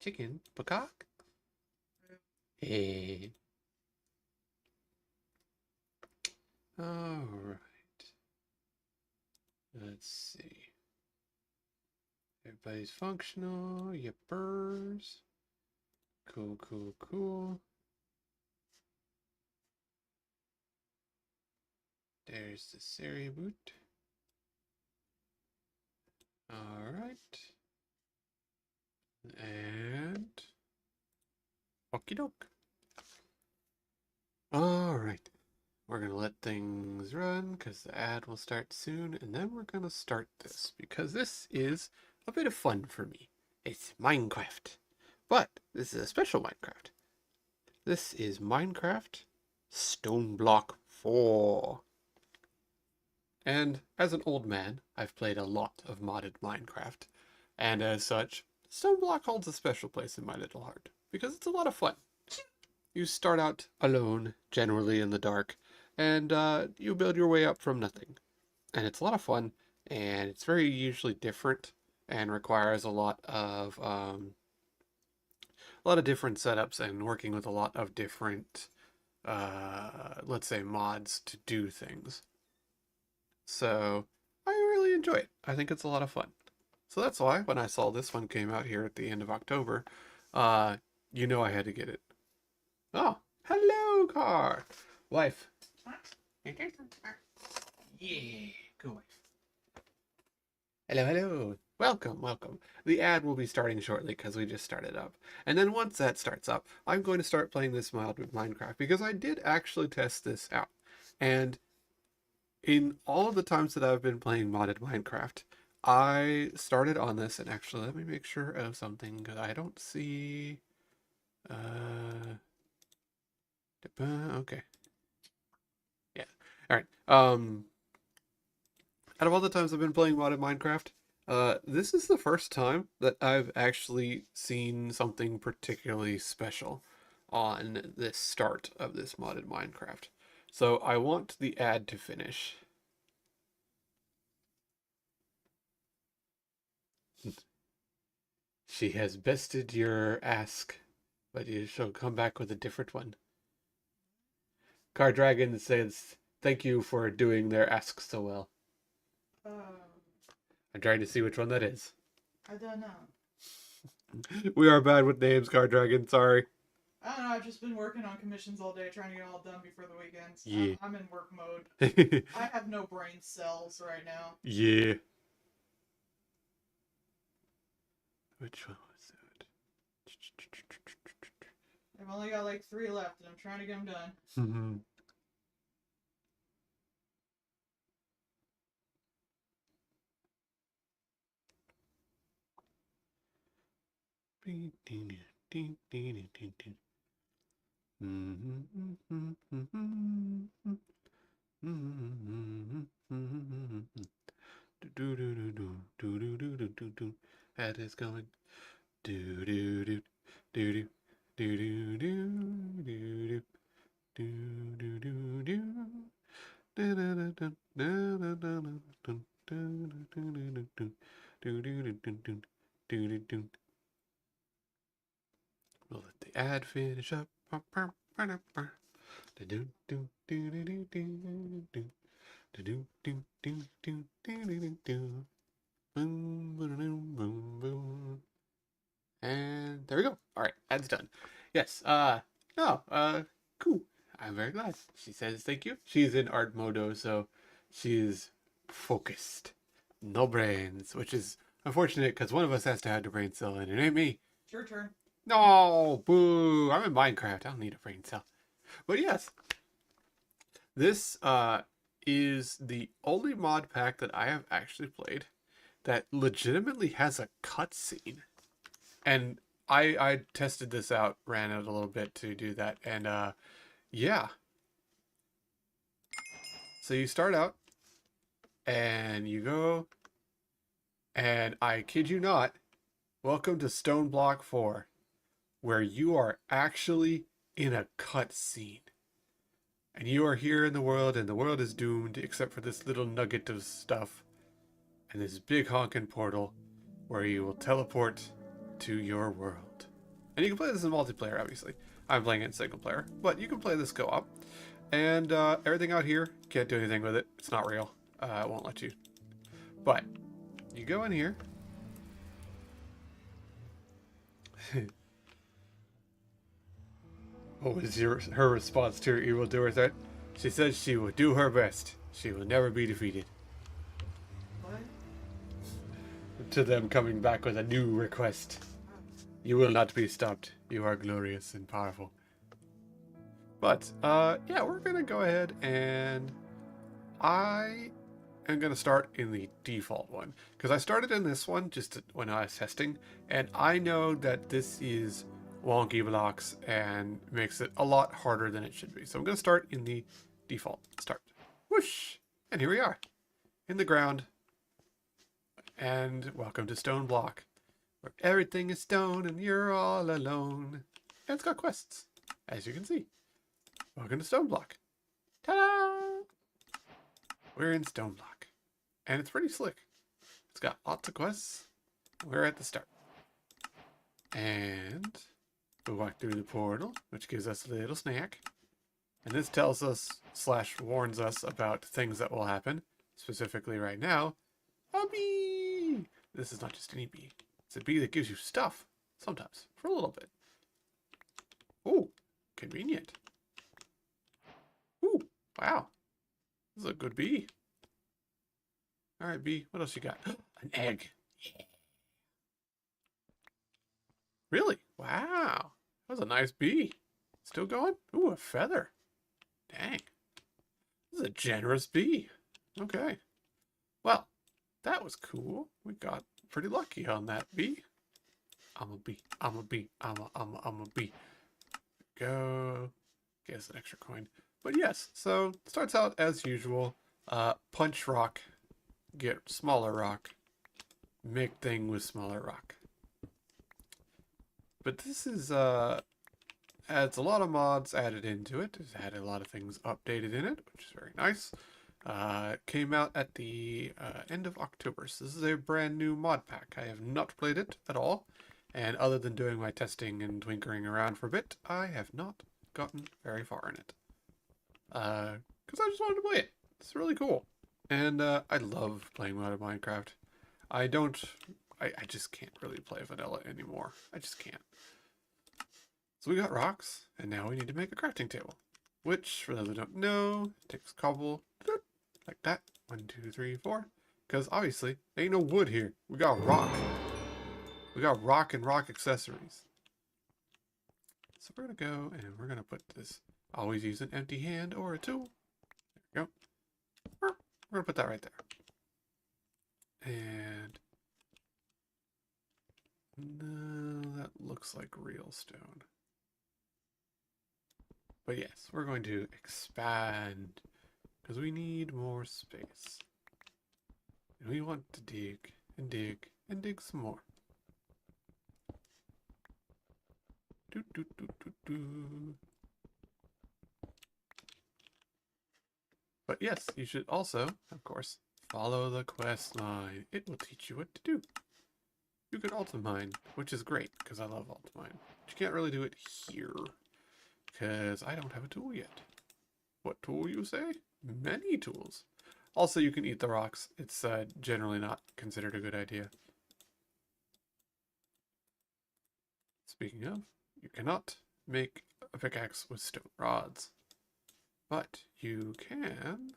Chicken, peacock. Hey. All right. Let's see. Everybody's functional. Yippers. Cool, cool, cool. There's the Siri boot. All right. And okie doke. All right. We're going to let things run because the ad will start soon. And then we're going to start this because this is a bit of fun for me. It's Minecraft. But this is a special Minecraft. This is Minecraft Stoneblock 4. And as an old man, I've played a lot of modded Minecraft. And as such, Stoneblock holds a special place in my little heart because it's a lot of fun. You start out alone, generally in the dark, and you build your way up from nothing. And it's a lot of fun, and it's very usually different and requires a lot of different setups and working with a lot of different, let's say, mods to do things. So I really enjoy it. I think it's a lot of fun. So that's why when I saw this one came out here at the end of October, you know I had to get it. Oh, hello, car. Wife. Yeah, good wife. Hello, hello. Welcome, welcome. The ad will be starting shortly because we just started up. And then once that starts up, I'm going to start playing this mod with Minecraft because I did actually test this out. And in all of the times that I've been playing modded Minecraft, I started on this, and actually let me make sure of something because I don't see okay. Yeah. All right. Out of all the times I've been playing modded Minecraft, this is the first time that I've actually seen something particularly special on this start of this modded Minecraft. So I want the ad to finish. She has bested your ask, but you shall come back with a different one. Car Dragon says, thank you for doing their ask so well. I'm trying to see which one that is. I don't know. We are bad with names, Car Dragon, sorry. I don't know. I've just been working on commissions all day, trying to get all done before the weekends. Yeah. I'm in work mode. I have no brain cells right now. Yeah. Which one was that? I've only got like 3 left, and I'm trying to get them done. Head is going. Do do do do do do do do do do do do. We'll let the ad finish up. And there we go. All right, ad's done. Yes. Cool. I'm very glad. She says thank you. She's in art modo, so she's focused. No brains, which is unfortunate because one of us has to have the brain cell, and it ain't me. It's your turn. No, boo. I'm in Minecraft. I don't need a brain cell. But yes, this is the only mod pack that I have actually played that legitimately has a cutscene. And I tested this out, ran it a little bit to do that, and yeah. So you start out, and you go, and I kid you not, welcome to Stoneblock 4, where you are actually in a cutscene. And you are here in the world, and the world is doomed, except for this little nugget of stuff, and this big honking portal, where you will teleport to your world. And you can play this in multiplayer, obviously. I'm playing it in single player, but you can play this co-op. And everything out here, can't do anything with it. It's not real. It won't let you. But you go in here. What was her response to her evildoer threat? She says she will do her best. She will never be defeated. What? To them coming back with a new request. You will not be stopped. You are glorious and powerful. But, yeah, we're gonna go ahead and I am gonna start in the default one. Because I started in this one when I was testing, and I know that this is wonky blocks and makes it a lot harder than it should be. So I'm gonna start in the default. Start. Whoosh! And here we are. In the ground. And welcome to Stoneblock, where everything is stone and you're all alone. And it's got quests, as you can see. Welcome to Stoneblock. Ta-da! We're in Stoneblock. And it's pretty slick. It's got lots of quests. We're at the start. And we walk through the portal, which gives us a little snack. And this tells us, / warns us about things that will happen. Specifically right now, a bee! This is not just any bee. It's a bee that gives you stuff. Sometimes. For a little bit. Ooh, convenient. Ooh, wow. This is a good bee. Alright, bee, what else you got? An egg. Yeah. Really? Wow. That was a nice bee. Still going? Ooh, a feather. Dang. This is a generous bee. Okay. Well, that was cool. We got pretty lucky on that bee. I'm a bee. I'm a bee. I'm a bee. Go. Guess an extra coin. But yes, so starts out as usual. Punch rock. Get smaller rock. Make thing with smaller rock. But this is adds a lot of mods added into it. It's had a lot of things updated in it, which is very nice. It came out at the end of October, so this is a brand new mod pack. I have not played it at all, and other than doing my testing and twinkering around for a bit, I have not gotten very far in it. Because I just wanted to play it. It's really cool. And I love playing modern Minecraft. I just can't really play vanilla anymore. I just can't. So we got rocks, and now we need to make a crafting table. Which, for those who don't know, takes cobble, like that. 1, 2, 3, 4. Because obviously, there ain't no wood here. We got rock. We got rock and rock accessories. So we're going to go and we're going to put this. Always use an empty hand or a tool. There we go. We're going to put that right there. And no, that looks like real stone. But yes, we're going to expand because we need more space. And we want to dig and dig and dig some more. Do, do, do, do, do. But yes, you should also, of course, follow the quest line. It will teach you what to do. You can ultimine, which is great because I love ultimine. But you can't really do it here because I don't have a tool yet. What tool, you say? Many tools. Also, you can eat the rocks. It's generally not considered a good idea. Speaking of, you cannot make a pickaxe with stone rods. But you can,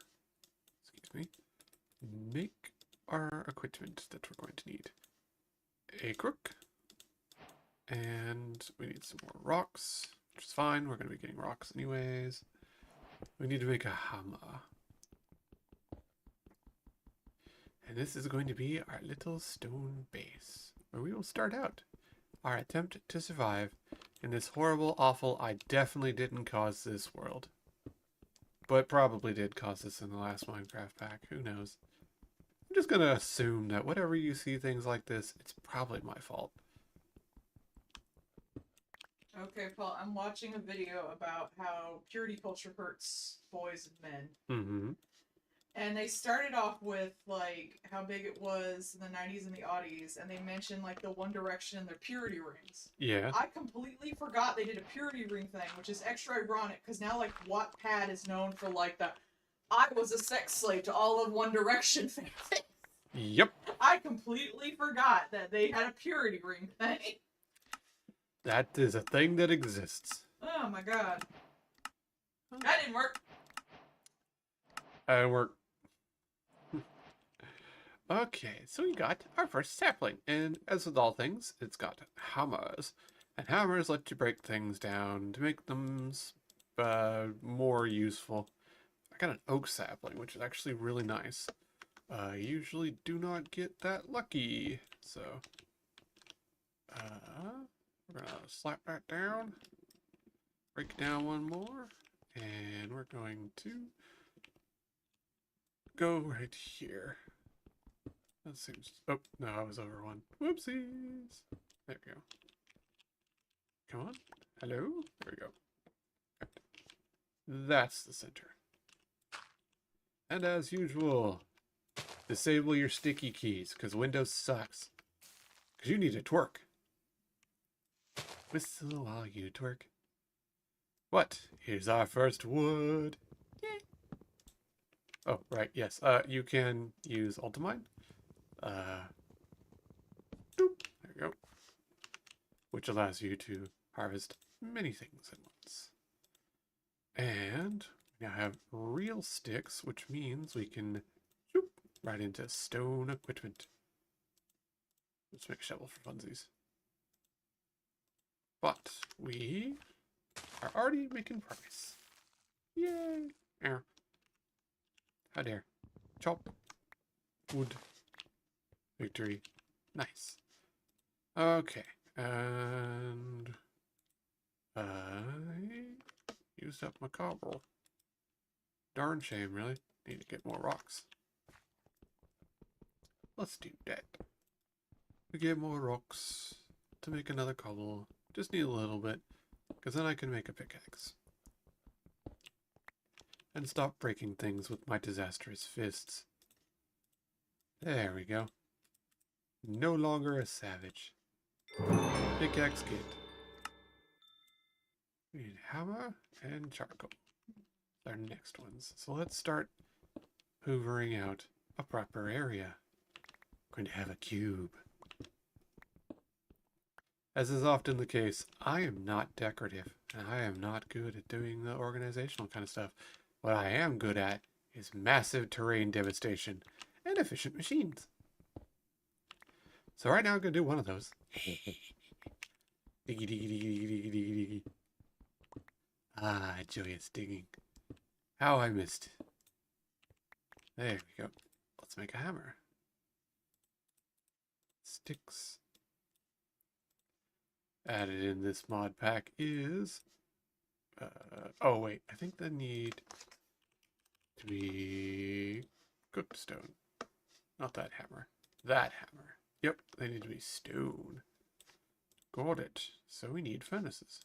excuse me, make our equipment that we're going to need. A crook. And we need some more rocks, which is fine. We're going to be getting rocks anyways. We need to make a hammer. And this is going to be our little stone base, where we will start out our attempt to survive in this horrible, awful, I definitely didn't cause this world. But probably did cause this in the last Minecraft pack, who knows. I'm just gonna assume that whenever you see things like this, it's probably my fault. Okay, Paul, I'm watching a video about how purity culture hurts boys and men. Mm-hmm. And they started off with like how big it was in the 90s and the aughties, and they mentioned like the One Direction and their purity rings. Yeah. I completely forgot they did a purity ring thing, which is extra ironic because now like Wattpad is known for like the I was a sex slave to all of One Direction fans. Yep. I completely forgot that they had a purity ring thing. That is a thing that exists. Oh my god. That didn't work. And we're... Okay, so we got our first sapling. And as with all things, it's got hammers. And hammers let you break things down to make them more useful. I got an oak sapling, which is actually really nice. I usually do not get that lucky. So, we're gonna slap that down. Break down one more. And we're going to go right here. That seems... Oh, no, I was over one. Whoopsies. There we go. Come on. Hello? There we go. Right. That's the center. And as usual, disable your sticky keys, because Windows sucks. Because you need to twerk. Whistle while you twerk. What? Here's our first wood. Yay. Oh, right, yes. You can use Ultimine. Doop, there you go. Which allows you to harvest many things at once. And we now have real sticks, which means we can shoop, right into stone equipment. Let's make a shovel for funsies. But we are already making progress. Yay! Ow. How dare. Chop. Wood. Victory. Nice. Okay. And I used up my cobble. Darn shame, really. Need to get more rocks. Let's do that. We get more rocks to make another cobble. Just need a little bit, because then I can make a pickaxe. And stop breaking things with my disastrous fists. There we go. No longer a savage. Pickaxe kit. We need hammer and charcoal. Our next ones. So let's start hoovering out a proper area. We're going to have a cube. As is often the case, I am not decorative, and I am not good at doing the organizational kind of stuff. What I am good at is massive terrain devastation and efficient machines. So right now I'm going to do one of those. Diggy, diggy, diggy, diggy, diggy, diggy, diggy. Ah, joyous digging. How I missed. There we go. Let's make a hammer. Sticks. Added in this mod pack is... oh wait, I think they need to be cooked stone. Not that hammer. That hammer. Yep, they need to be stone. Got it. So we need furnaces.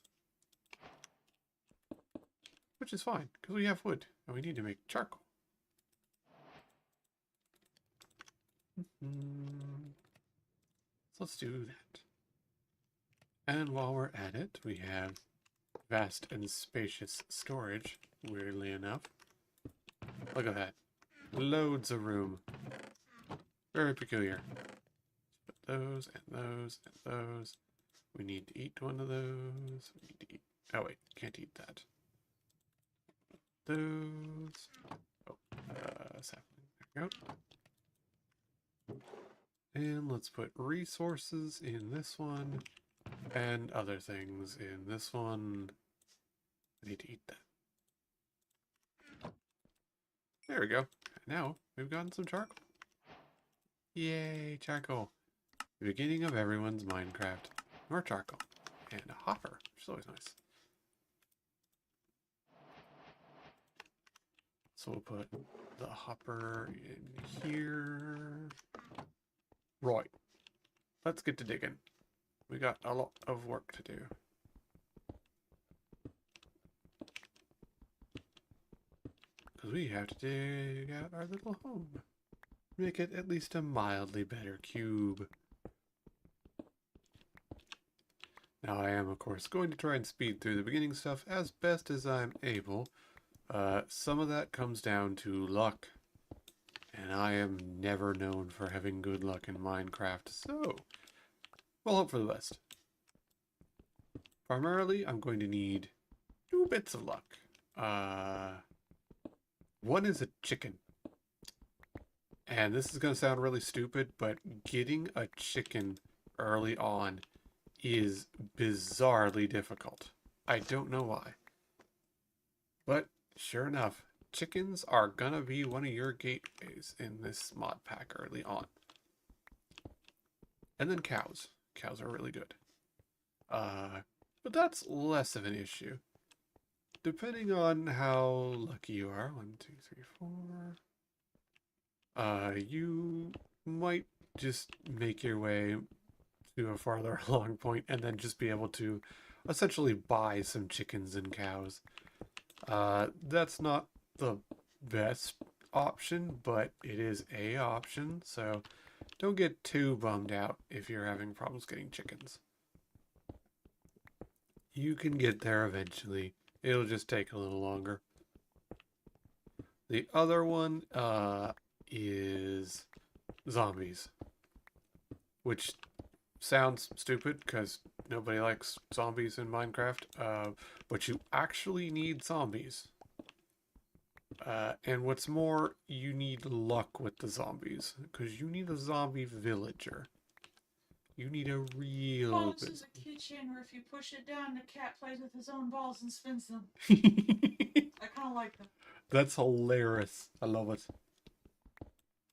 Which is fine, because we have wood, and we need to make charcoal. So let's do that. And while we're at it, we have vast and spacious storage, weirdly enough. Look at that. Loads of room. Very peculiar. Put those, and those, and those. We need to eat one of those. We need to eat... Oh wait, can't eat that. Those. Oh, sapling. There we go. And let's put resources in this one. And other things in this one. I need to eat that. There we go. Now we've gotten some charcoal. Yay, charcoal. The beginning of everyone's Minecraft. More charcoal. And a hopper, which is always nice. So we'll put the hopper in here. Right. Let's get to digging. We got a lot of work to do. Because we have to dig out our little home. Make it at least a mildly better cube. Now I am, of course, going to try and speed through the beginning stuff as best as I'm able. Some of that comes down to luck. And I am never known for having good luck in Minecraft, so we'll hope for the best. Primarily, I'm going to need 2 bits of luck. One is a chicken. And this is going to sound really stupid, but getting a chicken early on is bizarrely difficult. I don't know why. But sure enough, chickens are going to be one of your gateways in this mod pack early on. And then cows. Cows are really good. But that's less of an issue. Depending on how lucky you are, 1, 2, 3, 4. You might just make your way to a farther along point and then just be able to essentially buy some chickens and cows. That's not the best option, but it is a option, so don't get too bummed out if you're having problems getting chickens. You can get there eventually. It'll just take a little longer. The other one is zombies, which sounds stupid because nobody likes zombies in Minecraft, but you actually need zombies. And what's more, you need luck with the zombies, because you need a zombie villager. You need a real... Oh, this is a kitchen where if you push it down, the cat plays with his own balls and spins them. I kind of like them. That's hilarious. I love it.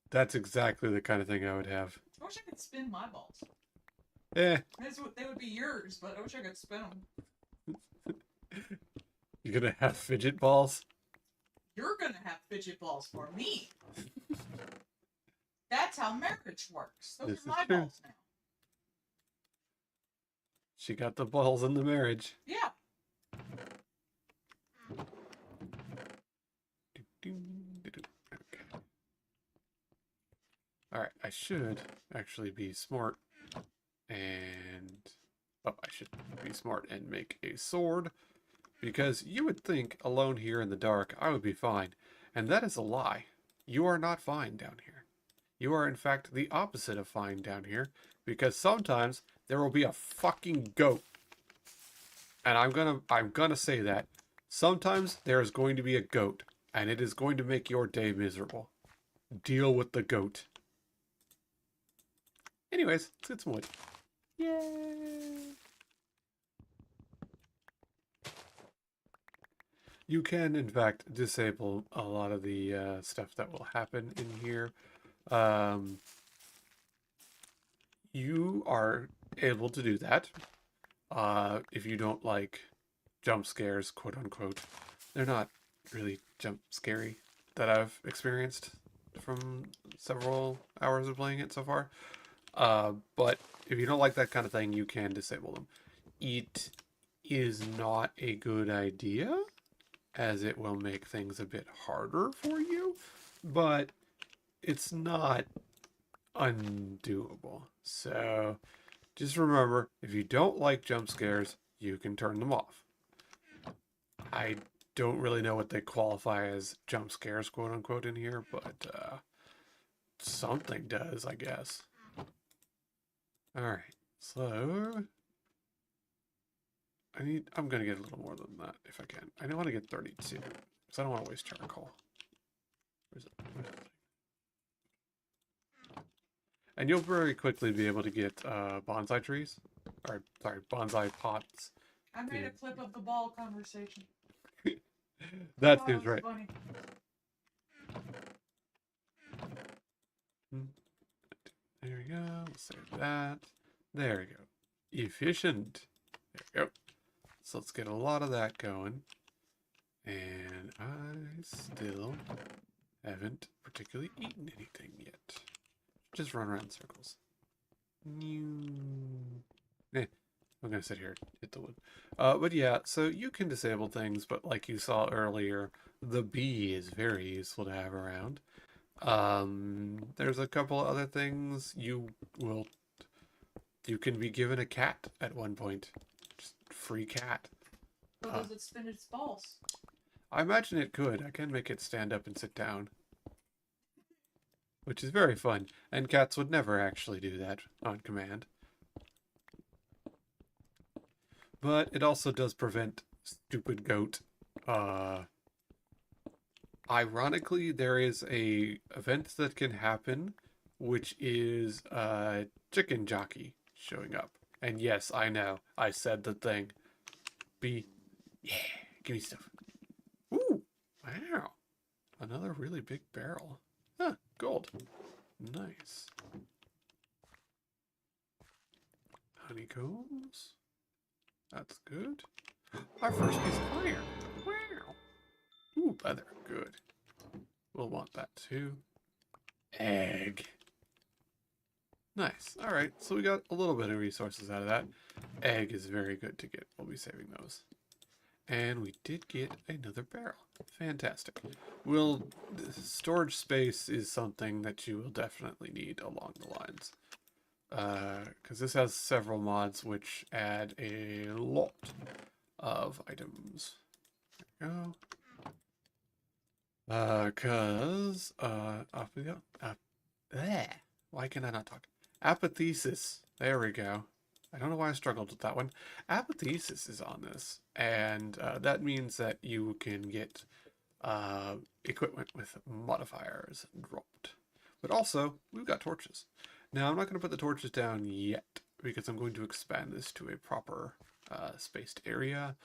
That's exactly the kind of thing I would have. I wish I could spin my balls. Eh. They would be yours, but I wish I could spin them. You're gonna have fidget balls? You're gonna have fidget balls for me. That's how marriage works. Those are my balls now. She got the balls in the marriage. Yeah. Okay. Alright, I should actually be smart and... Oh, I should be smart and make a sword. Because you would think, alone here in the dark, I would be fine. And that is a lie. You are not fine down here. You are, in fact, the opposite of fine down here. Because sometimes there will be a fucking goat. And I'm gonna say that. Sometimes there is going to be a goat. And it is going to make your day miserable. Deal with the goat. Anyways, let's get some wood. Yay! You can, in fact, disable a lot of the stuff that will happen in here. You are able to do that if you don't like jump scares, quote unquote. They're not really jump scary that I've experienced from several hours of playing it so far. But if you don't like that kind of thing, you can disable them. It is not a good idea, as it will make things a bit harder for you, but it's not undoable. So just remember, if you don't like jump scares, you can turn them off. I don't really know what they qualify as jump scares, quote unquote, in here, but something does, I guess. Alright, so I'm gonna get a little more than that if I can. I don't want to get 32, because I don't want to waste charcoal. Where's it? And you'll very quickly be able to get bonsai trees. Or, sorry, bonsai pots. I made a clip of the ball conversation. That seems right. Funny. There we go. We'll save that. There we go. Efficient. There we go. So let's get a lot of that going. And I still haven't particularly eaten anything yet. Just run around in circles. I'm gonna sit here, hit the wood. But yeah, so you can disable things, but like you saw earlier, The bee is very useful to have around. There's a couple other things. You can be given a cat at one point. Just free cat. So does it spin its balls? I imagine it could. I can make it stand up and sit down. Which is very fun. And cats would never actually do that on command. But it also does prevent stupid goat. Ironically, there is a event that can happen, which is chicken jockey showing up. And yes, I know, I said the thing. Yeah, give me stuff. Ooh, wow. Another really big barrel. Huh, gold. Nice. Honeycombs. That's good. Our first piece of iron. Wow. Ooh, leather. Good. We'll want that too. Egg. Nice. Alright, so we got a little bit of resources out of that. Egg is very good to get. We'll be saving those. And we did get another barrel. Fantastic. Storage space is something that you will definitely need along the lines. Because this has several mods which add a lot of items. There we go. Why can I not talk? Apathesis. There we go. I don't know why I struggled with that one. Apathesis is on this, and that means that you can get equipment with modifiers dropped. But also, we've got torches. Now, I'm not going to put the torches down yet, because I'm going to expand this to a proper spaced area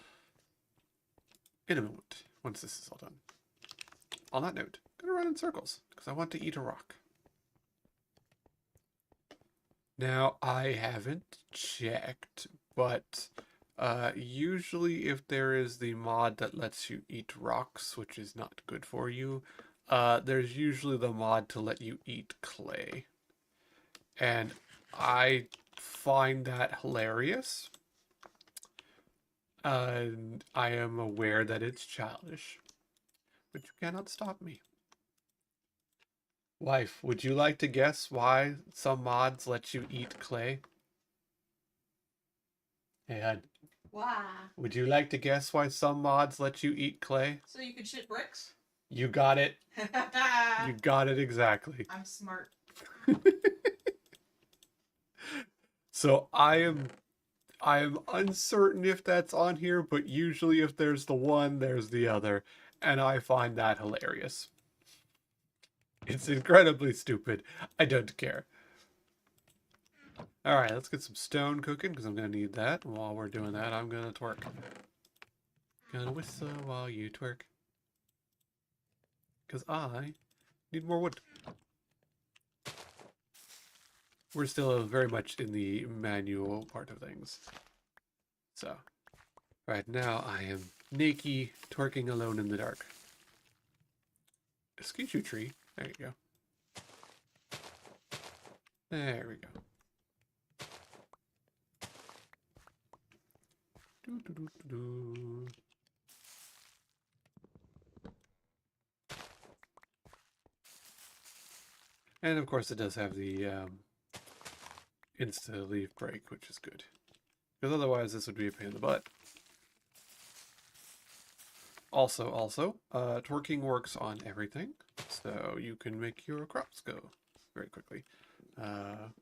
in a moment, once this is all done. On that note, I'm going to run in circles, because I want to eat a rock. Now, I haven't checked, but usually if there is the mod that lets you eat rocks, which is not good for you, there's usually the mod to let you eat clay. And I find that hilarious. And I am aware that it's childish, but you cannot stop me. Wife, would you like to guess why some mods let you eat clay? Hey, hon. Why? Would you like to guess why some mods let you eat clay? So you can shit bricks? You got it. You got it exactly. I'm smart. So I am uncertain if that's on here, but usually if there's the one, there's the other. And I find that hilarious. It's incredibly stupid. I don't care. Alright, let's get some stone cooking, because I'm going to need that. And while we're doing that, I'm going to twerk. Gonna whistle while you twerk. Because I need more wood. We're still very much in the manual part of things. So, right now I am naked, twerking alone in the dark. Excuse you, tree. There you go. There we go. Doo, doo, doo, doo, doo. And of course it does have the insta leave break, which is good. Because otherwise this would be a pain in the butt. Also, twerking works on everything, so you can make your crops go very quickly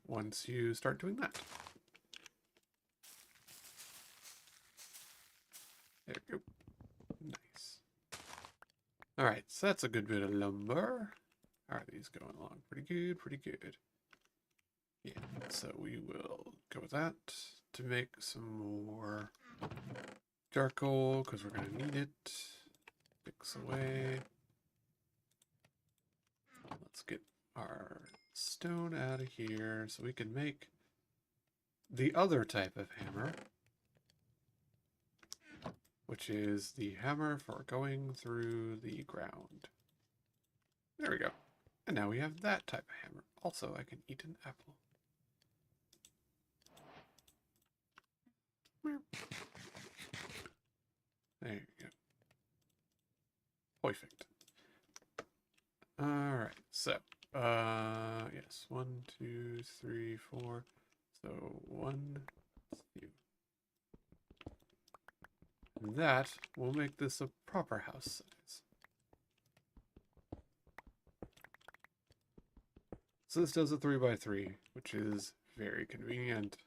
once you start doing that. There we go. Nice. Alright, so that's a good bit of lumber. How are these going along? Pretty good, pretty good. Yeah, so we will go with that to make some more charcoal, because we're going to need it. Fix away. Let's get our stone out of here so we can make the other type of hammer, which is the hammer for going through the ground. There we go. And now we have that type of hammer. Also, I can eat an apple. There you go. Perfect. So, yes, 1, 2, 3, 4. So 1, 2. And that will make this a proper house size. So this does a 3x3, which is very convenient.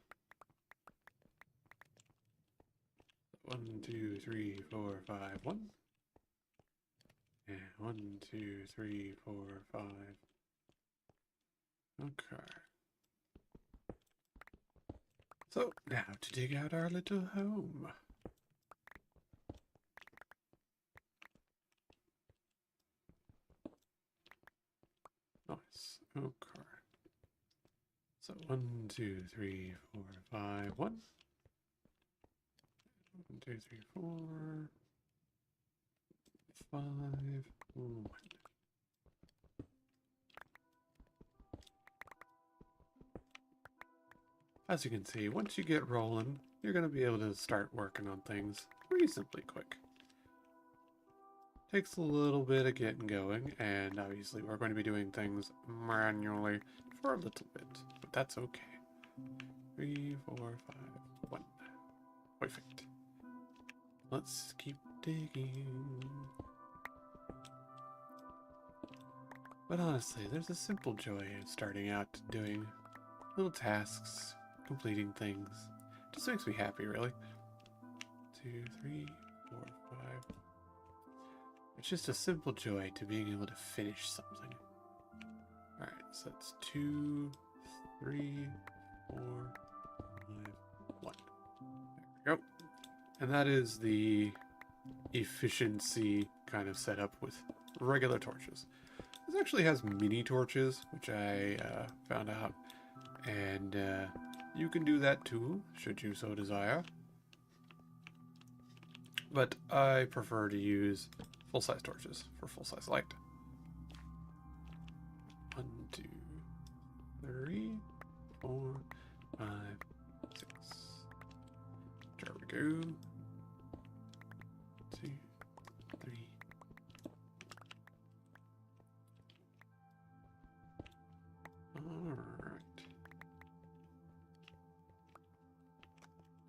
1, 2, 3, 4, 5, 1. And 1, 2, 3, 4, 5. Okay. So now to dig out our little home. Nice. Okay. So 1, 2, 3, 4, 5, 1. 1, 2, 3, 4, 5, 1. As you can see, once you get rolling, you're going to be able to start working on things reasonably quick. Takes a little bit of getting going, and obviously we're going to be doing things manually for a little bit, but that's okay. 3, 4, 5, 1. Perfect. Let's keep digging. But honestly, there's a simple joy in starting out doing little tasks, completing things. Just makes me happy, really. 2, 3, 4, 5. It's just a simple joy to being able to finish something. Alright, so that's 2, 3, 4, 5, 1. There we go. And that is the efficiency kind of setup with regular torches. This actually has mini torches, which I found out. And you can do that too, should you so desire. But I prefer to use full-size torches for full-size light. 1, 2, 3, 4, 5, 6. There we go. 2, 3. Alright.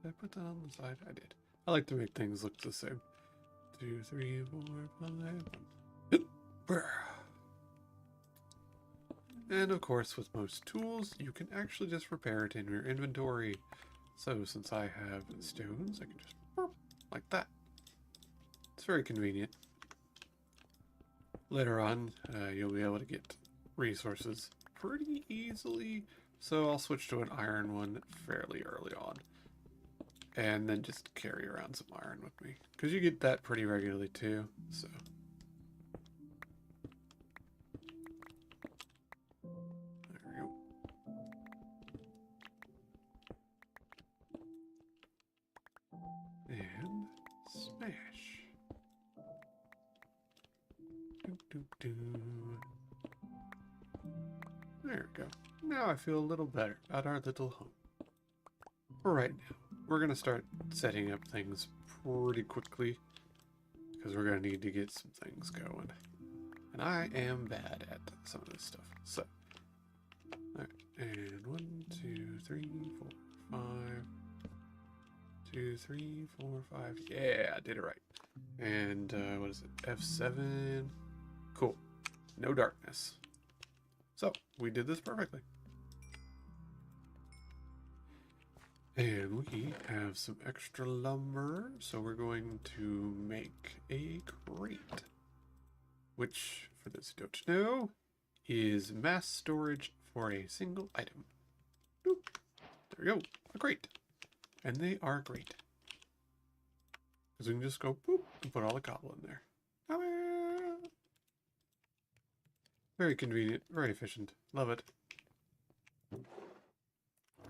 Did I put that on the side? I did. I like to make things look the same. 2, 3, 4, 5, 1. And of course, with most tools, you can actually just repair it in your inventory. So since I have stones, I can just like that. It's very convenient. Later on, you'll be able to get resources pretty easily. So I'll switch to an iron one fairly early on. And then just carry around some iron with me. Because you get that pretty regularly too, so. There we go. And smash. Doo, doo, doo. There we go. Now I feel a little better about our little home. For right now, we're going to start setting up things pretty quickly. Because we're going to need to get some things going. And I am bad at some of this stuff. So, alright. And 1, 2, 3, 4, 5. 2, 3, 4, 5. Yeah, I did it right. And what is it? F7. Cool. No darkness. So, we did this perfectly. And we have some extra lumber, so we're going to make a crate. Which, for those who don't know, is mass storage for a single item. Boop. There we go, a crate. And they are great. Because we can just go boop and put all the cobble in there. Very convenient, very efficient. Love it.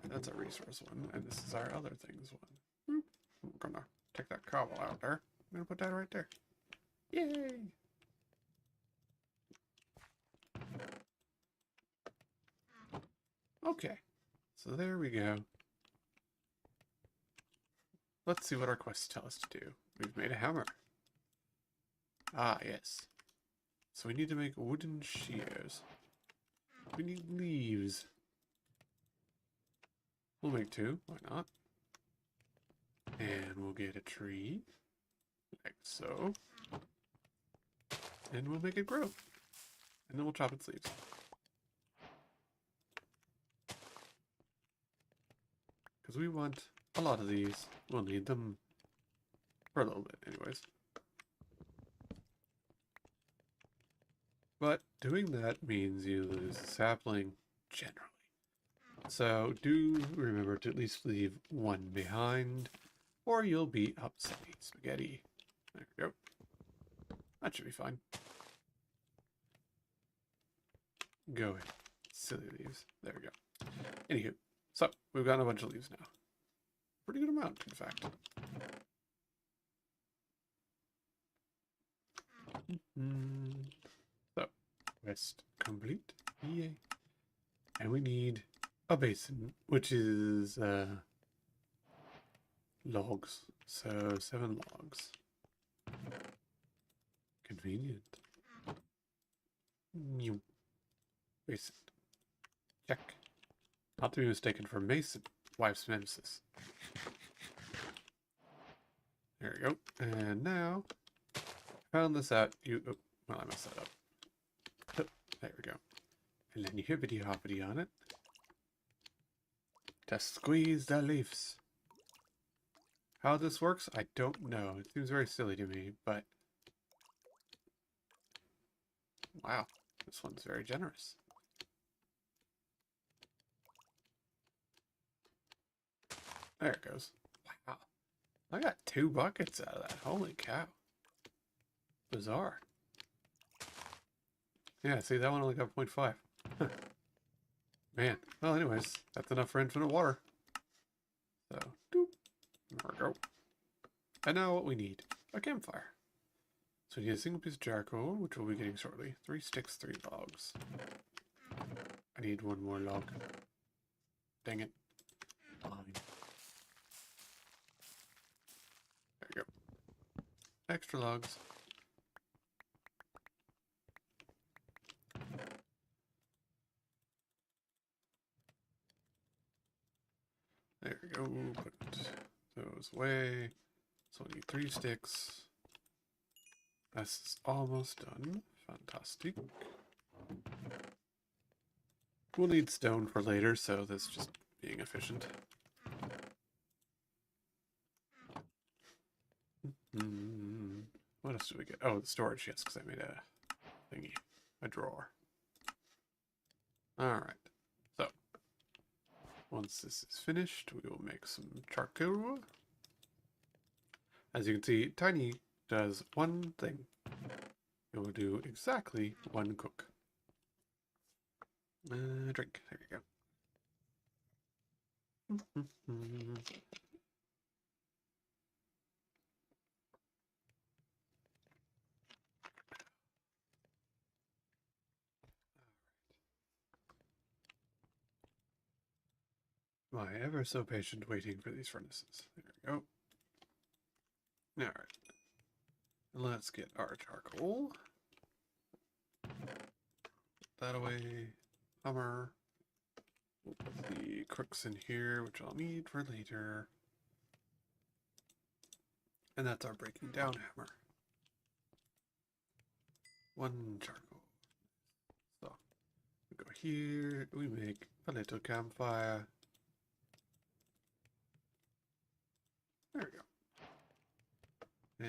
That's a resource one, and this is our other things one. I'm gonna take that cobble out there. I'm gonna put that right there. Yay! Okay, so there we go. Let's see what our quests tell us to do. We've made a hammer. Ah, yes. So we need to make wooden shears. We need leaves. We'll make 2. Why not? And we'll get a tree. Like so. And we'll make it grow. And then we'll chop its leaves. Because we want a lot of these. We'll need them for a little bit anyways. But doing that means you lose a sapling generally. So do remember to at least leave 1 behind, or you'll be upsetting spaghetti. There we go. That should be fine. Go ahead. Silly leaves. There we go. Anywho, so we've got a bunch of leaves now. Pretty good amount, in fact. So, quest complete. Yay. And we need a basin, which is logs. So 7 logs. Convenient. New basin. Check. Not to be mistaken for Mason, wife's nemesis. There we go. And now, found this out. Oh, well, I messed that up. Oh, there we go. And then you hippity hoppity on it. To squeeze the leaves. How this works, I don't know. It seems very silly to me, but wow, this one's very generous. There it goes. Wow. I got 2 buckets out of that. Holy cow. Bizarre. Yeah, see, that one only got 0.5. Man. Well, anyways, that's enough for infinite water. So, doop. There we go. And now what we need. A campfire. So we need a single piece of charcoal, which we'll be getting shortly. 3 sticks, 3 logs. I need 1 more log. Dang it. Fine. There we go. Extra logs. There we go. Put those away. So I need 3 sticks. This is almost done. Fantastic. We'll need stone for later, so that's just being efficient. What else do we get? Oh, the storage, yes, because I made a thingy, a drawer. Alright, so once this is finished, we will make some charcoal. As you can see, Tiny does 1 thing. It will do exactly 1 cook. Drink. There you go. My ever so patient waiting for these furnaces. There we go. Alright. Let's get our charcoal. That away. Hammer. We'll put the crooks in here, which I'll need for later. And that's our breaking down hammer. 1 charcoal. So, we go here, we make a little campfire. There we go.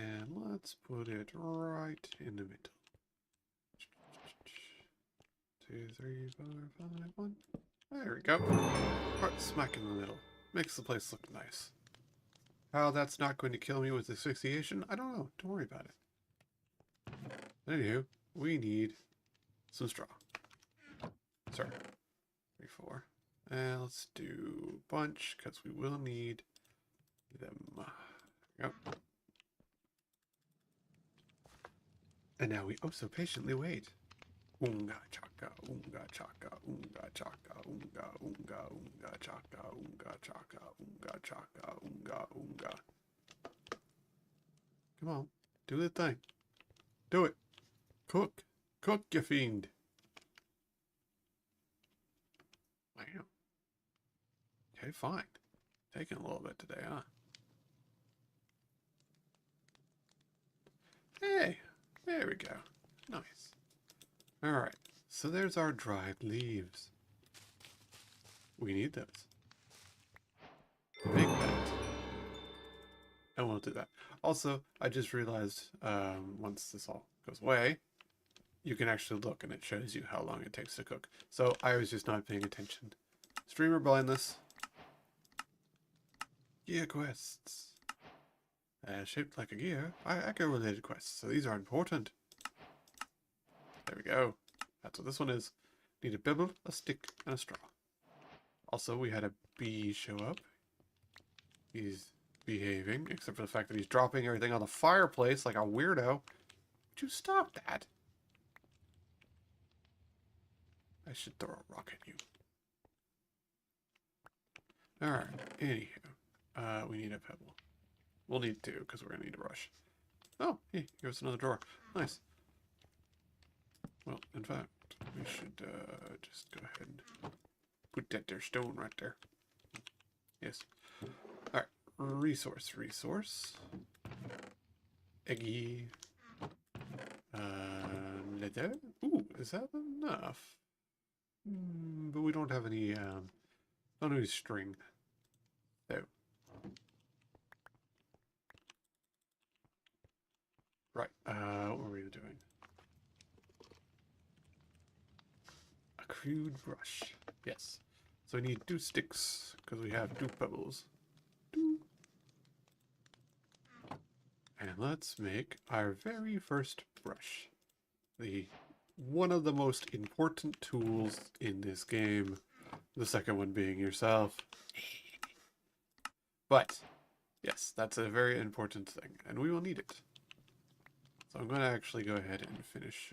And let's put it right in the middle. 2, 3, 4, 5, 1. There we go. Right smack in the middle. Makes the place look nice. How that's not going to kill me with asphyxiation, I don't know. Don't worry about it. Anywho, we need some straw. Sorry. 3, 4. And let's do a bunch, because we will need them. There we go. And now we oh so patiently wait. Unga chaka, unga chaka, unga chaka, unga, unga, unga chaka, unga chaka, unga chaka, unga, unga. Come on, do the thing. Do it. Cook. Cook, you fiend. Okay, fine. Taking a little bit today, huh? Hey, there we go. Nice. Alright, so there's our dried leaves. We need those. Make that. And we'll do that. Also, I just realized once this all goes away, you can actually look and it shows you how long it takes to cook. So I was just not paying attention. Streamer blindness. Gear quests. Shaped like a gear. Echo-related quests. So these are important. There we go. That's what this one is. Need a pebble, a stick, and a straw. Also, we had a bee show up. He's behaving, except for the fact that he's dropping everything on the fireplace like a weirdo. Would you stop that? I should throw a rock at you. Alright, anywho. We need a pebble. We'll need two, because we're going to need a brush. Oh, hey, here's another drawer. Nice. Well, in fact, we should just go ahead and put that there stone right there. Yes. Alright, resource. Eggy. Leather. Ooh, is that enough? But we don't have any, don't have any string. So. Right, what were we doing? A crude brush. Yes. So we need 2 sticks, because we have 2 pebbles. And let's make our very first brush. One of the most important tools in this game. The second one being yourself. But, yes, that's a very important thing, and we will need it. So I'm going to actually go ahead and finish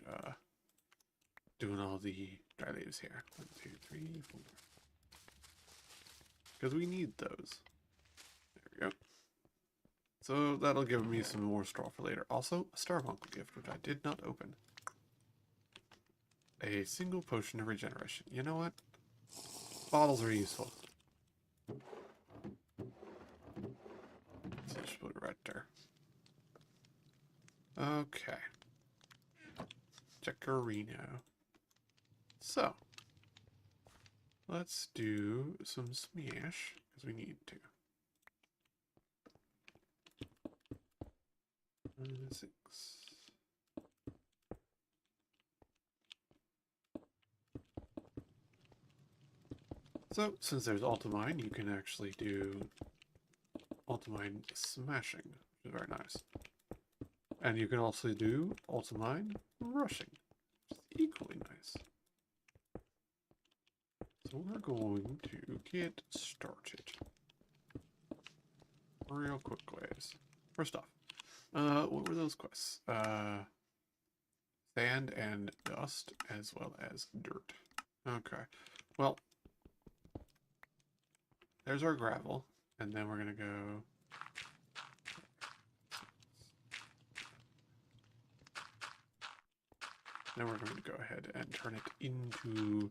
doing all the dry leaves here. 1, 2, 3, 4. Because we need those. There we go. So that'll give me some more straw for later. Also, a Star Monk gift, which I did not open. A single potion of regeneration. You know what? Bottles are useful. So just put it right there. Okay. Checarino. So, let's do some smash, because we need to. 6. So, since there's Ultimine, you can actually do Ultimine smashing, which is very nice. And you can also do Ultimine rushing, which is equally nice. So we're going to get started. Real quick ways. First off, what were those quests? Sand and dust, as well as dirt. Okay. Well, there's our gravel, and then we're gonna go. Then we're going to go ahead and turn it into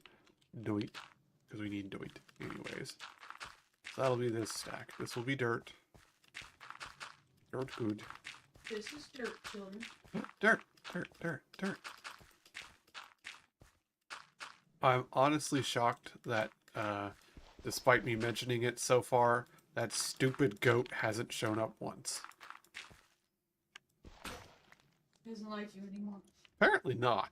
doit, because we need doit anyways. So that'll be this stack. This will be dirt. Dirt good. This is dirt, children. Dirt. I'm honestly shocked that, despite me mentioning it so far, that stupid goat hasn't shown up once. Doesn't like you anymore. Apparently not.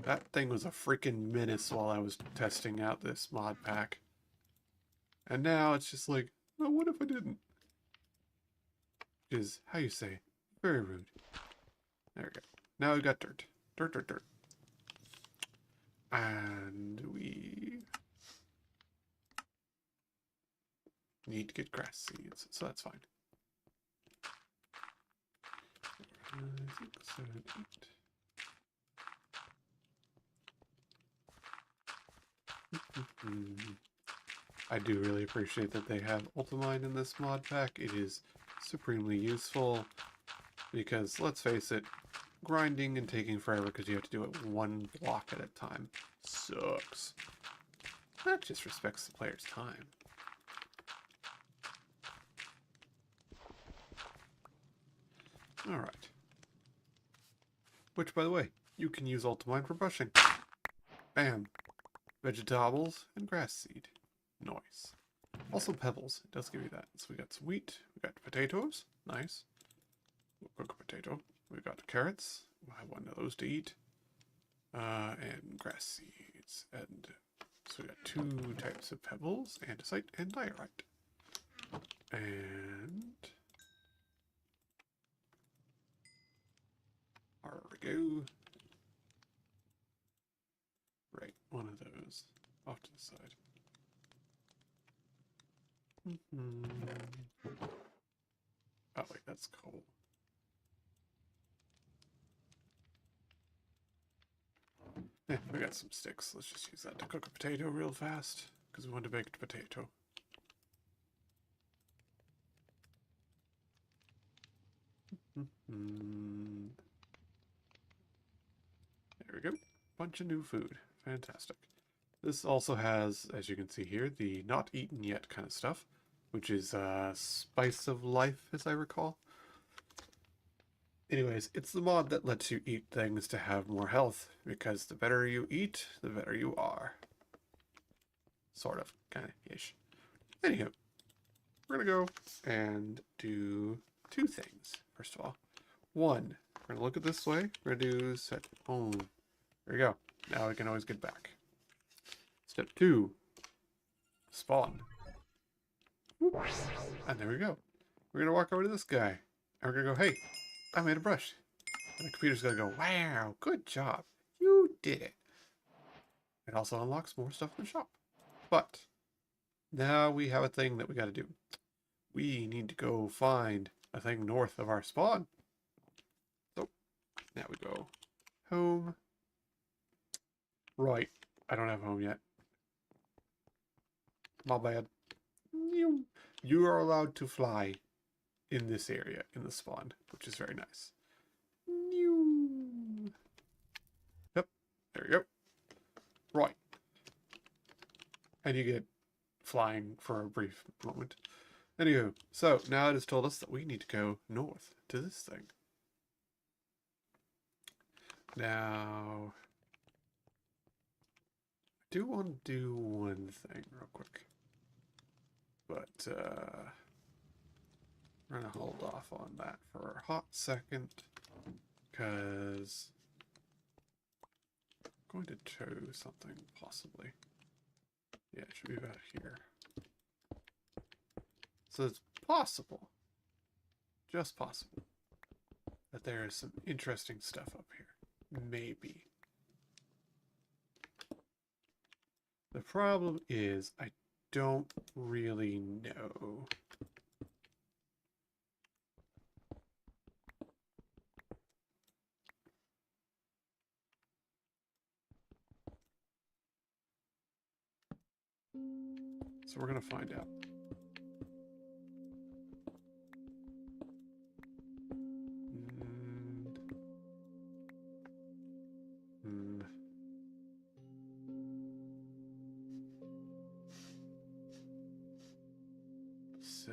That thing was a freaking menace while I was testing out this mod pack. And now it's just like, oh, what if I didn't? Which is, how you say, very rude. There we go. Now we've got dirt. Dirt. And we need to get grass seeds, so that's fine. 5, 6, 7, 8. I do really appreciate that they have Ultimine in this mod pack. It is supremely useful because, let's face it, grinding and taking forever because you have to do it 1 block at a time sucks. That just respects the player's time. Alright. Which, by the way, you can use Ultimine for brushing. Bam. Vegetables and grass seed. Nice. Also pebbles. It does give you that. So we got some wheat. We got potatoes. Nice. We'll cook a potato. We got carrots. We'll have one of those to eat. And grass seeds. And so we got 2 types of pebbles, andesite and diorite. And there we go. Right, one of those off to the side. Oh wait, that's coal. Yeah, we got some sticks. Let's just use that to cook a potato real fast, because we want a baked potato. There we go. Bunch of new food. Fantastic. This also has, as you can see here, the not eaten yet kind of stuff, which is spice of life, as I recall. Anyways, it's the mod that lets you eat things to have more health, because the better you eat, the better you are. Sort of, kind of, ish. Anywho, we're gonna go and do 2 things. First of all, 1, we're gonna look at this way. We're gonna do set home. There we go. Now we can always get back. Step 2, spawn. Whoop. And there we go. We're gonna walk over to this guy, and we're gonna go, hey, I made a brush. And the computer's gonna go, wow, good job. You did it. It also unlocks more stuff in the shop. But now we have a thing that we gotta do. We need to go find a thing north of our spawn. So now we go home. Right. I don't have home yet. My bad. You are allowed to fly in this area, in the spawn, which is very nice. Yep, there you go. Right. And you get flying for a brief moment. Anywho, so now it has told us that we need to go north to this thing. Now, I do want to do one thing real quick. But, we're going to hold off on that for a hot second, because I'm going to show something, possibly. Yeah, it should be about here. So it's possible, just possible, that there is some interesting stuff up here. Maybe. The problem is, I don't really know. So we're going to find out. So,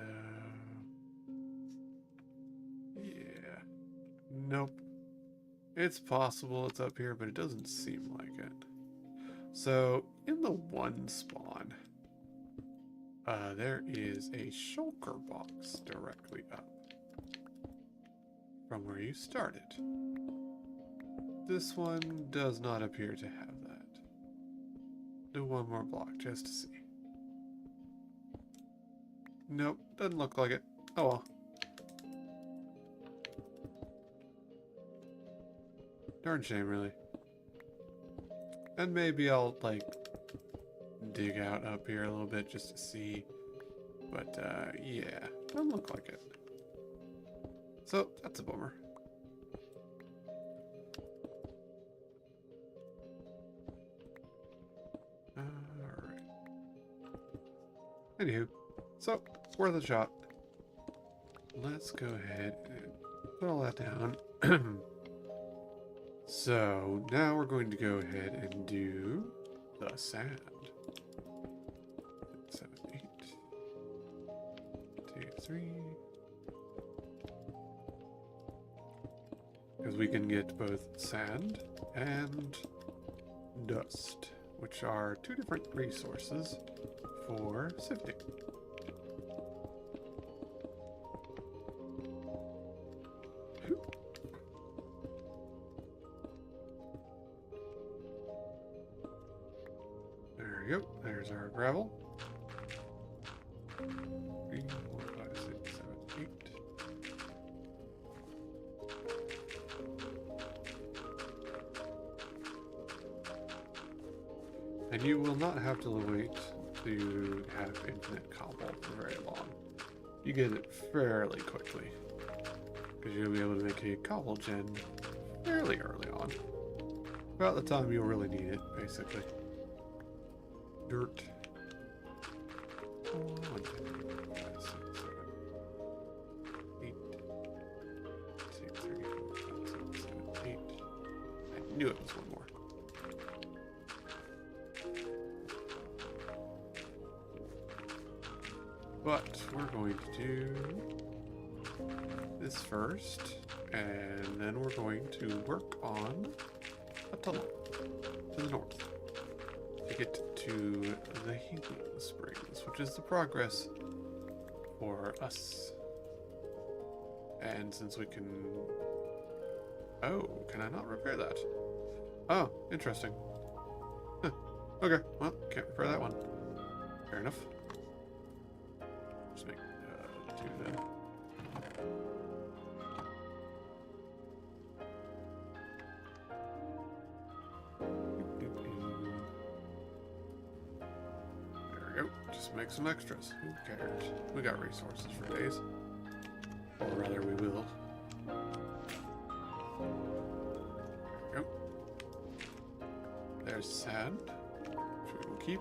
yeah. Nope. It's possible it's up here, but it doesn't seem like it. So, in the 1 spawn, there is a shulker box directly up from where you started. This one does not appear to have that. Do 1 more block just to see. Nope, doesn't look like it. Oh well. Darn shame, really. And maybe I'll, like, dig out up here a little bit just to see. But, yeah, doesn't look like it. So, that's a bummer. Alright. Anywho, so, worth a shot. Let's go ahead and put all that down. So, now we're going to go ahead and do the sand. 3. Because we can get both sand and dust, which are 2 different resources for sifting. There we go. There's our gravel. 3, 4, 5, 6, 7, 8. And you will not have to wait to have infinite cobble for very long. You get it fairly quickly, because you'll be able to make a cobble gen fairly early on. About the time you'll really need it, basically. Dirt. 1, 2, 3, 4, 5, 6, 7, 8. 2, 3, 4, 5, 6, 7, 8. I knew it was one more. But we're going to do this first, and then we're going to work on a tunnel to the north to get to the healing springs, which is the progress for us. And since we can... Oh, can I not repair that? Oh, interesting. Huh. Okay, well, can't repair that one. Fair enough. Just make 2 then. There we go. Just make some extras. Who cares? We got resources for days. Or rather, we will. There we go. There's sand, which we will keep.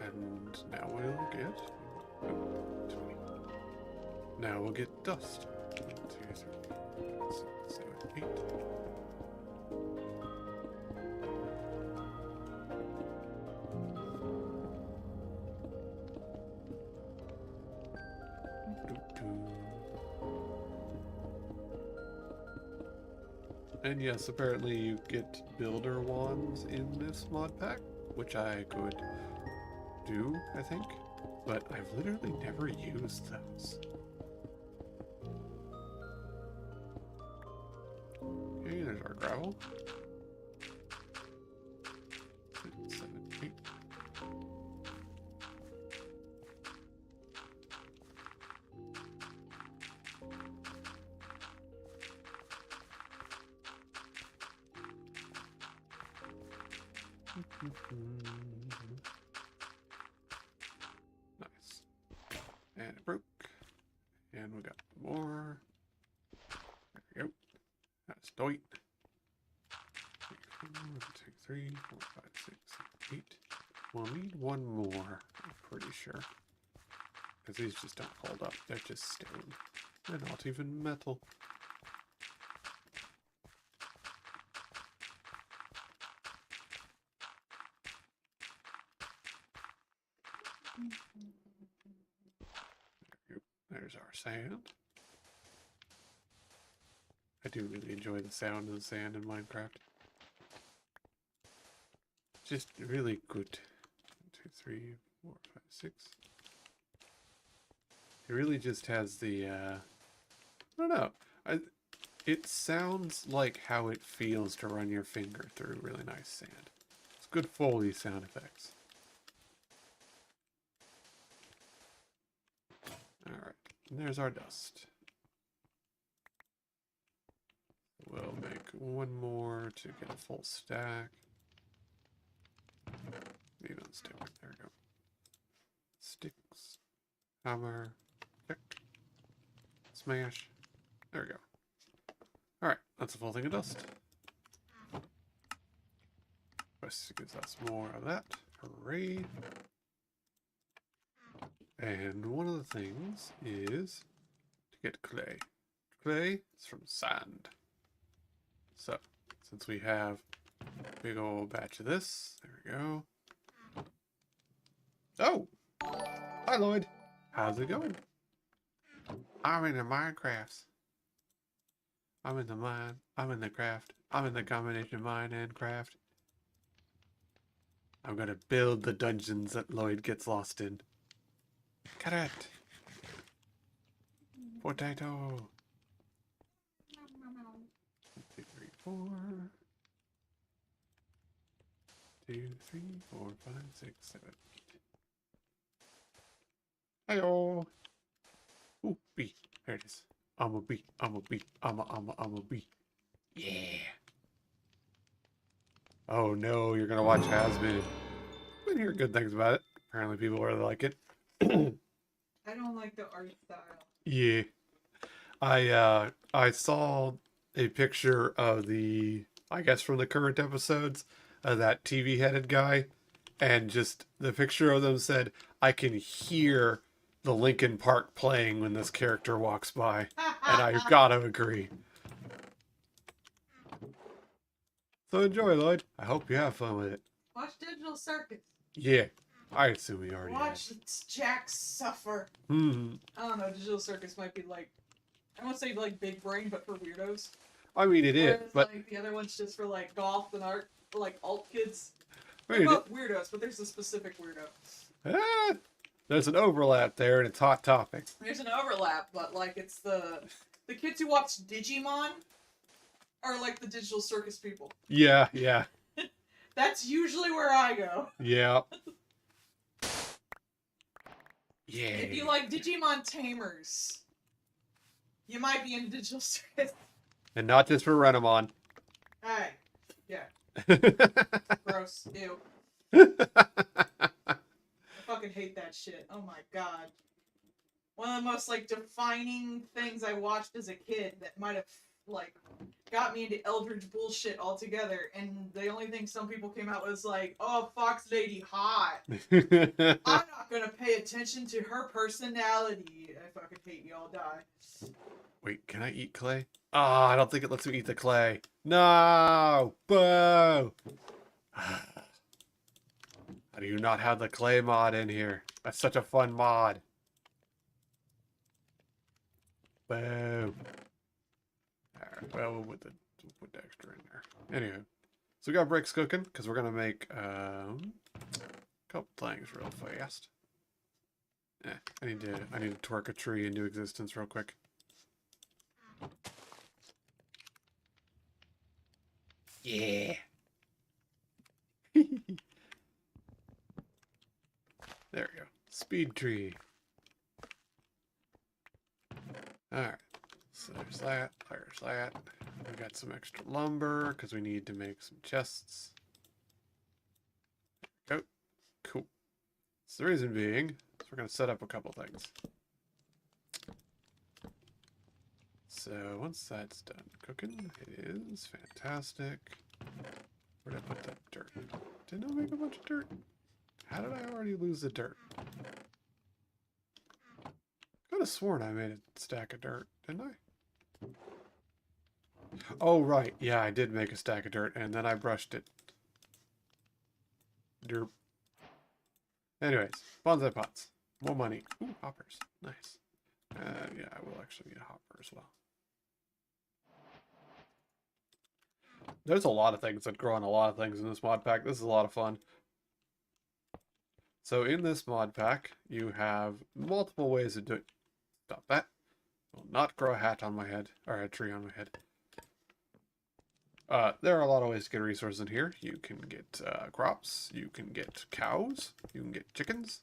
And now we'll get... Oh, 20. Now we'll get dust. 1, 2, 3, 4, 5, 6, 7, 8. And yes, apparently you get builder wands in this mod pack, which I could do, I think, but I've literally never used those. Okay, there's our gravel. 6, 7, 8. Nice. And it broke. And we got more. There we go. That's Doit. 1, 2, 3, 4, 5, 6, 8. We'll need one more, I'm pretty sure. Because these just don't hold up. They're just stone. They're not even metal. There we go. There's our sand. I do really enjoy the sound of the sand in Minecraft. Just really good. 1, 2, 3, 4, 5, 6. It really just has the, I don't know. It sounds like how it feels to run your finger through really nice sand. It's good Foley sound effects. Alright, and there's our dust. We'll make one more to get a full stack. Need on stick. There we go. Sticks. Hammer. Pick. Smash. There we go. Alright, that's a full thing of dust. This gives us more of that. Hooray. And one of the things is to get clay. Clay is from sand. So, since we have a big old batch of this, there we go. Oh! Hi, Lloyd. How's it going? I'm in the Minecrafts. I'm in the mine. I'm in the craft. I'm in the combination mine and craft. I'm gonna build the dungeons that Lloyd gets lost in. Carrot. Potato. 2, 3, 4. 2, 3, 4, 5, 6, 7, 8. Hi-oh. Ooh, bee. There it is. I'm a bee. I'm a bee. I'm a bee. Yeah. Oh no, you're gonna watch Hasbin. Been hearing good things about it. Apparently people really like it. I don't like the art style. Yeah. I saw a picture of the, I guess from the current episodes, of that TV headed guy, and just the picture of them said, I can hear the Linkin Park playing when this character walks by. And I've gotta agree. So enjoy, Lloyd. I hope you have fun with it. Watch Digital Circus. Yeah. I assume we already Watch Jack suffer. have. I don't know, Digital Circus might be like, I won't say like big brain, but for weirdos. I mean, it is, Whereas, but like the other one's just for like golf and art, like alt kids. I They're mean, both weirdos, but there's a specific weirdo. there's an overlap there, and it's hot topic. There's an overlap, but like it's the kids who watch Digimon are like the Digital Circus people. Yeah, yeah, That's usually where I go. yeah. Yeah. If you like Digimon Tamers, you might be in Digital Circus. And not just for Renamon. Hey, yeah, gross, ew. I fucking hate that shit. Oh my god. One of the most like defining things I watched as a kid that might have like got me into Eldritch bullshit altogether, and the only thing some people came out was like, "Oh, Fox Lady hot." I'm not gonna pay attention to her personality. I fucking hate y'all. Die. Wait, can I eat clay? Ah, I don't think it lets me eat the clay. No! Boo! How do you not have the clay mod in here? That's such a fun mod. Boo. Alright, well, we'll put the extra in there. Anyway, so we got bricks cooking, because we're going to make a couple things real fast. I need to twerk a tree into existence real quick. Yeah. There we go. Speed tree. Alright. So there's that. There's that. We got some extra lumber because we need to make some chests. There we go. Cool. So the reason being is we're going to set up a couple things. So once that's done cooking, it is fantastic. Where did I put that dirt? Didn't I make a bunch of dirt? How did I already lose the dirt? Could have sworn I made a stack of dirt, didn't I? Oh, right. Yeah, I did make a stack of dirt, and then I brushed it. Derp. Anyways, bonsai pots. More money. Ooh, hoppers. Nice. Yeah, I will actually need a hopper as well. There's a lot of things that grow on a lot of things in this mod pack. This is a lot of fun. So in this mod pack, you have multiple ways of doing... Stop that. I will not grow a hat on my head, or a tree on my head. There are a lot of ways to get resources in here. You can get crops, you can get cows, you can get chickens.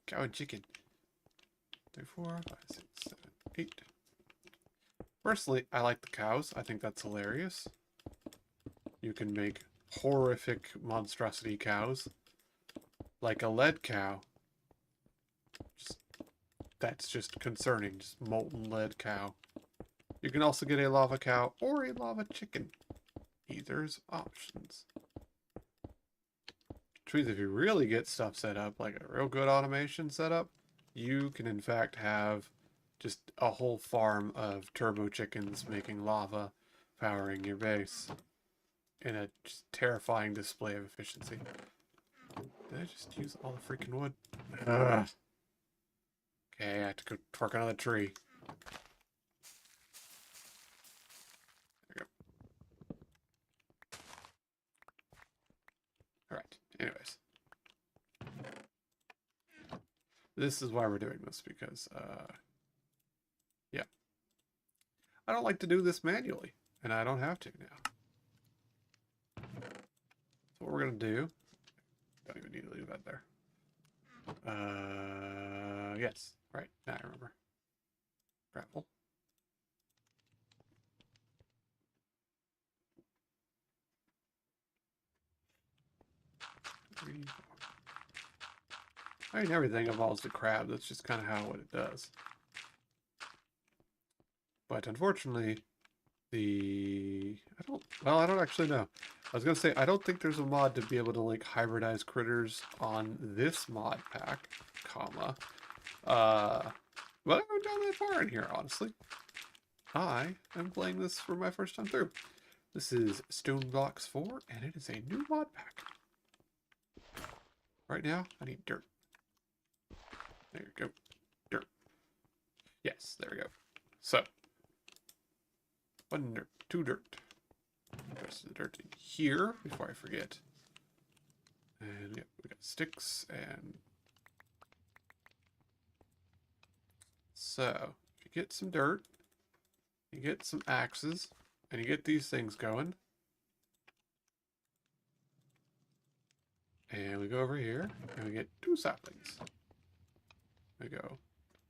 Cow and chicken. 3, 4, 5, 6, 7, 8. Personally, I like the cows. I think that's hilarious. You can make horrific monstrosity cows. Like a lead cow. That's just concerning. Just molten lead cow. You can also get a lava cow or a lava chicken. Either's options. Which means if you really get stuff set up, like a real good automation setup, you can in fact have just a whole farm of turbo chickens making lava, powering your base. In a just terrifying display of efficiency. Did I just use all the freaking wood? Ugh. Okay, I have to go work on the tree. There we go. Alright, anyways. This is why we're doing this, because, yeah. I don't like to do this manually, and I don't have to now. So what we're going to do... Don't even need to leave that there. Yes. Right, now I remember. Gravel. I mean, everything involves the crab. That's just kind of how what it does. But unfortunately, I don't actually know. I was gonna say, I don't think there's a mod to be able to like hybridize critters on this mod pack, comma. But I haven't gone that far in here, honestly. I am playing this for my first time through. This is Stoneblock 4, and it is a new mod pack. Right now, I need dirt. There we go. Dirt. Yes, there we go. So, 1 dirt, 2 dirt. The rest of the dirt in here before I forget. And yeah, we got sticks and... So, if you get some dirt, you get some axes, and you get these things going. And we go over here, and we get 2 saplings. We go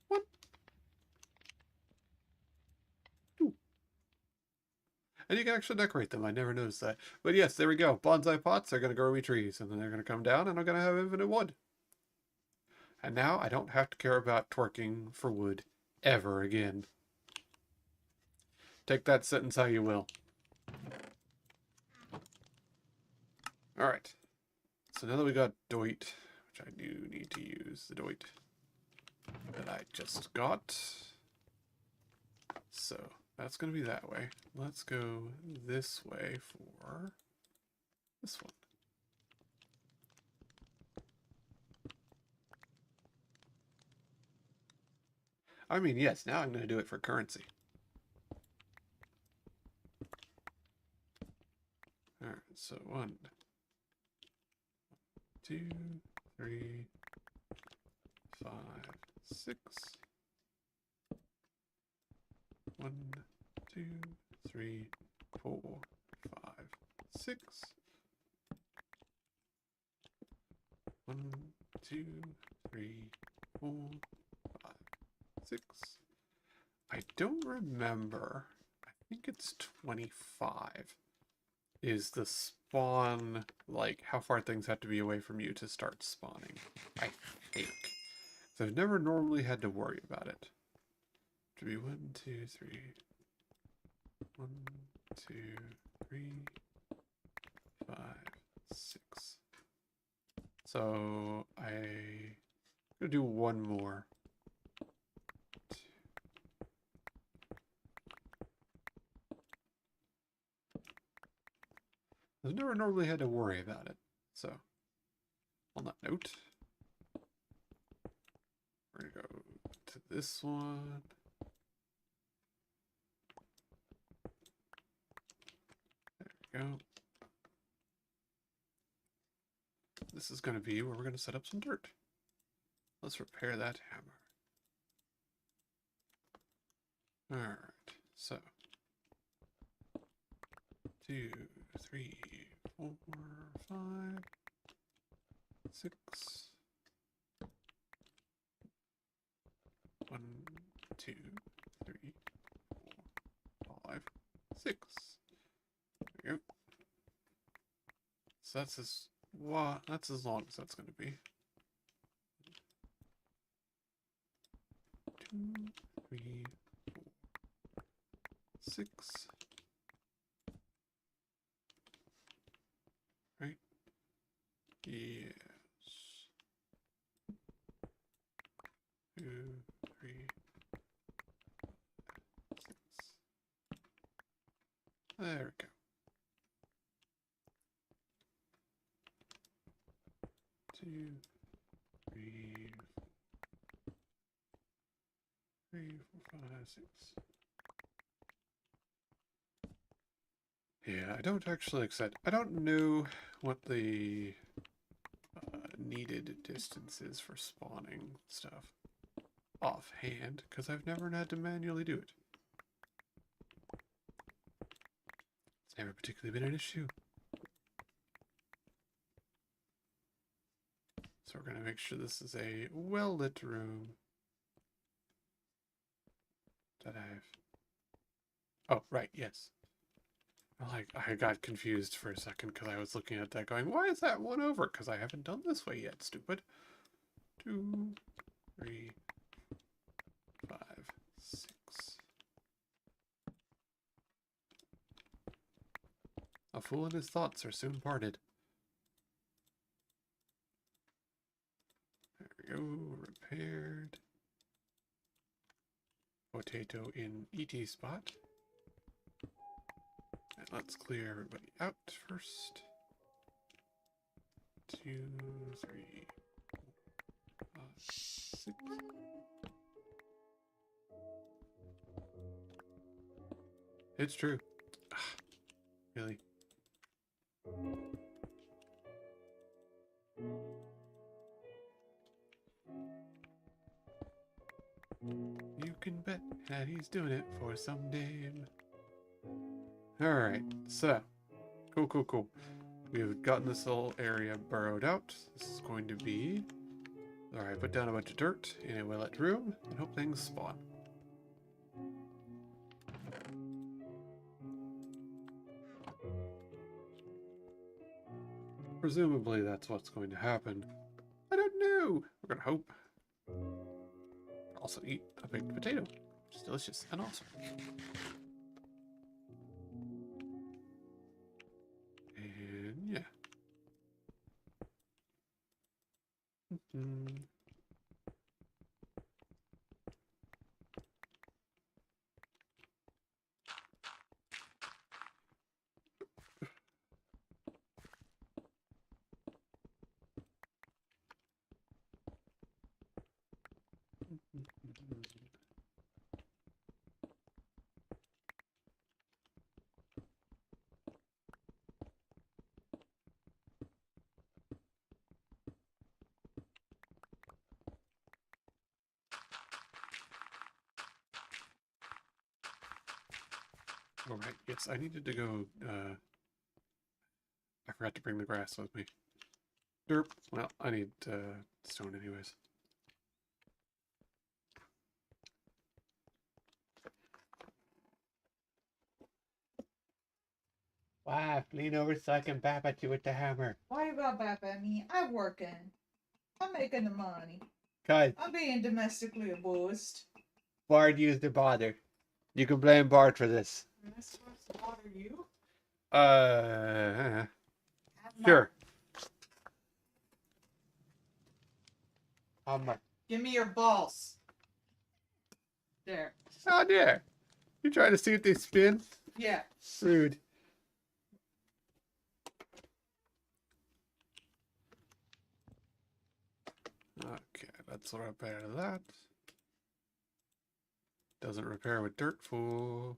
1, 2. And you can actually decorate them. I never noticed that. But yes, there we go. Bonsai pots are going to grow me trees, and then they're going to come down, and I'm going to have infinite wood. And now I don't have to care about twerking for wood ever again. Take that sentence how you will. Alright. So now that we got Doit, which I do need to use the Doit that I just got. So that's going to be that way. Let's go this way for this one. I mean, yes, now I'm going to do it for currency. Alright, so 1, 2, 3, 5, 6. 1, 2, 3, 4, 5, 6. 1, 2, 3, 4, 5, 6. I don't remember. I think it's 25 is the spawn, like how far things have to be away from you to start spawning. I think. So I've never normally had to worry about it. To be 1, 2, 3. 1, 2, 3, 5, 6. So I'm gonna do 1 more. I've never normally had to worry about it. So on that note, we're gonna go to this one. There we go. This is going to be where we're going to set up some dirt. Let's repair that hammer. Alright, so 2, 3, 4, 5, 6. 1, 2, 3, 4, 5, 6. There we go. So that's as long as that's going to be. 2, 3, 4, 6. Right? Yes. 2, 3, 6. There we go. 2, 3, 4, 5, 6. Yeah, I don't actually accept. I don't know what the needed distance is for spawning stuff offhand, because I've never had to manually do it. It's never particularly been an issue. So we're going to make sure this is a well-lit room that I've... Oh, right, yes. Like, I got confused for a second because I was looking at that going, why is that one over? Because I haven't done this way yet, stupid. 2, 3, 5, 6. A fool and his thoughts are soon parted. There we go, repaired. Potato in ET spot. And let's clear everybody out first. 2, 3, 4, 5, 6. It's true. Really? You can bet that he's doing it for some dame. Alright, so. Cool. We've gotten this little area burrowed out. This is going to be... Alright, put down a bunch of dirt in a well-lit room and hope things spawn. Presumably that's what's going to happen. I don't know. We're gonna hope. Also eat a baked potato, which is delicious and awesome. And yeah. Alright, yes, I needed to go, I forgot to bring the grass with me. Derp. Well, I need, stone anyways. Wow, lean over so I can bap at you with the hammer. Why you got bap at me? I'm working. I'm making the money. Guys, I'm being domestically abused. Bard used the bother. You can blame Bard for this. Am I supposed to bother you? Sure. Give me your balls. There. Oh, dear. You trying to see if they spin? Yeah. Rude. Okay, let's repair that. Doesn't repair with dirt, fool.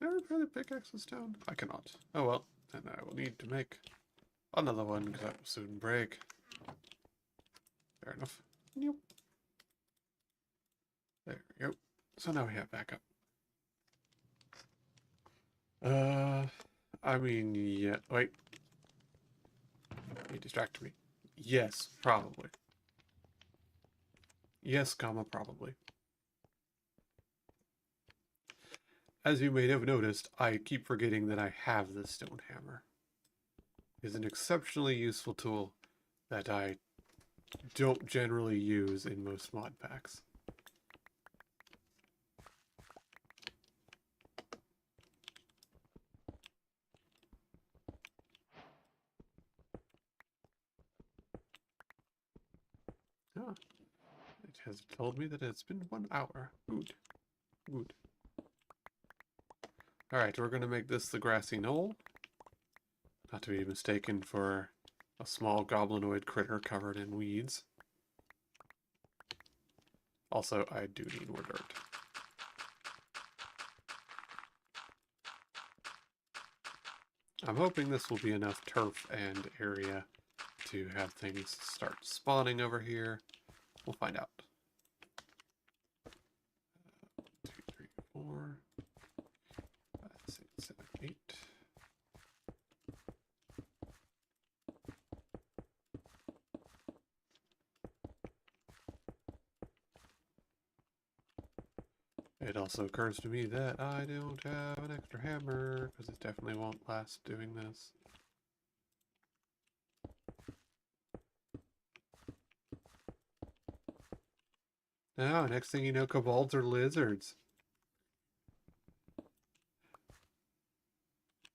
Can I repair the pickaxe with stone? I cannot. Oh well, then I will need to make another one because that will soon break. Fair enough. Yep. There we go. So now we have backup. I mean, yeah. Wait. You distracted me. Yes, probably. Yes, comma, probably. As you may have noticed, I keep forgetting that I have the stone hammer. It is an exceptionally useful tool that I don't generally use in most mod packs. Ah, it has told me that it's been 1 hour. Good. Good. Alright, we're going to make this the grassy knoll. Not to be mistaken for a small goblinoid critter covered in weeds. Also, I do need more dirt. I'm hoping this will be enough turf and area to have things start spawning over here. We'll find out. 2, 3, 4, 5, 6, 7, 8. It also occurs to me that I don't have an extra hammer, because it definitely won't last doing this. Now, next thing you know, kobolds are lizards.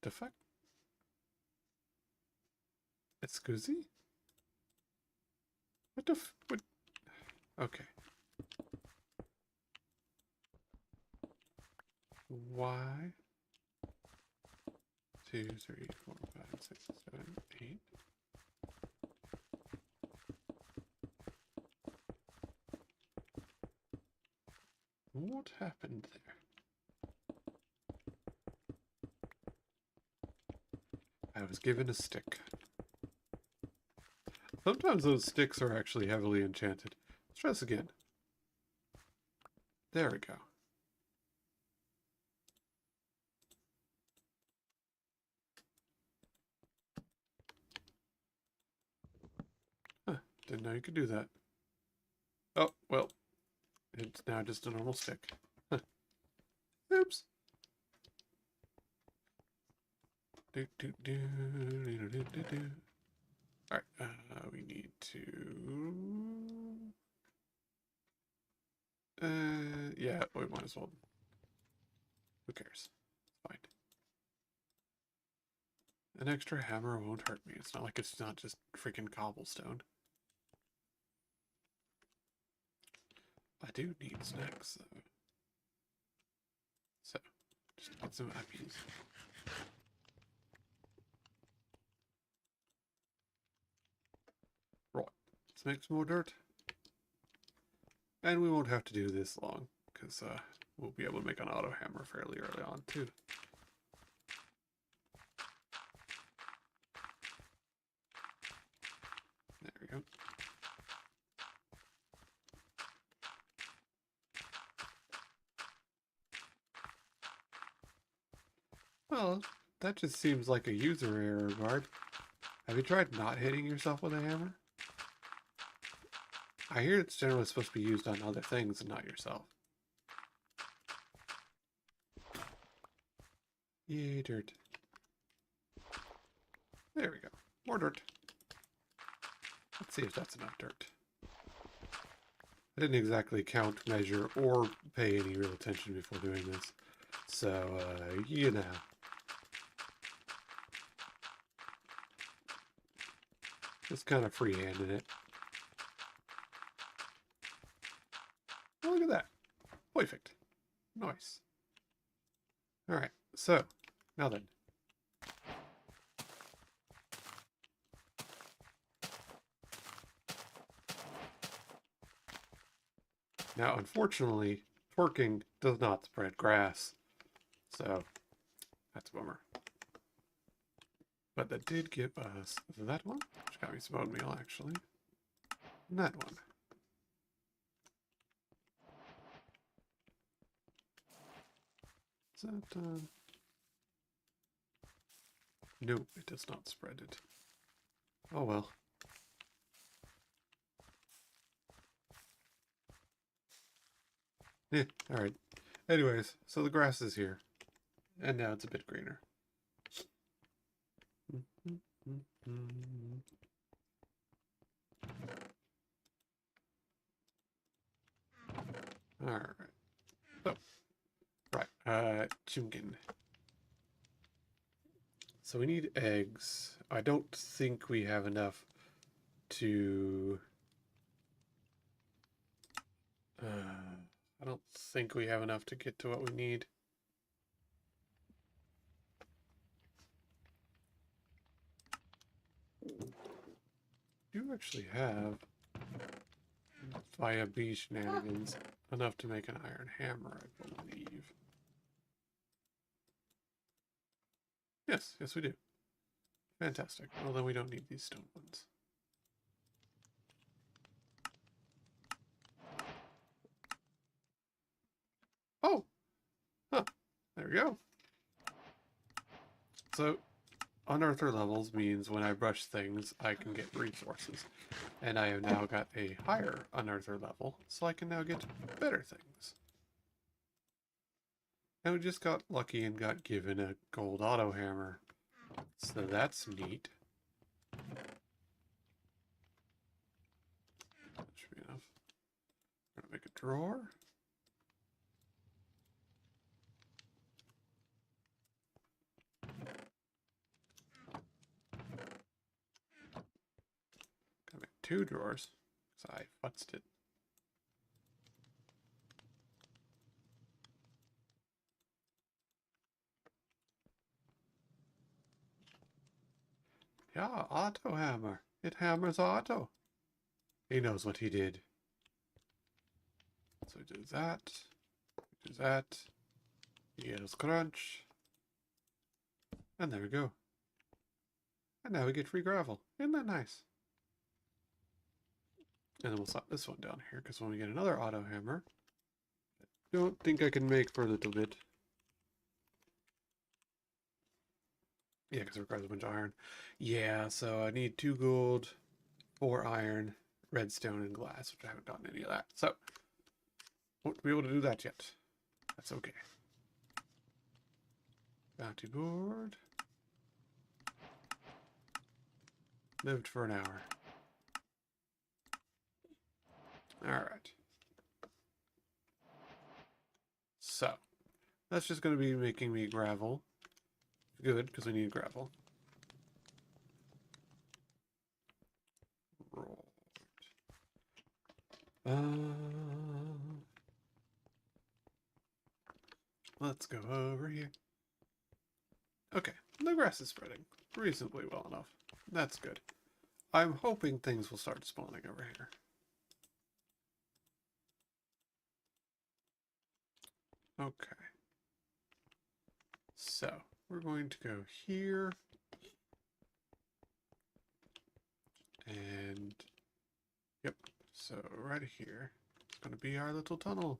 The fuck? Excuse? What the f- what? Okay. Why? 2, 3, 4, 5, 6, 7, 8. What happened there? I was given a stick. Sometimes those sticks are actually heavily enchanted. Let's try this again. There we go. Huh, didn't know you could do that. Oh, well. It's now just a normal stick. Huh. Oops. Alright, we need to... yeah, we might as well. Who cares? Fine. An extra hammer won't hurt me. It's not like it's not just freaking cobblestone. I do need snacks, though. So, just get some appies. Right, let's make some more dirt. And we won't have to do this long, because we'll be able to make an auto hammer fairly early on, too. There we go. Well, that just seems like a user error, Bard. Have you tried not hitting yourself with a hammer? I hear it's generally supposed to be used on other things and not yourself. Yay, dirt. There we go. More dirt. Let's see if that's enough dirt. I didn't exactly count, measure, or pay any real attention before doing this. So, you know. Just kind of freehanded it. Oh, look at that. Perfect. Nice. Alright, so, now then. Now, unfortunately, twerking does not spread grass. So, that's a bummer. But that did give us that one, which got me some oatmeal, actually. And that one. Is that, Nope, it does not spread it. Oh well. Yeah, alright. Anyways, so the grass is here. And now it's a bit greener. Alright. So, right, Chunkin. So we need eggs. I don't think we have enough to... I don't think we have enough to get to what we need. Do you actually have via bee shenanigans enough to make an iron hammer, I believe. Yes, yes we do. Fantastic. Well, then we don't need these stone ones. Oh! Huh. There we go. So, unearther levels means when I brush things, I can get resources. And I have now got a higher unearther level, so I can now get better things. And we just got lucky and got given a gold auto hammer. So that's neat. That should be enough. I'm gonna make a drawer. Gotta make 2 drawers, because I futzed it. Yeah, auto hammer. It hammers auto. He knows what he did. So he does that. He does that. He yells crunch. And there we go. And now we get free gravel. Isn't that nice? And then we'll slap this one down here, because when we get another auto hammer, I don't think I can make for a little bit. Yeah, because it requires a bunch of iron. Yeah, so I need 2 gold, 4 iron, redstone, and glass, which I haven't gotten any of that. So, won't be able to do that yet. That's okay. Bounty board. Lived for an hour. Alright. So, that's just going to be making me gravel. Good, because we need gravel. Roll. Let's go over here. Okay, the grass is spreading reasonably well enough. That's good. I'm hoping things will start spawning over here. Okay. So, we're going to go here. And, yep, so right here is going to be our little tunnel.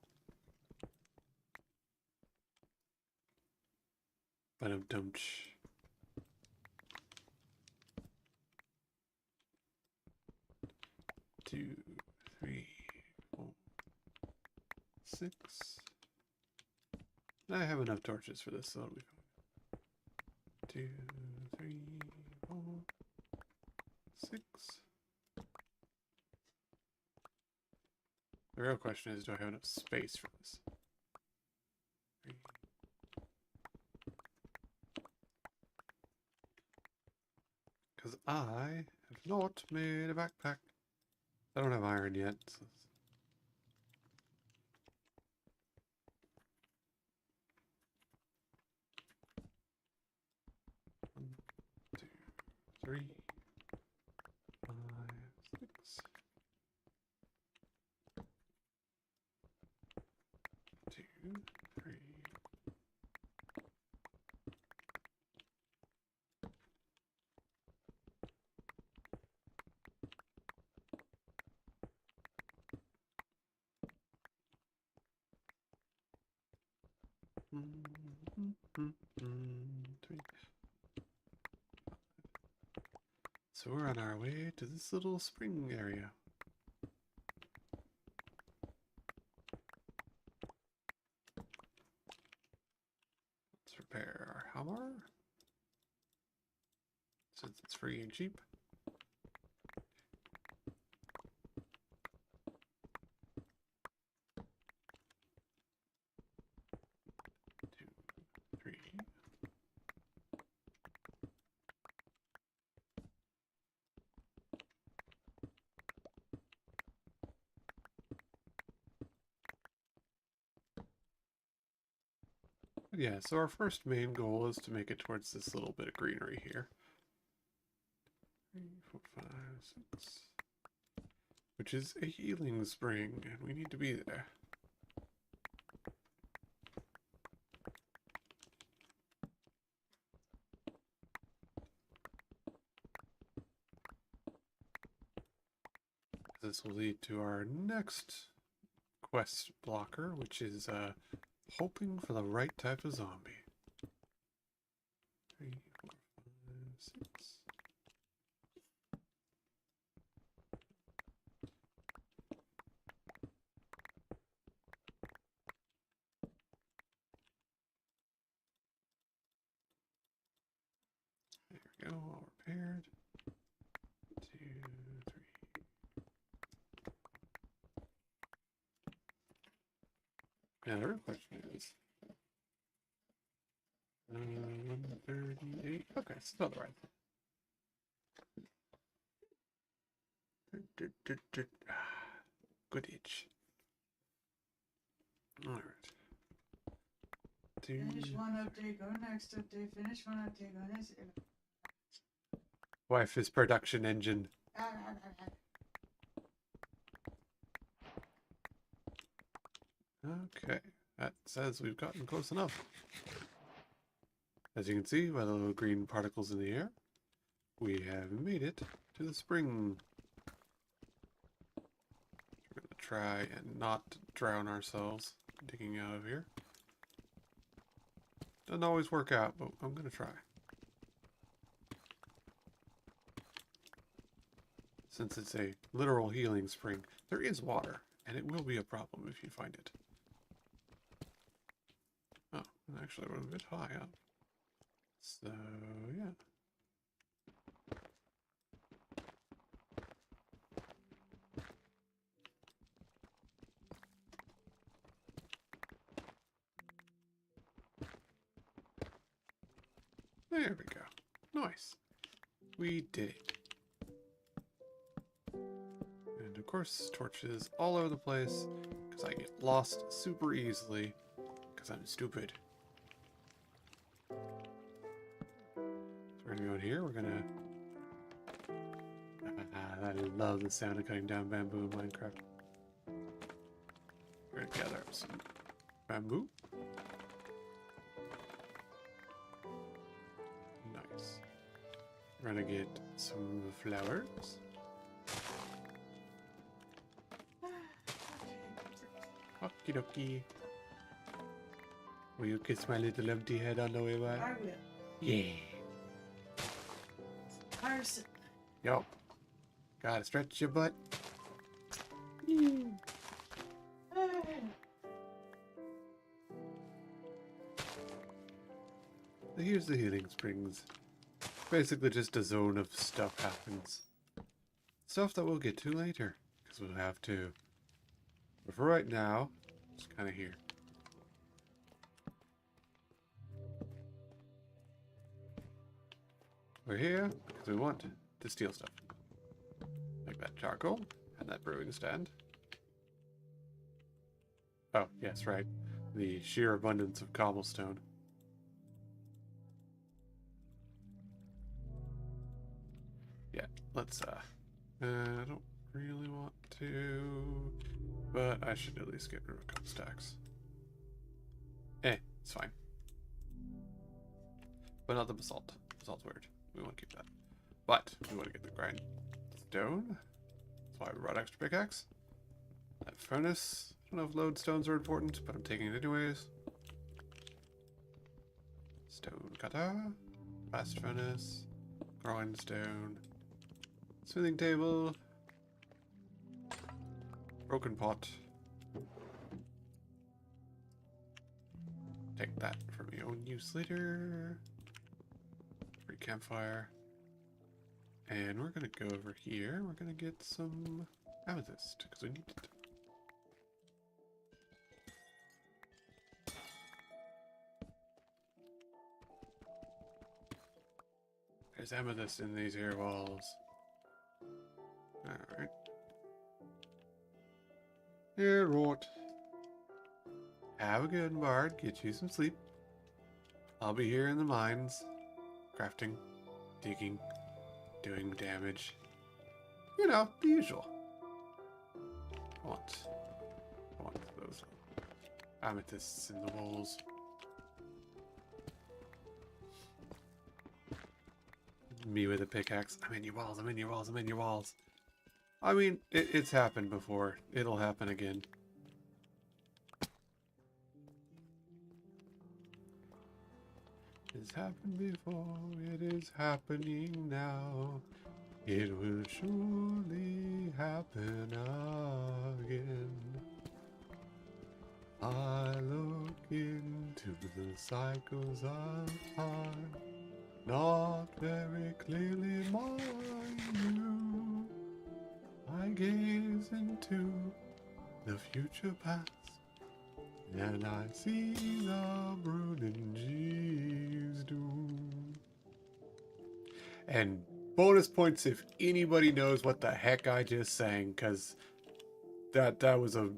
Ba-dum-dum-tsh. Two, 3, 4, 6. I have enough torches for this, so it'll be fine. 2, 3, 4, 6. The real question is, do I have enough space for this? 3. Because I have not made a backpack. I don't have iron yet. So 1, 2, 3, 5, 6. 2, 3. Three. So we're on our way to this little spring area. Let's repair our hammer, since it's free and cheap. Two, 3. Yeah, so our first main goal is to make it towards this little bit of greenery here. 3, 4, 5, 6. which is a healing spring, and we need to be there. This will lead to our next quest blocker, which is hoping for the right type of zombie. 3, 4, 5, 6. There we go, all repaired. 2, 3. Now the real question is 138. Okay, still the right. Good itch. Alright. Finish one update, go next update, finish one update, go next. Wife is production engine. Okay, that says we've gotten close enough. As you can see by the little green particles in the air, we have made it to the spring. We're going to try and not drown ourselves digging out of here. Doesn't always work out, but I'm going to try. Since it's a literal healing spring, there is water, and it will be a problem if you find it. Oh, actually we're a bit high up. So, yeah. There we go. Nice. We did it. And of course, torches all over the place, because I get lost super easily, because I'm stupid. So we're gonna go in here, we're gonna... I love the sound of cutting down bamboo in Minecraft. We're gonna gather up some bamboo. Nice. We're gonna get some flowers. Okie dokie. Will you kiss my little empty head on the way by? I will. Yeah. Tiresome. Yo. Gotta stretch your butt. Here's the healing springs. Basically just a zone of stuff happens. Stuff that we'll get to later, because we'll have to. But for right now, just kind of here. We're here because we want to steal stuff. Like that charcoal and that brewing stand. Oh, yes, right. The sheer abundance of cobblestone. Yeah, let's, I don't really want to, but I should at least get rid of a couple stacks. It's fine. But not the basalt. Basalt's weird. We want to keep that. But we want to get the grindstone. That's why we brought extra pickaxe. That furnace. I don't know if lodestones are important, but I'm taking it anyways. Stone cutter. Fast furnace. Grindstone. Smithing table. Broken pot. Take that for my own use later. Free campfire. And we're gonna go over here. We're gonna get some amethyst because we need it. There's amethyst in these here walls. Alright. Here, Rort. Have a good one, Bard. Get you some sleep. I'll be here in the mines. Crafting. Digging. Doing damage. You know, the usual. I want those amethysts in the walls. Me with a pickaxe. I'm in your walls, I'm in your walls, I'm in your walls. I mean, it's happened before. It'll happen again. It's happened before, it is happening now. It will surely happen again. I look into the cycles of time, not very clearly mind you. I gaze into the future past, and I see the Brunnen G's doom. And bonus points if anybody knows what the heck I just sang, because that was a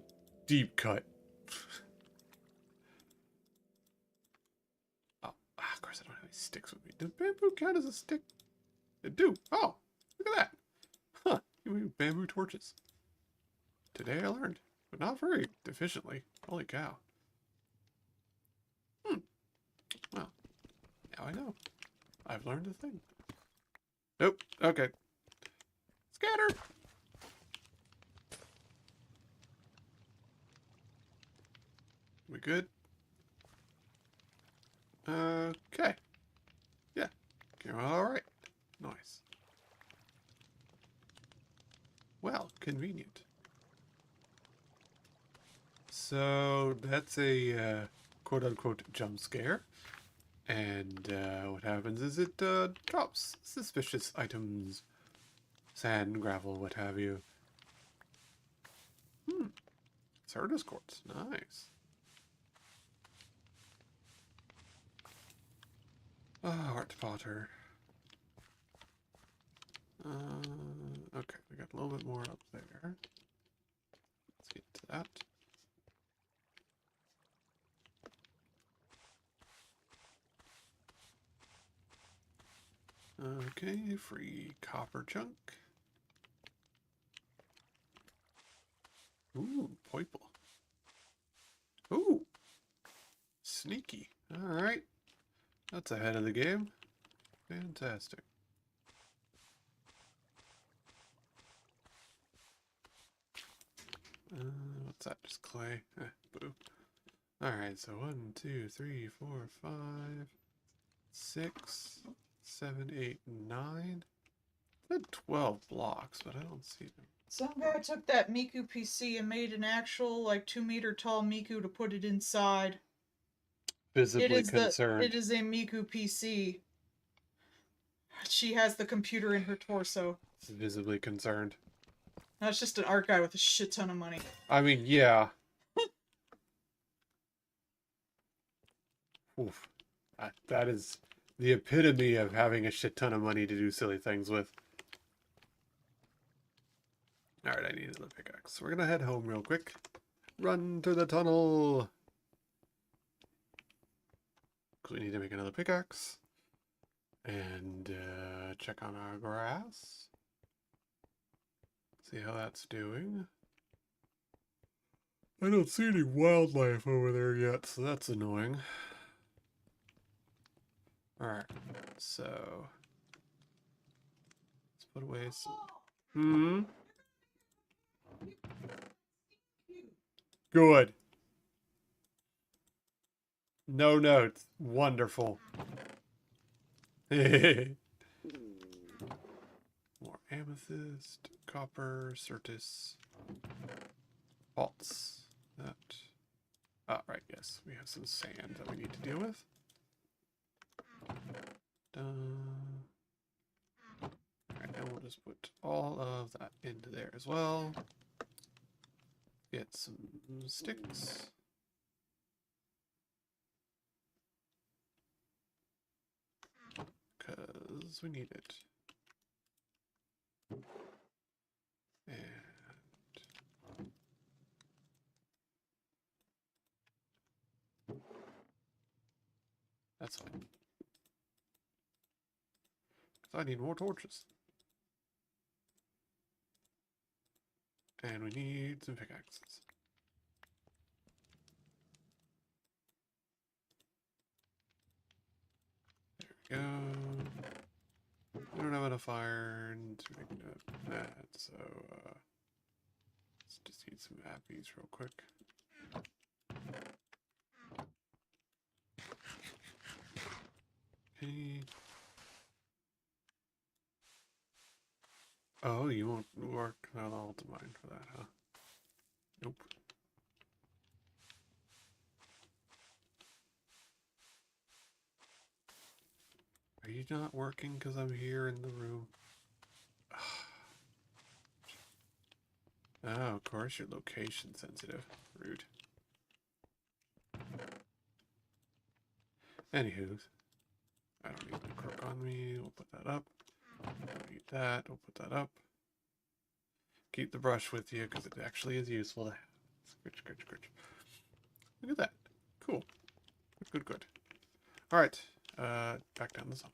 deep cut. Oh, of course I don't have any sticks with me. Does bamboo count as a stick? It do. Oh, look at that. Huh, you mean bamboo torches. Today I learned, but not very efficiently. Holy cow. Well, now I know. I've learned a thing. Nope. Okay. Scatter! We good? Okay. Yeah. Alright. Nice. Well, convenient. So, that's a quote-unquote jump scare. And what happens is it drops suspicious items. Sand, gravel, what have you. Certus quartz. Nice. Art Potter. Okay, we got a little bit more up there. Let's get to that. Okay, free copper chunk. Ooh, purple. Ooh, sneaky. All right, that's ahead of the game. Fantastic. What's that? Just clay. Boo. All right, so 1, 2, 3, 4, 5, 6, 7, 8, 9. I had 12 blocks, but I don't see them. Some guy took that Miku PC and made an actual, like, 2-meter tall Miku to put it inside. Visibly concerned. It is a Miku PC. She has the computer in her torso. It's visibly concerned. That's just an art guy with a shit ton of money. I mean, yeah. Oof. That is the epitome of having a shit ton of money to do silly things with. Alright, I need another pickaxe. We're gonna head home real quick. Run to the tunnel! Because we need to make another pickaxe. And check on our grass. See how that's doing. I don't see any wildlife over there yet, so that's annoying. Alright, so let's put away some. Good. No notes. Wonderful. More amethyst, copper, certus, quartz. That. Oh, right, yes. We have some sand that we need to deal with. Alright, and we'll just put all of that into there as well. Get some sticks. Because we need it. And that's fine. Because I need more torches. And we need some pickaxes. There we go. We don't have enough iron to make that, so let's just eat some appies real quick. Okay. Oh, you won't work on all the mine for that, huh? Nope. Are you not working because I'm here in the room? Oh, of course you're location sensitive. Rude. Anywho, I don't need the crook on me. We'll put that up. Don't need that. We'll put that up. Keep the brush with you because it actually is useful to have. Scritch, scritch, scritch. Look at that. Cool. Good, good, good. Alright. Back down the zone.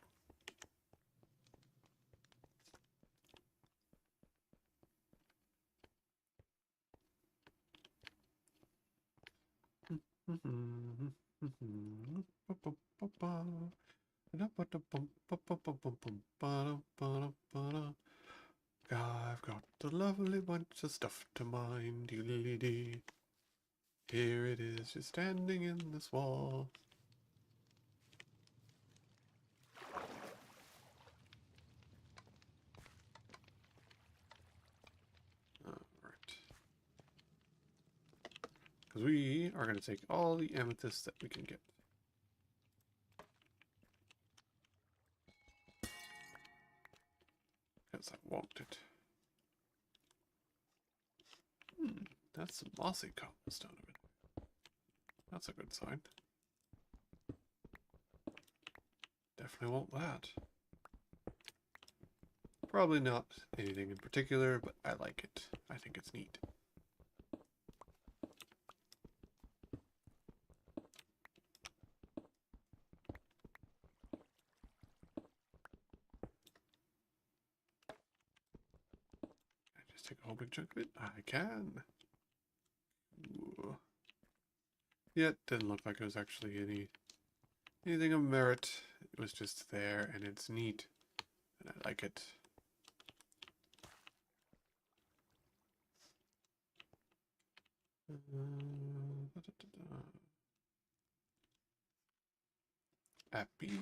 I've got a lovely bunch of stuff to mine. Dee. Here it is, just standing in this wall. Alright. Because we are going to take all the amethysts that we can get. Because I want it. That's some mossy cobblestone of it. That's a good sign. Definitely want that. Probably not anything in particular, but I like it. I think it's neat. Can I just take a whole big chunk of it? I can. Ooh. Yeah, it didn't look like it was actually anything of merit. It was just there, and it's neat, and I like it. Happy.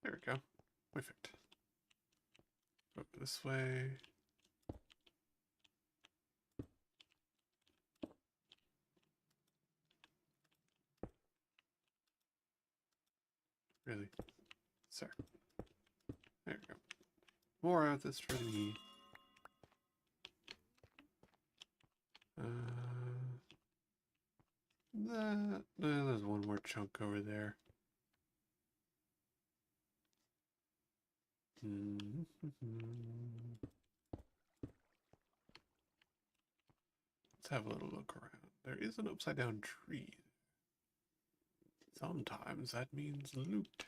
There we go. Perfect. Go this way. Really? Sir. There we go. More of this for me. There's one more chunk over there. Let's have a little look around. There is an upside down tree. Sometimes that means loot.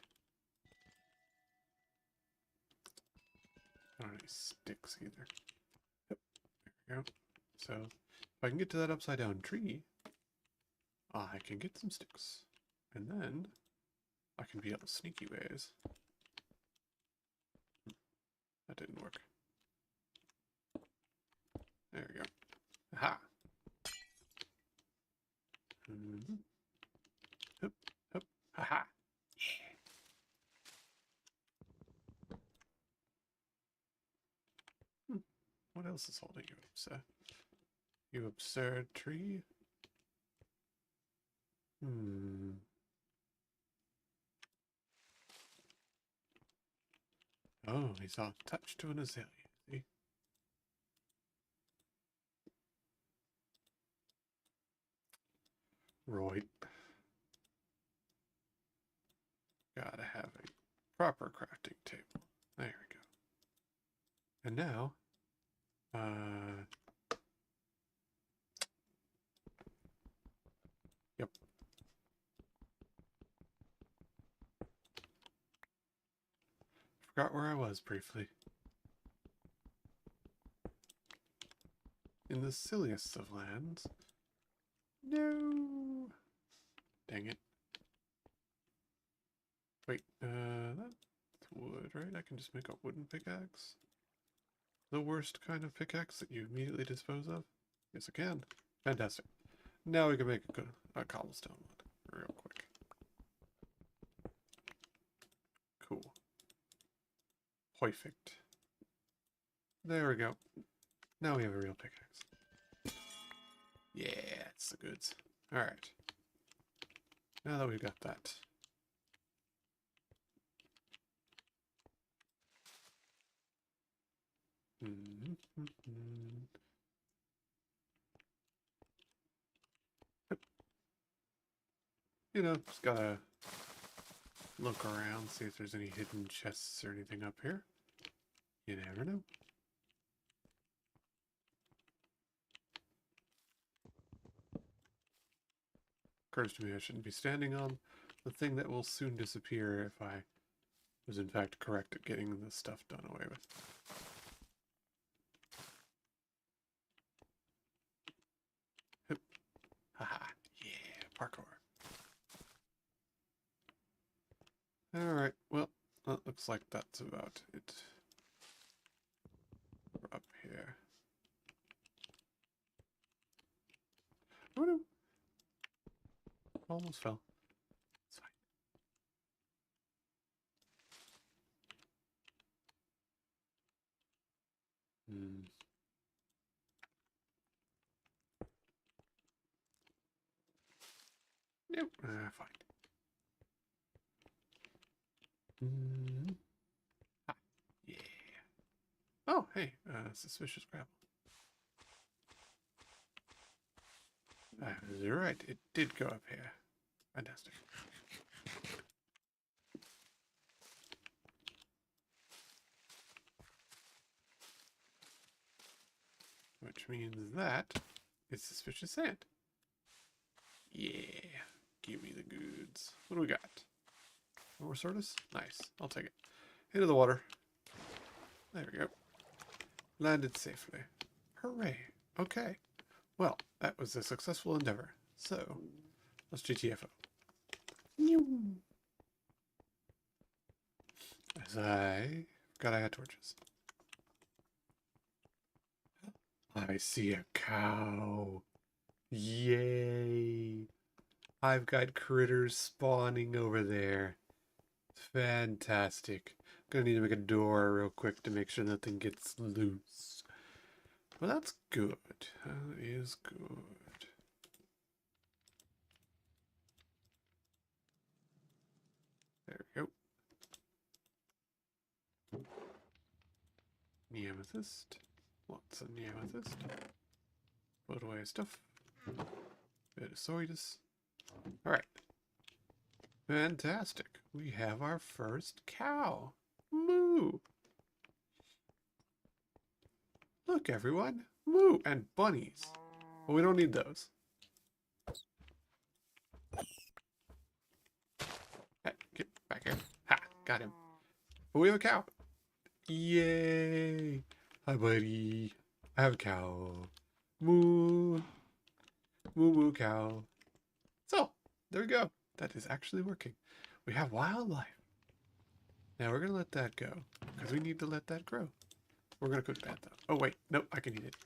I don't have any sticks either. Yep, there we go. So if I can get to that upside down tree, I can get some sticks. And then I can be able sneaky ways. That didn't work. There we go. Aha! Hup, hup, haha! Yeah. What else is holding you up, sir? You absurd tree? Oh, he's attached to an azalea, see? Right. Gotta have a proper crafting table. There we go. And now, yep. Forgot where I was briefly. In the silliest of lands. No! Dang it. Wait, that's wood, right? I can just make a wooden pickaxe. The worst kind of pickaxe that you immediately dispose of? Yes, I can. Fantastic. Now we can make a cobblestone one real quick. Cool. Perfect. There we go. Now we have a real pickaxe. Yeah, it's the goods. Alright. Now that we've got that. You know, just gotta look around, see if there's any hidden chests or anything up here. You never know. Occurs to me I shouldn't be standing on the thing that will soon disappear if I was in fact correct at getting the stuff done away with. Hip. Haha, yeah, parkour. Alright, well, that looks like that's about it. We're up here. Oh no! Almost fell. It's fine. Nope, fine. Ah, yeah. Oh, hey, suspicious grapple. You're right, it did go up here. Fantastic. Which means that is suspicious sand. Yeah, give me the goods. What do we got? More sortis? Nice, I'll take it. Into the water. There we go. Landed safely. Hooray. Okay. Well, that was a successful endeavor. So, let's GTFO. As I forgot I had torches. I see a cow. Yay. I've got critters spawning over there. Fantastic. Gonna need to make a door real quick to make sure nothing gets loose. Well, that's good. That is good. There we go. Neamethyst. Lots of neamethyst. Put away stuff. Bit of soidus. Alright. Fantastic. We have our first cow. Moo! Look, everyone. Moo! And bunnies. Well, we don't need those. Hey, get back here. Ha! Got him. But we have a cow. Yay! Hi, buddy. I have a cow. Moo! Moo moo cow. So, there we go. That is actually working. We have wildlife. Now we're going to let that go, because we need to let that grow. We're going to cook that, though. Oh, wait. Nope, I can eat it.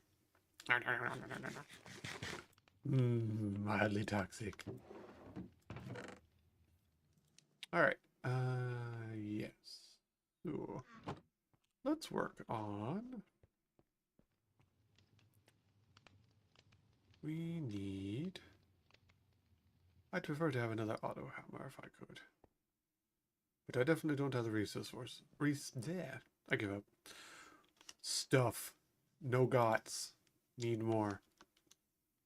Mildly toxic. Alright. Yes. So, let's work on... We need... I'd prefer to have another auto hammer if I could. But I definitely don't have the resource force. There. I give up. Stuff. No gots. Need more.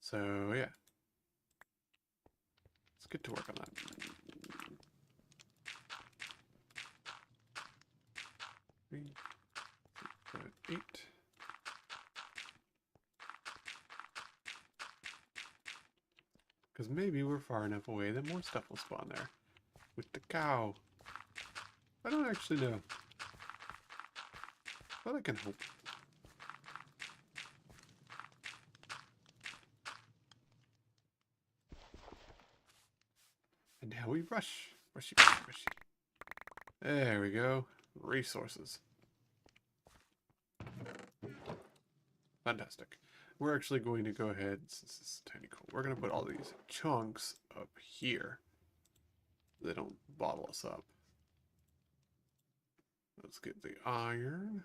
So, yeah. Let's get to work on that. 3, 6, 7, 8. Because maybe we're far enough away that more stuff will spawn there. With the cow. I don't actually know. But I can hope. And now we rush. Rushy, rushy, rushy. There we go. Resources. Fantastic. We're actually going to go ahead, since this is tiny cool, we're going to put all these chunks up here. They don't bottle us up. Let's get the iron.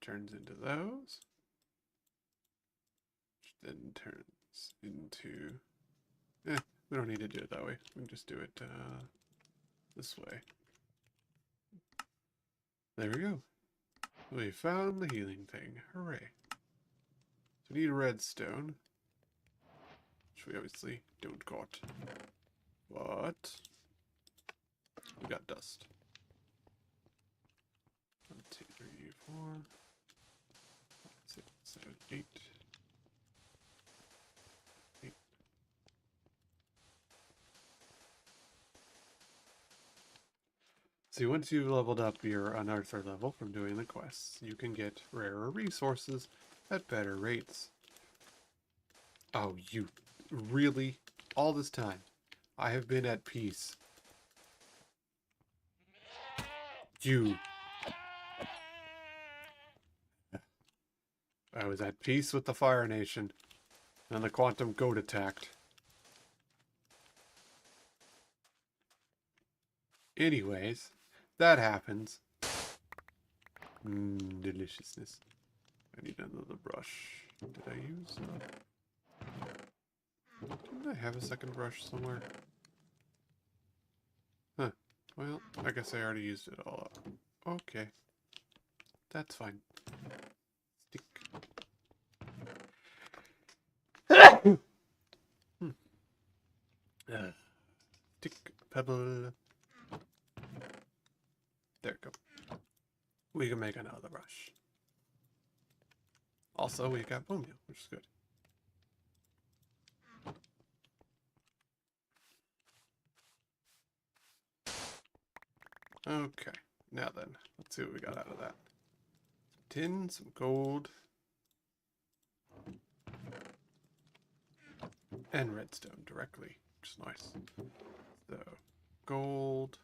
Turns into those. Which then turns into... we don't need to do it that way. We can just do it this way. There we go. We found the healing thing. Hooray. So we need redstone. Which we obviously don't got. But we got dust. 1, 2, 3, 4, 5, 6, 7, 8. See, once you've leveled up your unearther level from doing the quests, you can get rarer resources at better rates. Oh, you really? All this time, I have been at peace. You. I was at peace with the Fire Nation, and the Quantum Goat attacked. Anyways, that happens. Deliciousness. I need another brush. Did I use... didn't I have a second brush somewhere? Huh. Well, I guess I already used it all up. Okay. That's fine. Stick. Stick, pebble. There we go. We can make another brush. Also, we got bone meal, which is good. Okay, now then, let's see what we got out of that. Some tin, some gold, and redstone directly, which is nice. So, gold,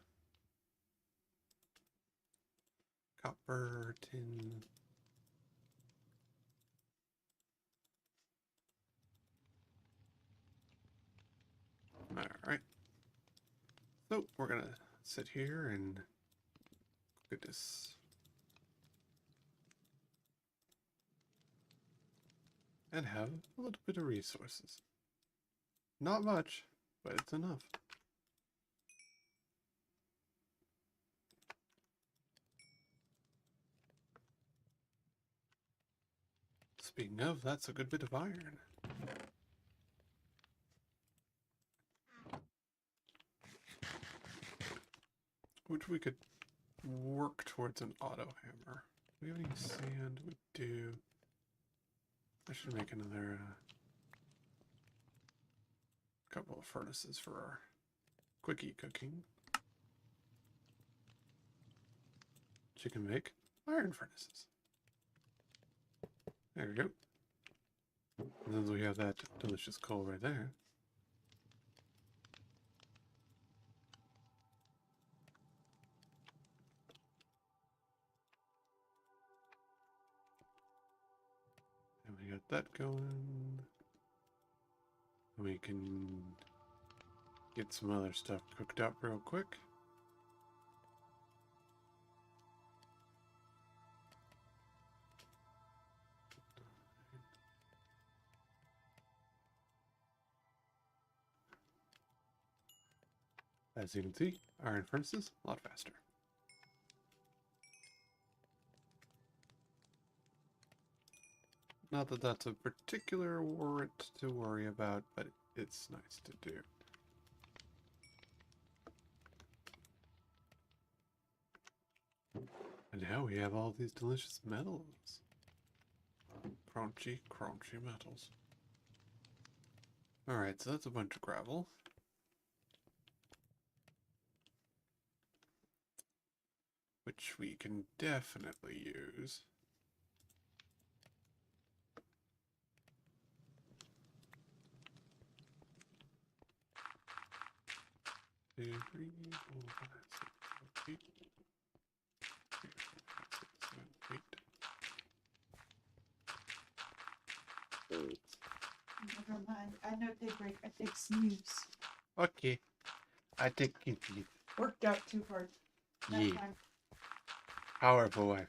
copper, tin. Alright. So, we're gonna sit here and look at this. And have a little bit of resources. Not much, but it's enough. Speaking of, that's a good bit of iron. Which we could work towards an auto hammer. Do we have any sand? We do. I should make another couple of furnaces for our quickie cooking. She can make iron furnaces. There we go. And then we have that delicious coal right there. And we got that going. We can get some other stuff cooked up real quick. As you can see, iron furnaces a lot faster. Not that that's a particular warrant to worry about, but it's nice to do. And now we have all these delicious metals. Crunchy, crunchy metals. Alright, so that's a bunch of gravel. which we can definitely use. Two, three, four, five, six, seven, eight. Never mind. I know take break. I take snooze. Okay, I take it. Worked out too hard. Nap Yeah, time. powerful wife.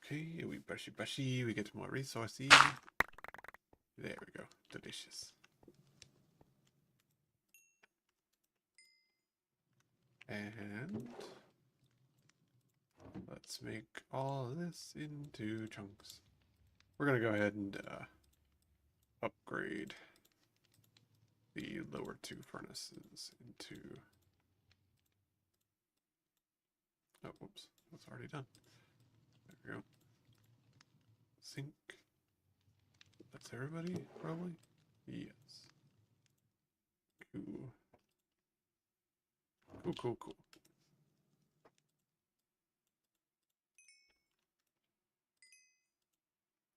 Okay, we brushy, we get more resources. There we go, delicious. And let's make all of this into chunks. We're gonna go ahead and upgrade the lower two furnaces into... Oh, whoops, that's already done. There we go. Sink. That's everybody, probably? Yes. Cool. Cool.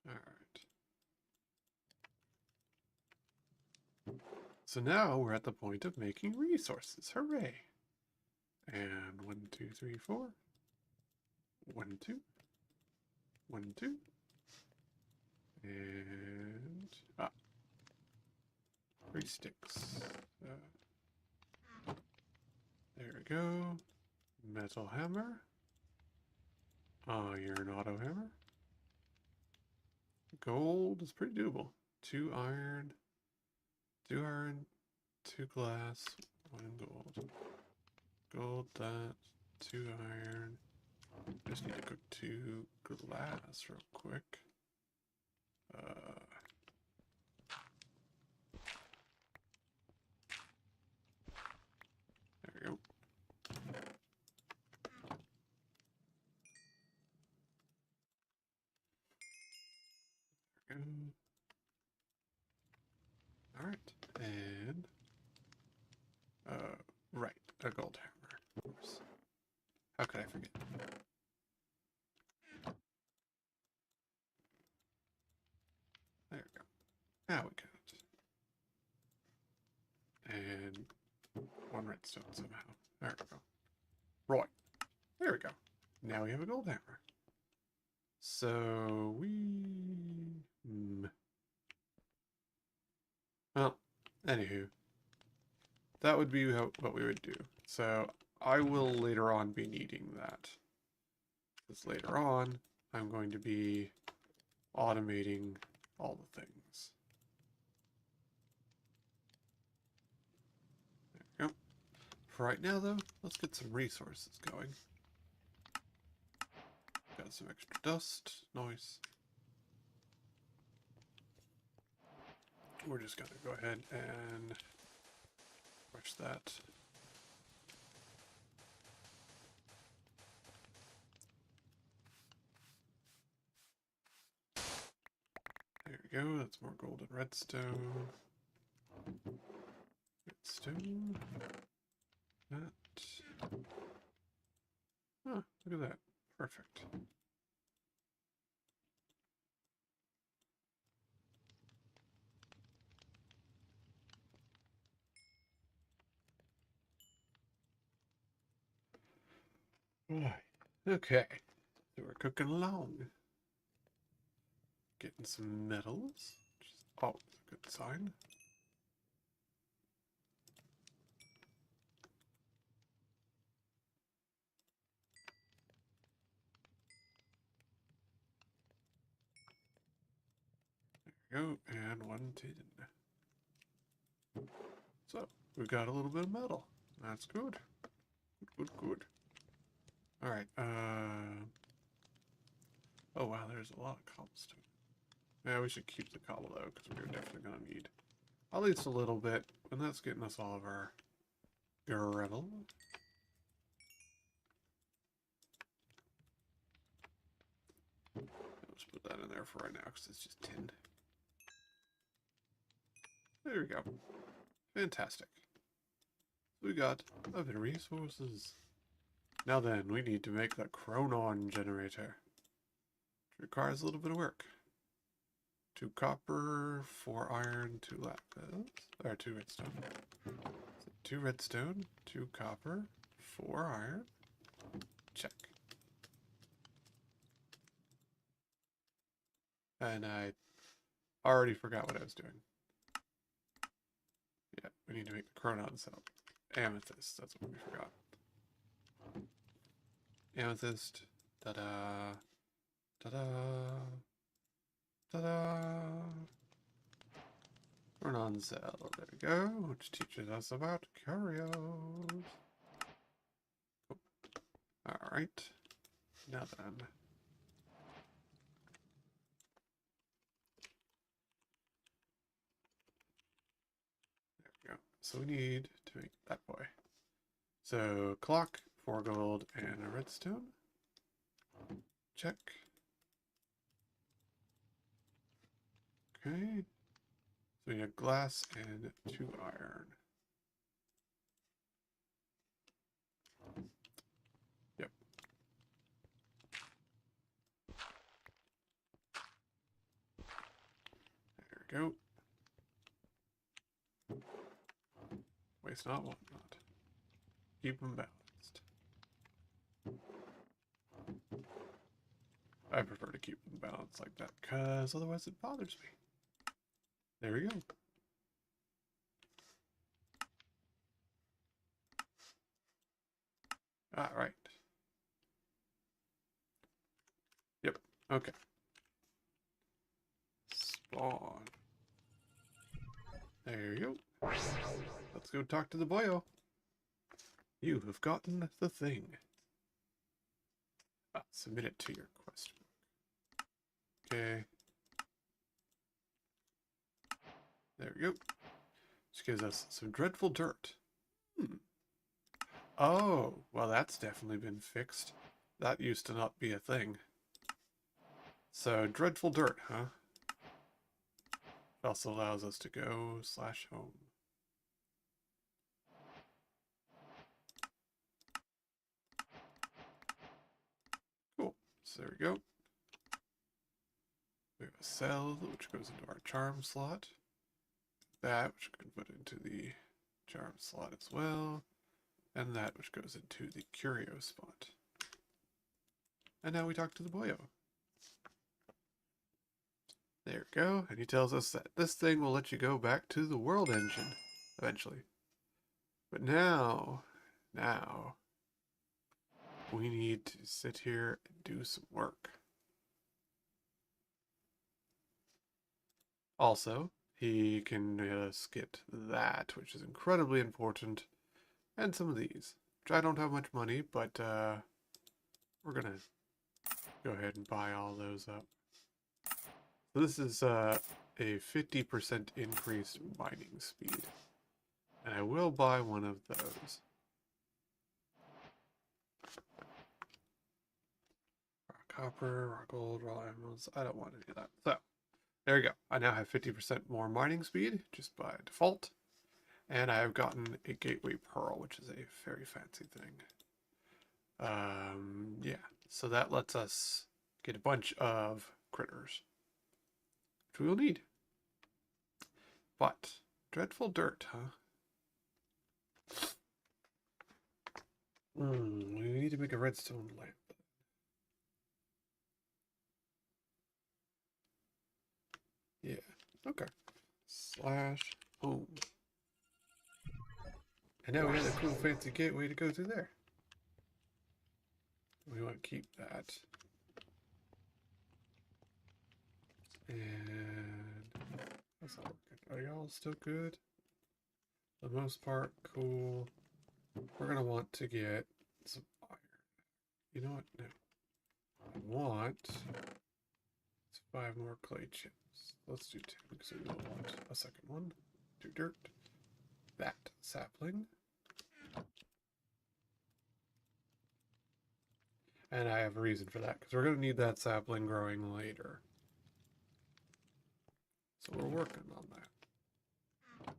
Alright. So now we're at the point of making resources. Hooray! And 1, 2, 3, 4. 1, 2. 1, 2. And... 3 sticks. There we go. Metal hammer. Iron auto hammer. Gold is pretty doable. 2 iron. 2 iron. 2 glass. 1 gold. Gold that. 2 iron. Just need to cook 2 glass real quick. There we go. Alright, and right, a gold hammer, of course. How could I forget? There we go. Now we got it. And 1 redstone somehow. There we go. Right. There we go. Now we have a gold hammer. So we... Well, anywho. That would be what we would do. So I will later on be needing that. Because later on, I'm going to be automating all the things. There we go. For right now, though, let's get some resources going. Got some extra dust. Nice. We're just going to go ahead and brush that. There we go. That's more golden redstone. Redstone. That. Oh, look at that. Perfect. Right. Okay. So we're cooking along. Getting some metals. Which is always a good sign. There we go. And 1 tin. So, we've got a little bit of metal. That's good. Good. Alright, oh wow, there's a lot of cobblestone. Yeah, we should keep the cobble though, because we're definitely going to need at least a little bit, and that's getting us all of our gravel. Let's put that in there for right now, because it's just tin. There we go. Fantastic. We got a bit of resources. Now then, we need to make the chronon generator. Which requires a little bit of work. 2 copper, 4 iron, 2 lapis, or 2 redstone. So 2 redstone, 2 copper, 4 iron. Check. And I already forgot what I was doing. Yeah, we need to make the chronon cell. Amethyst, that's what we forgot. Amethyst. Ta-da. Ta-da. Ta-da. Chronon cell. There we go. Which teaches us about curios. Cool. Alright. Now then. There we go. So we need to make that boy. So clock, 4 gold, and a redstone. Check. Okay. So we need glass and 2 iron. Yep. There we go. Waste not, want not. Keep them balanced. I prefer to keep them balanced like that, because otherwise it bothers me. There we go. Alright. Yep, okay. Spawn. There you go. Let's go talk to the boyo. You have gotten the thing. Submit it to your quest book. Okay. There we go. Which gives us some dreadful dirt. Oh, well that's definitely been fixed. That used to not be a thing. So, dreadful dirt, huh? It also allows us to go /home. Cool. So there we go. We have a cell which goes into our charm slot. That which we can put into the charm slot as well. And that which goes into the curio spot. And now we talk to the boyo. There we go. And he tells us that this thing will let you go back to the world engine eventually. But now, we need to sit here and do some work. Also, he can get that, which is incredibly important, and some of these, which I don't have much money, but we're gonna go ahead and buy all those up. So this is a 50% increased mining speed, and I will buy one of those. Raw copper, raw gold, raw emeralds. I don't want any of that. So there you go. I now have 50% more mining speed just by default. And I've gotten a gateway pearl, which is a very fancy thing. Yeah, so that lets us get a bunch of critters, which we will need. But, dreadful dirt, huh? We need to make a redstone lamp. Yeah, okay. /home. And now we have a cool fancy gateway to go through there. We want to keep that. And that's not working. Are y'all still good? For the most part, cool. We're gonna want to get some iron. You know what? No. I want 5 more clay chips. Let's do 10 because we will want a second one. Do dirt. That sapling. And I have a reason for that because we're going to need that sapling growing later. So we're working on that.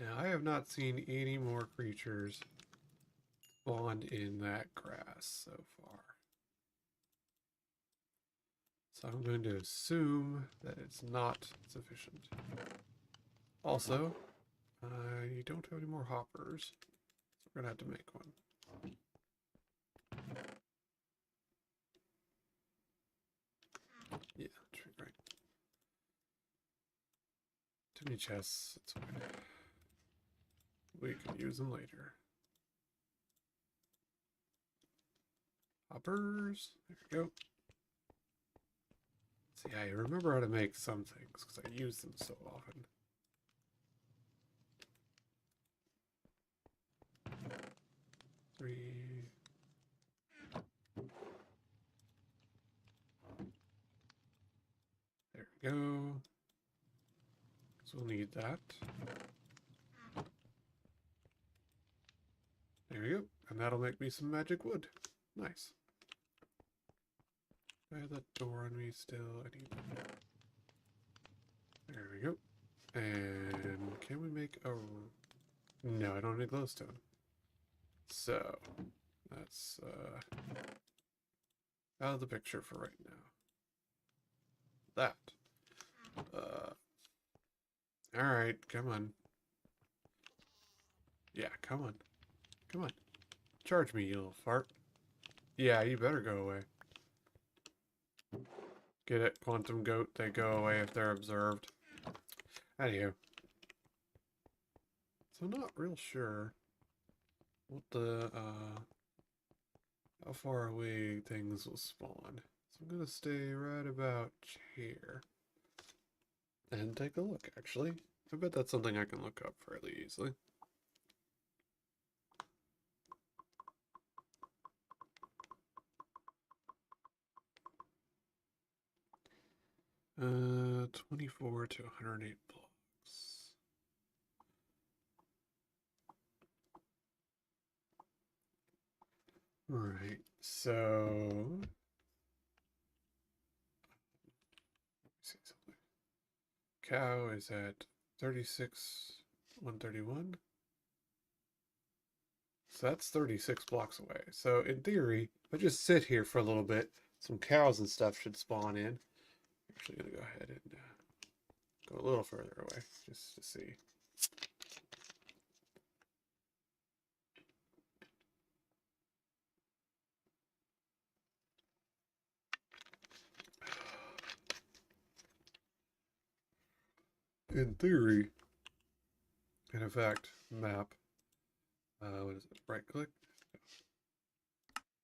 Now, I have not seen any more creatures spawn in that grass so far. So I'm going to assume that it's not sufficient. Also, I don't have any more hoppers, so we're going to have to make one. Yeah, true, right. Too many chests, it's fine. We can use them later. Hoppers, there we go. See, I remember how to make some things because I use them so often. Three. There we go. So we'll need that. There we go. And that'll make me some magic wood. Nice. I have that door on me still. I need that. There we go. And can we make a... No, I don't need glowstone. So, that's out of the picture for right now. That. Alright, come on. Yeah, come on. Come on. Charge me, you little fart. Yeah, you better go away. Get it, quantum goat? They go away if they're observed. Anywho. So I'm not real sure what the, how far away things will spawn. So I'm gonna stay right about here. And take a look, actually. I bet that's something I can look up fairly easily. Uh, 24 to 108 blocks. Right, so... Let me see something. Cow is at 36, 131. So that's 36 blocks away. So in theory, if I just sit here for a little bit, some cows and stuff should spawn in. I'm actually going to go ahead and go a little further away, just to see. In theory, and in fact, map, what is it, right click,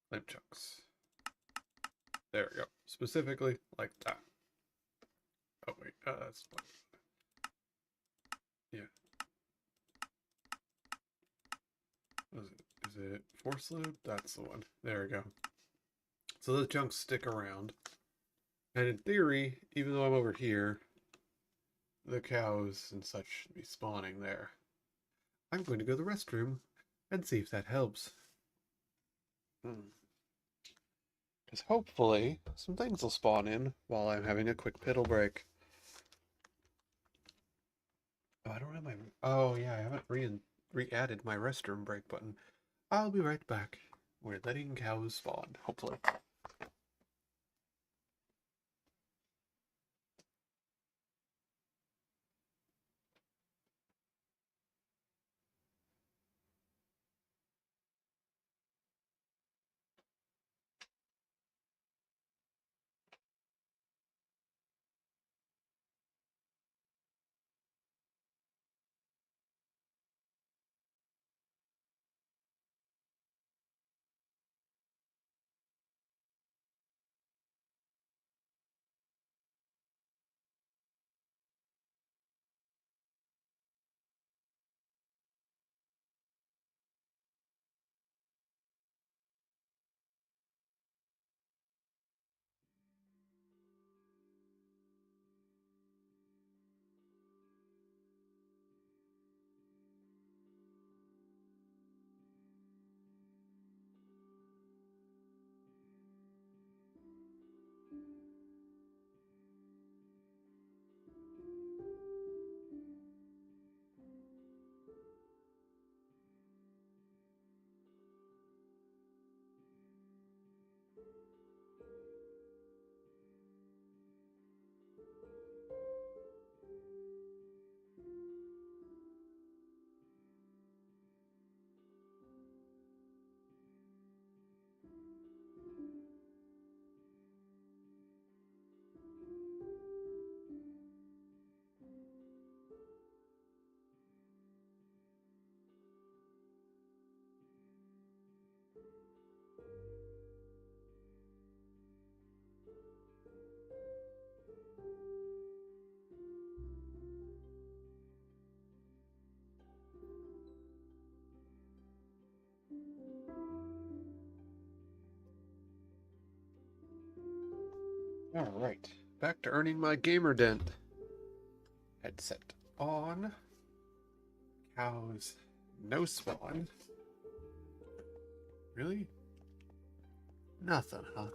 flame chunks. There we go, specifically like that. Oh wait, that's what, yeah. What is it? Is it force load? That's the one. There we go. So those chunks stick around. And in theory, even though I'm over here, the cows and such should be spawning there. I'm going to go to the restroom and see if that helps. Because hopefully, some things will spawn in while I'm having a quick piddle break. Oh, I don't have my... Oh, yeah, I haven't re-added my restroom break button. I'll be right back. We're letting cows spawn, hopefully. Alright, back to earning my gamer dent. Headset on. Cows, no spawn. Really? Nothing, huh?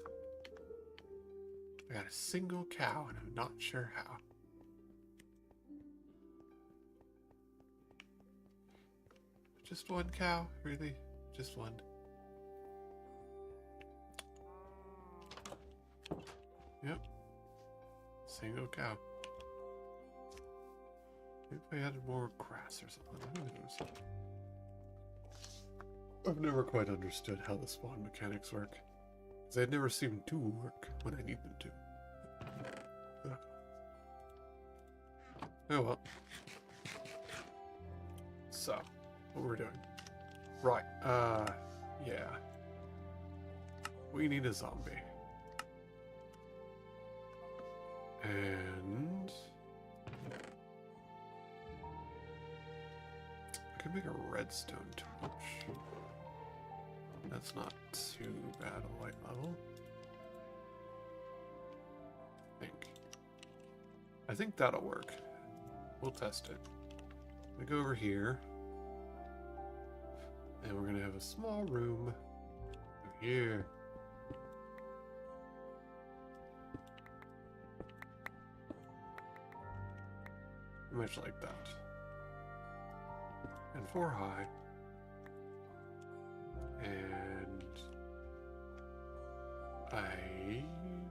I got a single cow and I'm not sure how. Just one cow? Really? Just one? Yep. Single cow. Maybe if I added more grass or something. Who knows? I've never quite understood how the spawn mechanics work. Because they never seem to work when I need them to. Ugh. Oh well. So, what we're doing. Right, yeah. We need a zombie. And I could make a redstone torch. That's not too bad a light level. I think that'll work. We'll test it. We go over here. And we're gonna have a small room over here. Much like that. And 4 high. And I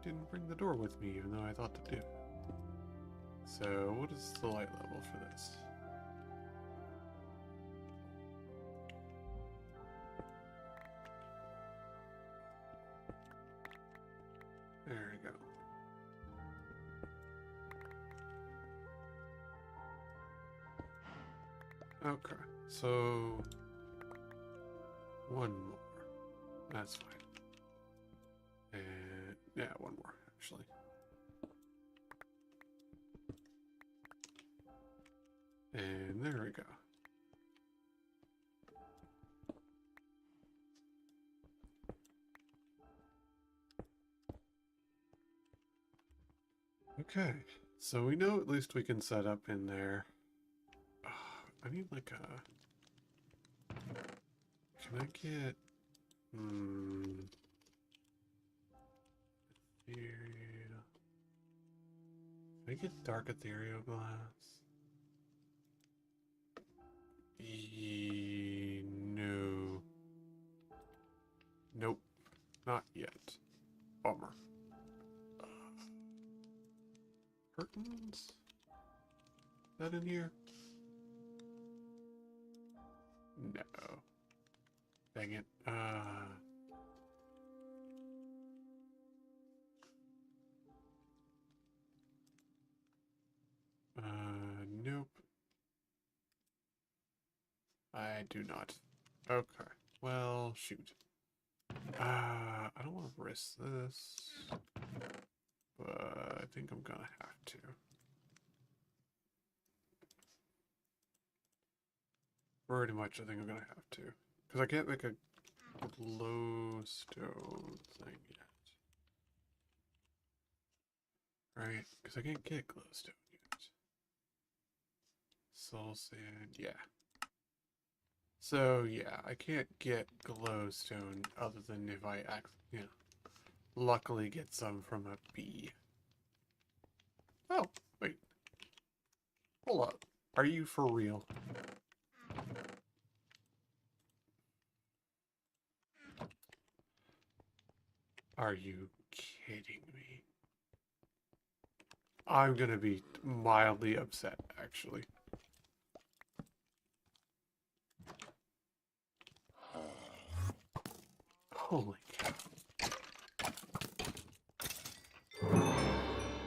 didn't bring the door with me, even though I thought to do. So, what is the light level for this? There we go. Okay, so one more. That's fine. And yeah, one more actually. And there we go. Okay, so we know at least we can set up in there. I need like a... Can I get... Ethereal... Can I get dark ethereal glass? No. Nope. Not yet. Bummer. Curtains? Is that in here? No. Dang it. Nope. I do not. Okay. Well, shoot. I don't want to risk this, but I think I'm gonna have to. Pretty much, I think I'm gonna have to. Because I can't make a glowstone thing yet. Right? Because I can't get glowstone yet. Soul sand, yeah. So, yeah, I can't get glowstone other than if I, luckily get some from a bee. Oh, wait. Hold up. Are you for real? Are you kidding me? I'm gonna be mildly upset, actually. Holy cow.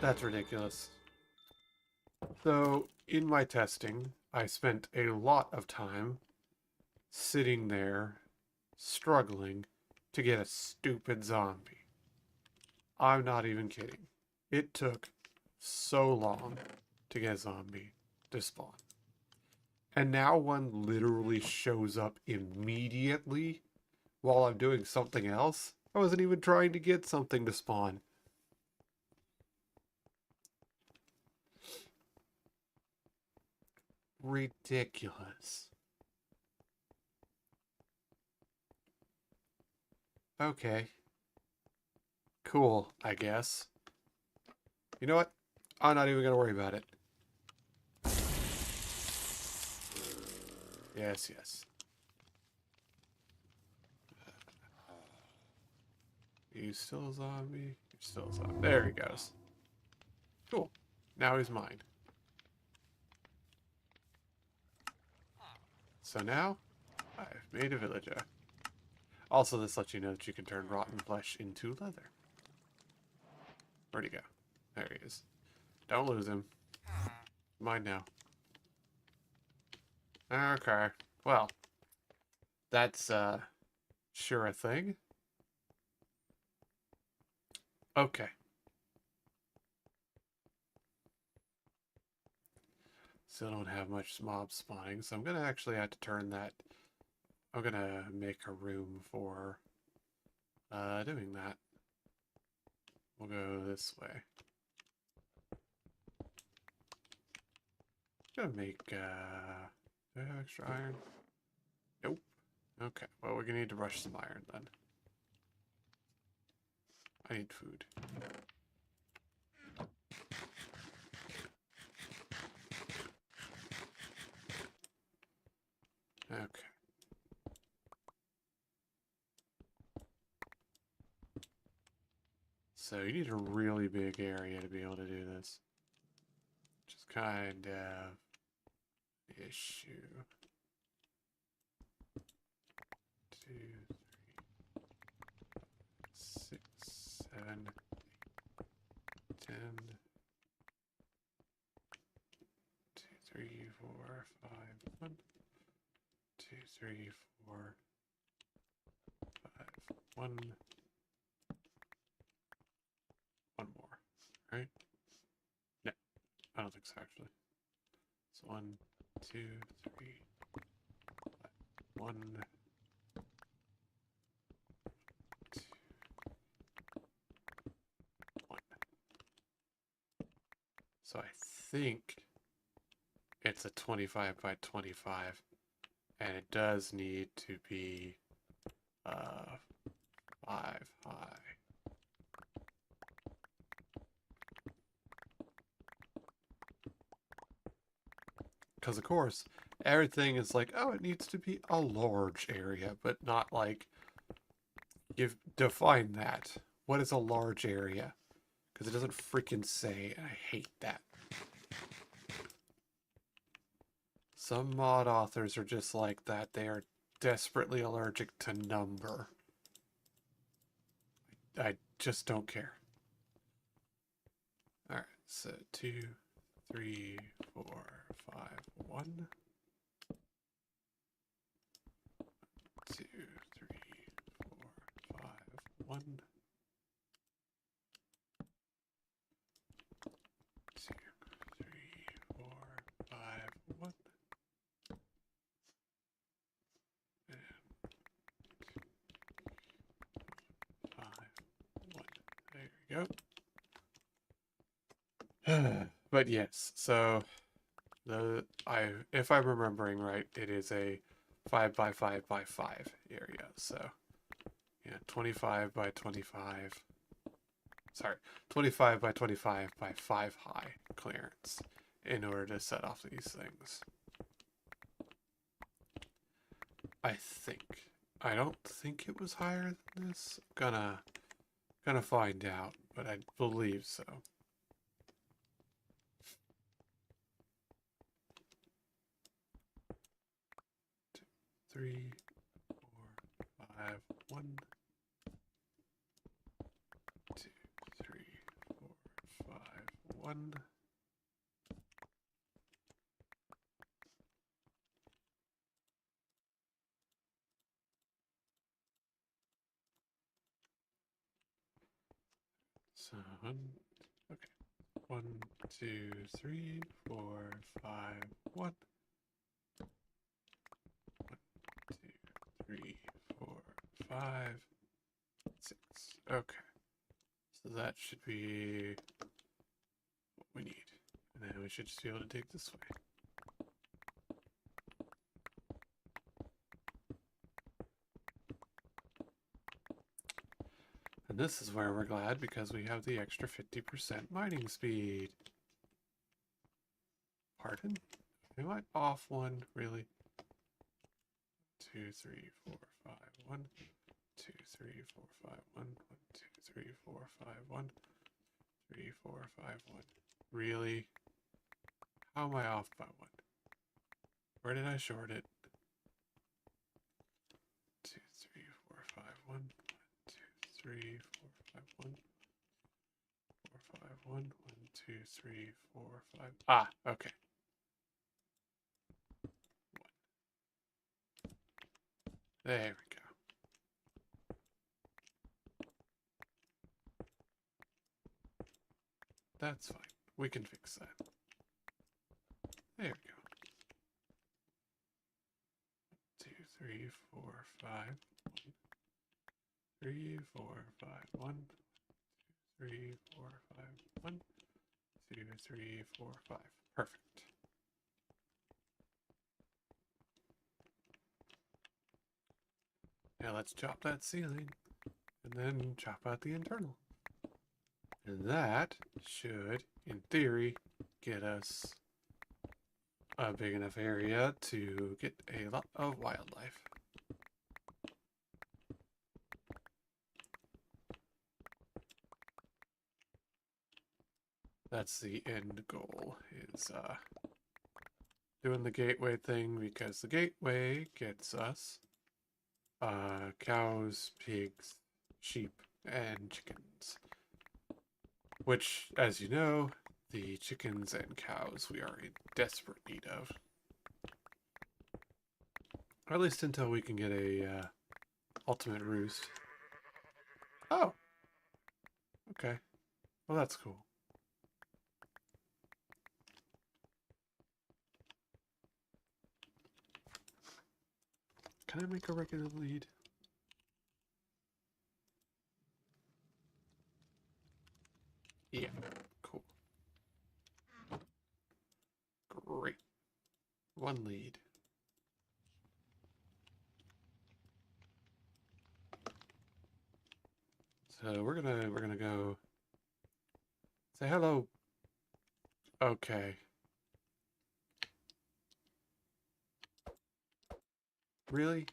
That's ridiculous. So, in my testing, I spent a lot of time sitting there, struggling to get a stupid zombie. I'm not even kidding. It took so long to get a zombie to spawn. And now one literally shows up immediately while I'm doing something else. I wasn't even trying to get something to spawn. ridiculous. Okay. Cool, I guess. You know what? I'm not even gonna worry about it. Yes, yes. You still a zombie? You're still a zombie. There he goes. Cool. Now he's mine. So now, I've made a villager. Also, this lets you know that you can turn rotten flesh into leather. Where'd he go? There he is. Don't lose him. Mine now. Okay. Well, that's, sure a thing. Okay. Still don't have much mob spawning, so I'm gonna actually have to turn that. I'm gonna make a room for doing that. We'll go this way. Gonna make do I have extra iron? Nope. Okay, well we're gonna need to rush some iron then. I need food. Okay. So you need a really big area to be able to do this. Which is kind of the issue. 2, 3, 6, 7, 10. 2, 3, 4, 5, 1. 2, 3, 4, 5, 1. One more, right? No, I don't think so actually. So 1, 2, 3, 5, 1, 2, 1. So I think it's a 25 by 25, and it does need to be 5 high. Because of course, everything is like, oh, it needs to be a large area, but not like, define that. What is a large area? Because it doesn't freaking say, and I hate that. Some mod authors are just like that. They are desperately allergic to number. I just don't care. Alright, so 2, 3, 4, 5, 1. 2, 3, 4, 5, 1. 2, 3, 4, 5, 1. And 5, 1. There we go. But yes, so if I'm remembering right, it is a 5 by 5 by 5 area. So yeah, 25 by 25. Sorry, 25 by 25 by 5 high clearance in order to set off these things. I think. I don't think it was higher than this. Gonna find out, but I believe so. 3, 4, 5, 1. 2, 3, 4, 5, 1. So, okay. 1, 2, 3, 4, 5, 1. 1, 2, 3, 4, 5, 6. Okay. So that should be what we need. And then we should just be able to dig this way. And this is where we're glad because we have the extra 50% mining speed. Pardon? Am I off one, really? 2, 3, 4, 5, 1. 2, 3, 4, 5, 1. 1, 2, 3, 4, 5, 1. 3, 4, 5, 1. Really? How am I off by 1? Where did I short it? 2, 3, 4, 5, 1. 2, 3, 4, 5, 1. 4, 5, 1. 1, 2, 3, 4, 5. Ah, okay. 1. There we go. That's fine. We can fix that. There we go. 2, 3, 4, 5. 1. 3, 4, 5, 1. 3, 4, 5, 1. 2, 3, 4, 5. Perfect. Now let's chop that ceiling and then chop out the internal. And that should, in theory, get us a big enough area to get a lot of wildlife. That's the end goal, is doing the gateway thing, because the gateway gets us cows, pigs, sheep, and chickens. Which, as you know, the chickens and cows we are in desperate need of. Or at least until we can get a ultimate roost. Oh! Okay. Well, that's cool. Can I make a regular lead? Yeah, cool. Great. 1 lead. So we're gonna go say hello. Okay. Really?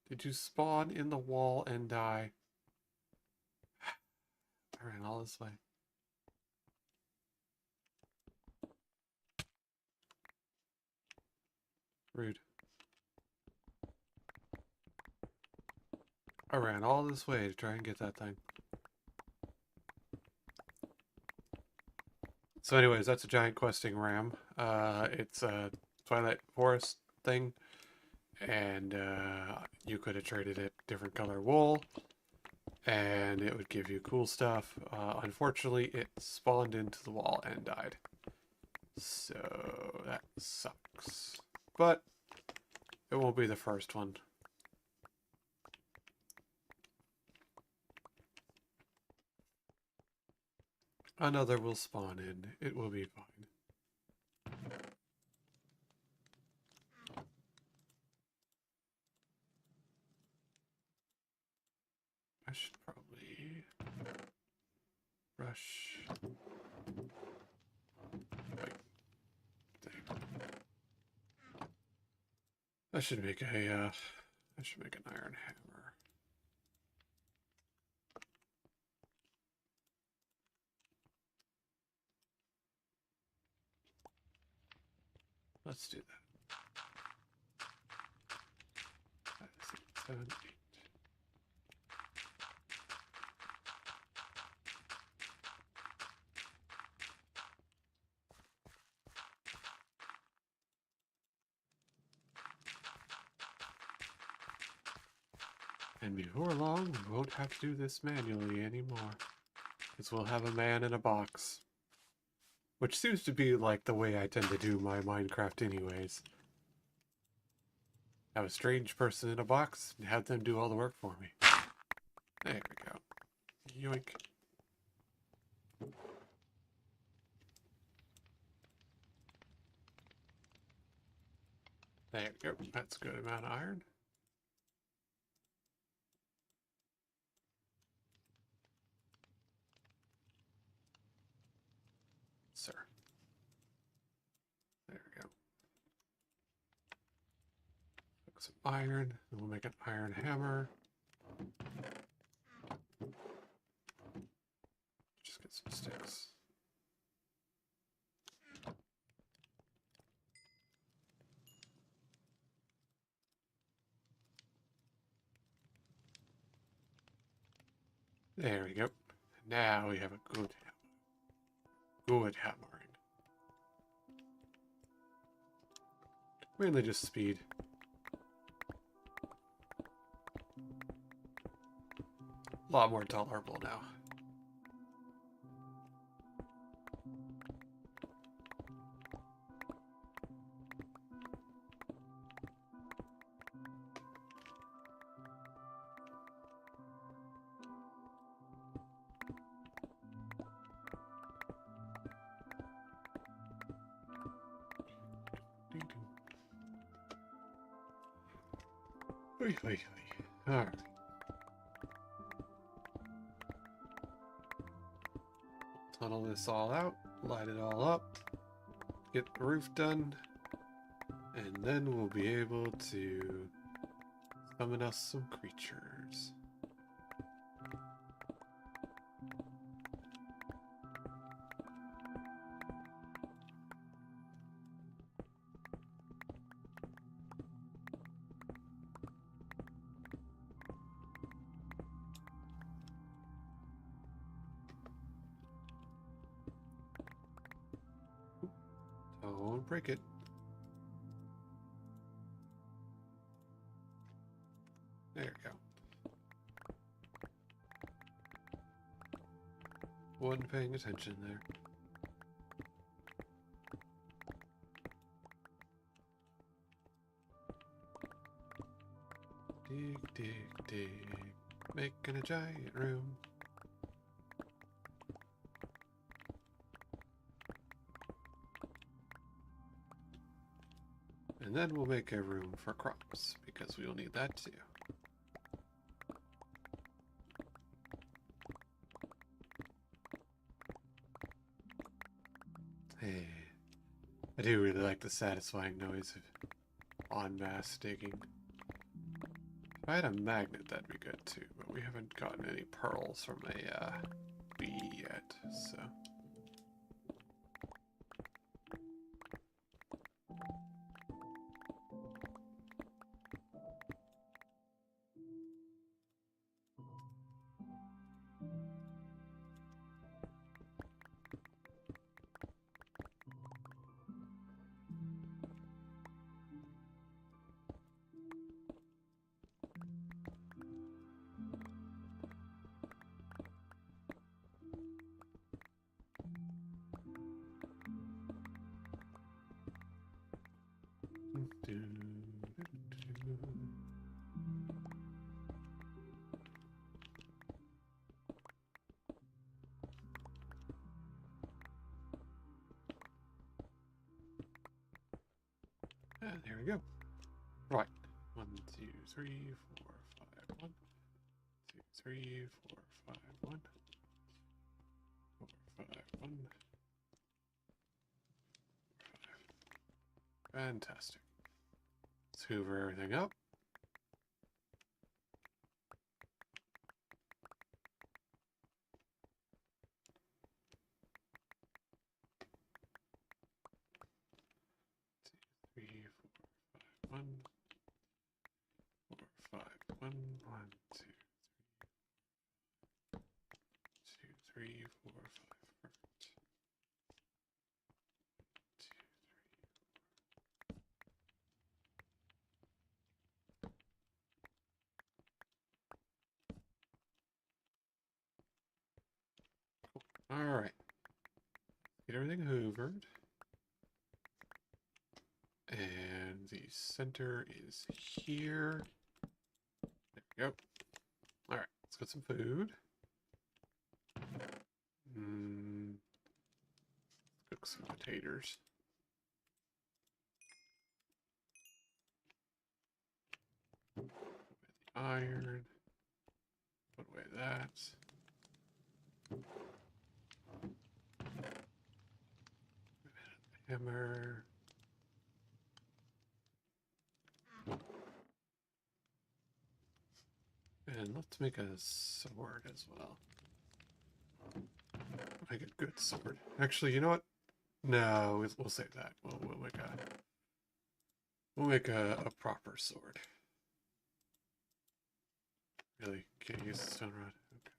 Did you spawn in the wall and die? I ran all this way. Rude. I ran all this way to try and get that thing. So anyways, that's a giant questing ram. It's a Twilight Forest thing. And you could have traded it different color wool. And it would give you cool stuff. Unfortunately, it spawned into the wall and died. So that sucks. But it won't be the first one. Another will spawn in. It will be fine. I should probably brush. Wait. Dang. I should make an iron hammer. Let's do that. 5, 6, 7, 8. And before long, we won't have to do this manually anymore. Because we'll have a man in a box. Which seems to be like the way I tend to do my Minecraft anyways. Have a strange person in a box and have them do all the work for me. There we go. Yoink. There we go. That's a good amount of iron. sir. There we go. Make some iron, and we'll make an iron hammer. Just get some sticks. There we go. Now we have a good hammering. Mainly just speed. A lot more tolerable now. Alright. Tunnel this all out, light it all up, get the roof done, and then we'll be able to summon us some creatures. Don't break it. There we go. Wasn't paying attention there. Dig, dig, dig. Making a giant room. And then we'll make a room for crops, because we'll need that too. Hey, I do really like the satisfying noise of en masse digging. If I had a magnet, that'd be good too, but we haven't gotten any pearls from a bee yet, so... And there we go. Right. 1, 2, 3, 4, 5, 1. 2, 3, 4, 5, 1. 4, 5, 1. 5. Fantastic. Let's hoover everything up. Three, 4, 5, 1. 4, 5, 1. 1, 2, 3, 4, 5. Perfect. 2, 3. All right. Get everything hoovered. And the center is here. There we go. All right, let's get some food. Cook some potatoes. Put away the iron. Put away that. Hammer. And let's make a sword as well. Make a good sword. Actually, you know what? No, we'll save that. We'll make a proper sword. Really, can't use the stone rod. Okay.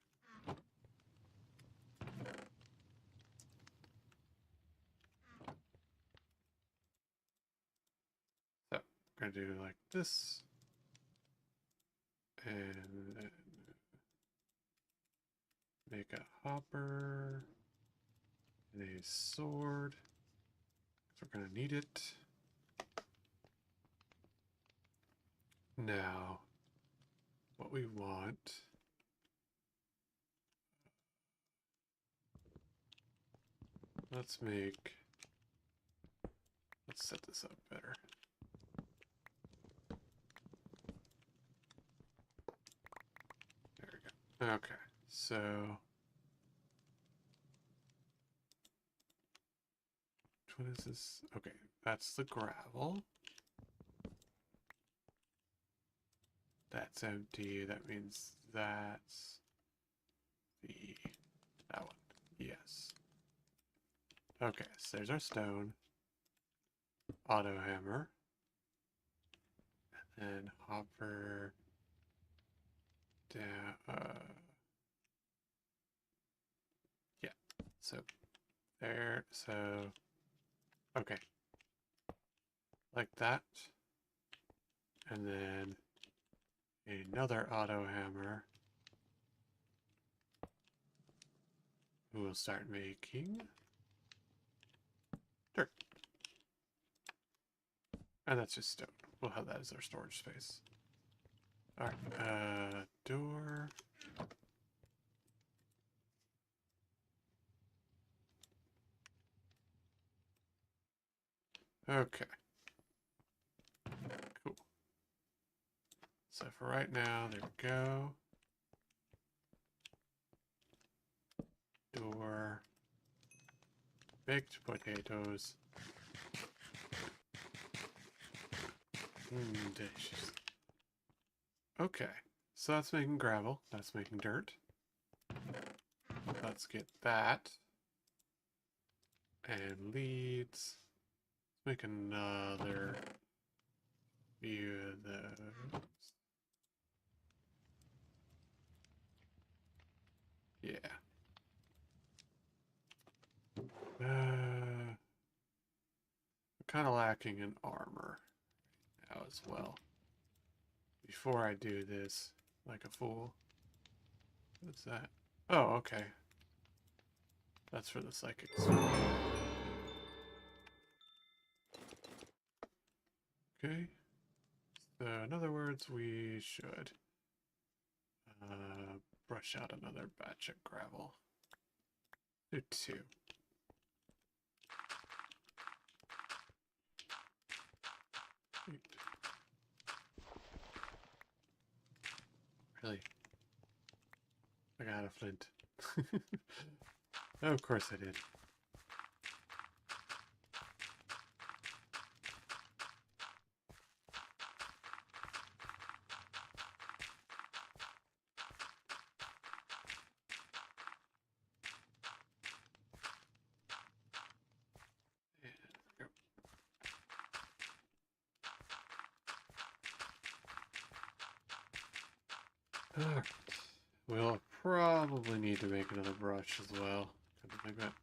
So we're gonna do like this, and then make a hopper and a sword. So we're gonna need it. Now, what we want. Let's set this up better. There we go. Okay, so what is this? Okay, that's the gravel. That's empty. That means that's that one. Yes. Okay, so there's our stone. Auto hammer. And hopper down. Yeah. So there. So okay. Like that. And then another auto hammer. We will start making dirt. And that's just stone. We'll have that as our storage space. Alright, door. Okay. Cool. So for right now, there we go. Door. Baked potatoes. Delicious. Okay, so that's making gravel. That's making dirt. Let's get that. And leads. Let's make another few of those. Yeah. We're kind of lacking in armor now as well. Before I do this, like a fool. What's that? Oh, okay. That's for the psychics. Okay. So in other words, we should brush out another batch of gravel. Do 2. Really? I got a flint. Of course I did. Alright. We'll probably need to make another brush as well. Something like that.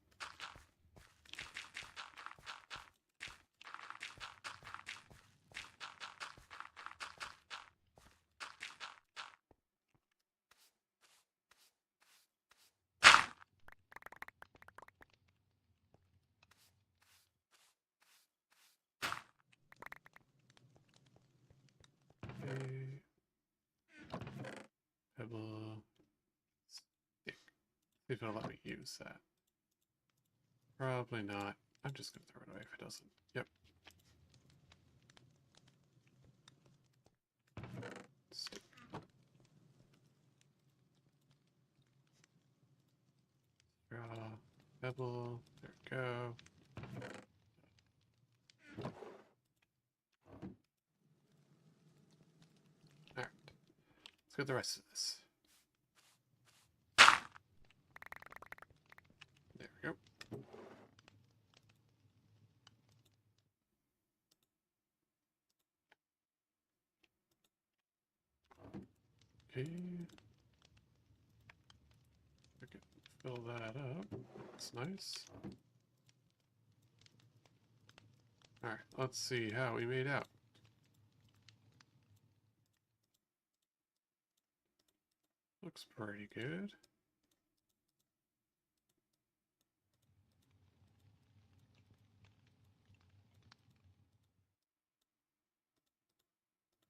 Okay. Pebble. Stick. See if it'll let me use that. Probably not. I'm just gonna throw it away if it doesn't. Yep. Stick. Draw. Pebble. There we go. get the rest of this. There we go. Okay. I can fill that up. That's nice. Alright, let's see how we made out. Looks pretty good.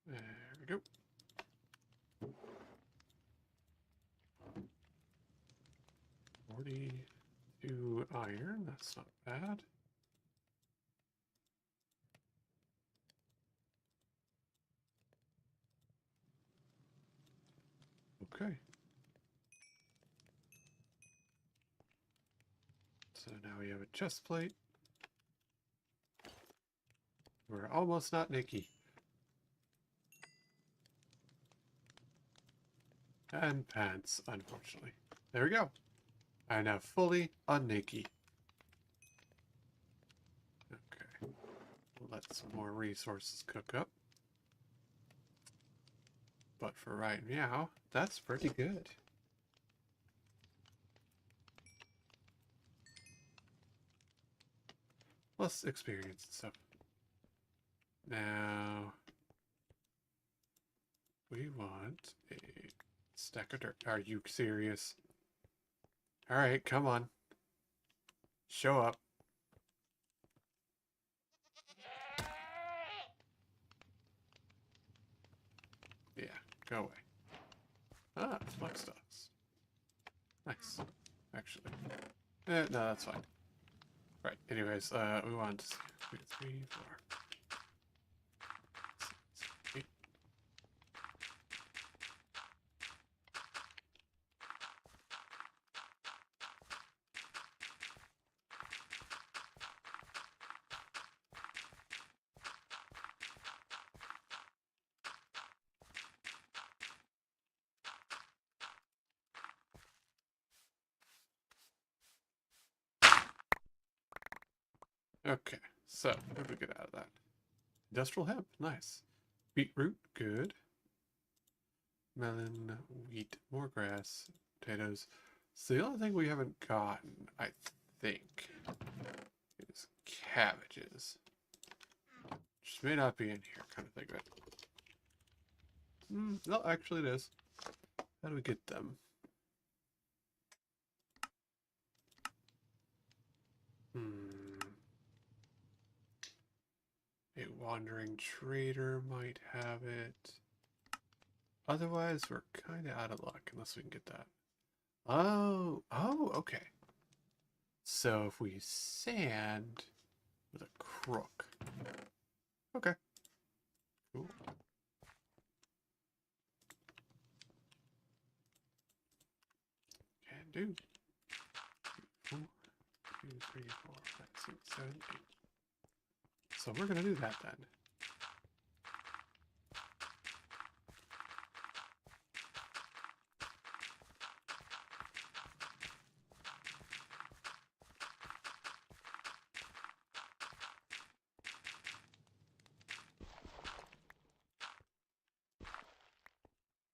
There we go. $42 iron, that's not bad. Okay. So now we have a chest plate. We're almost not Nikki. And pants, unfortunately. There we go. I now fully un-Nikki. Okay. Let some more resources cook up. But for right now, that's pretty good. Plus experience and stuff. Now, we want a stack of dirt. Are you serious? Alright, come on. Show up. Yeah, go away. Ah, flex stocks. Nice. Actually. No, that's fine. Right, anyways, we want 2, 3, 4. 6, 8. Okay, so what did we get out of that? Industrial hemp, nice. Beetroot, good. Melon, wheat, more grass, potatoes. So the only thing we haven't gotten, I think, is cabbages. Which may not be in here, kind of think of it. No, actually it is. How do we get them? A wandering trader might have it. Otherwise, we're kind of out of luck unless we can get that. Oh, okay. So if we sand with a crook. Okay. Cool. Can do. 4, 2, 3, 4, 5, 6, 7, 8. So we're gonna do that then.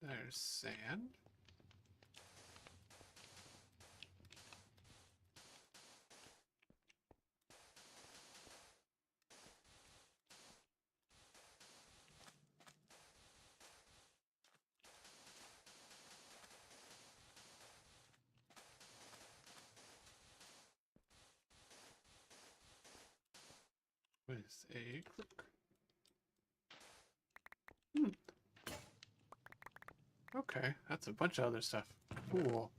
There's sand. With a crook. Okay, that's a bunch of other stuff. Cool.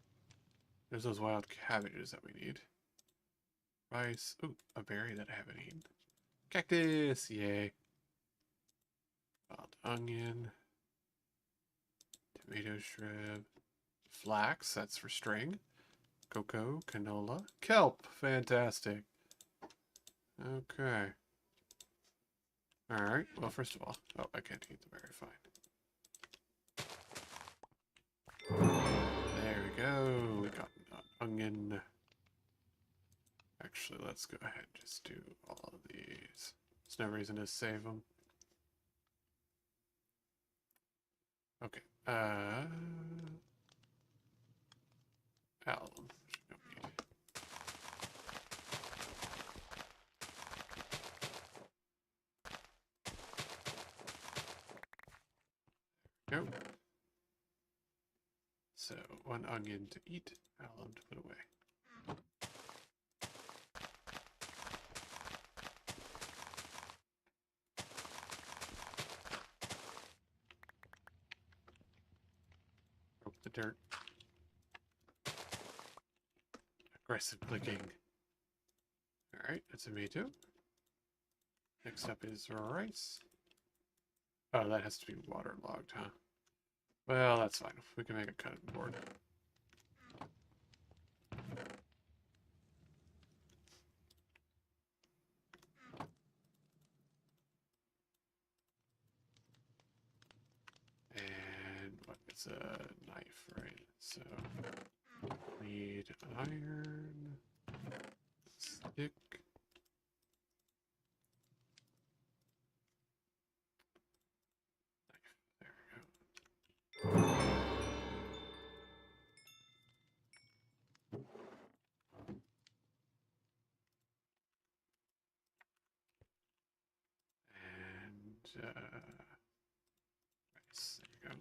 There's those wild cabbages that we need. Rice. Ooh, a berry that I haven't eaten. Cactus, yay. Wild onion. Tomato shrub. Flax, that's for string. Cocoa, canola. Kelp, fantastic. Okay. Alright, well, first of all, I can't eat the berry, fine. go. We got an onion. Actually, let's go ahead and just do all of these. There's no reason to save them. Okay. Alum. Go. So, 1 onion to eat, alum to put away. Broke the dirt. Aggressive clicking. Alright, a tomato. Next up is rice. Oh, that has to be waterlogged, huh? Well, that's fine. We can make a cutting board. And what? It's a knife, right? So need iron, stick. There we go. And rice. There you go.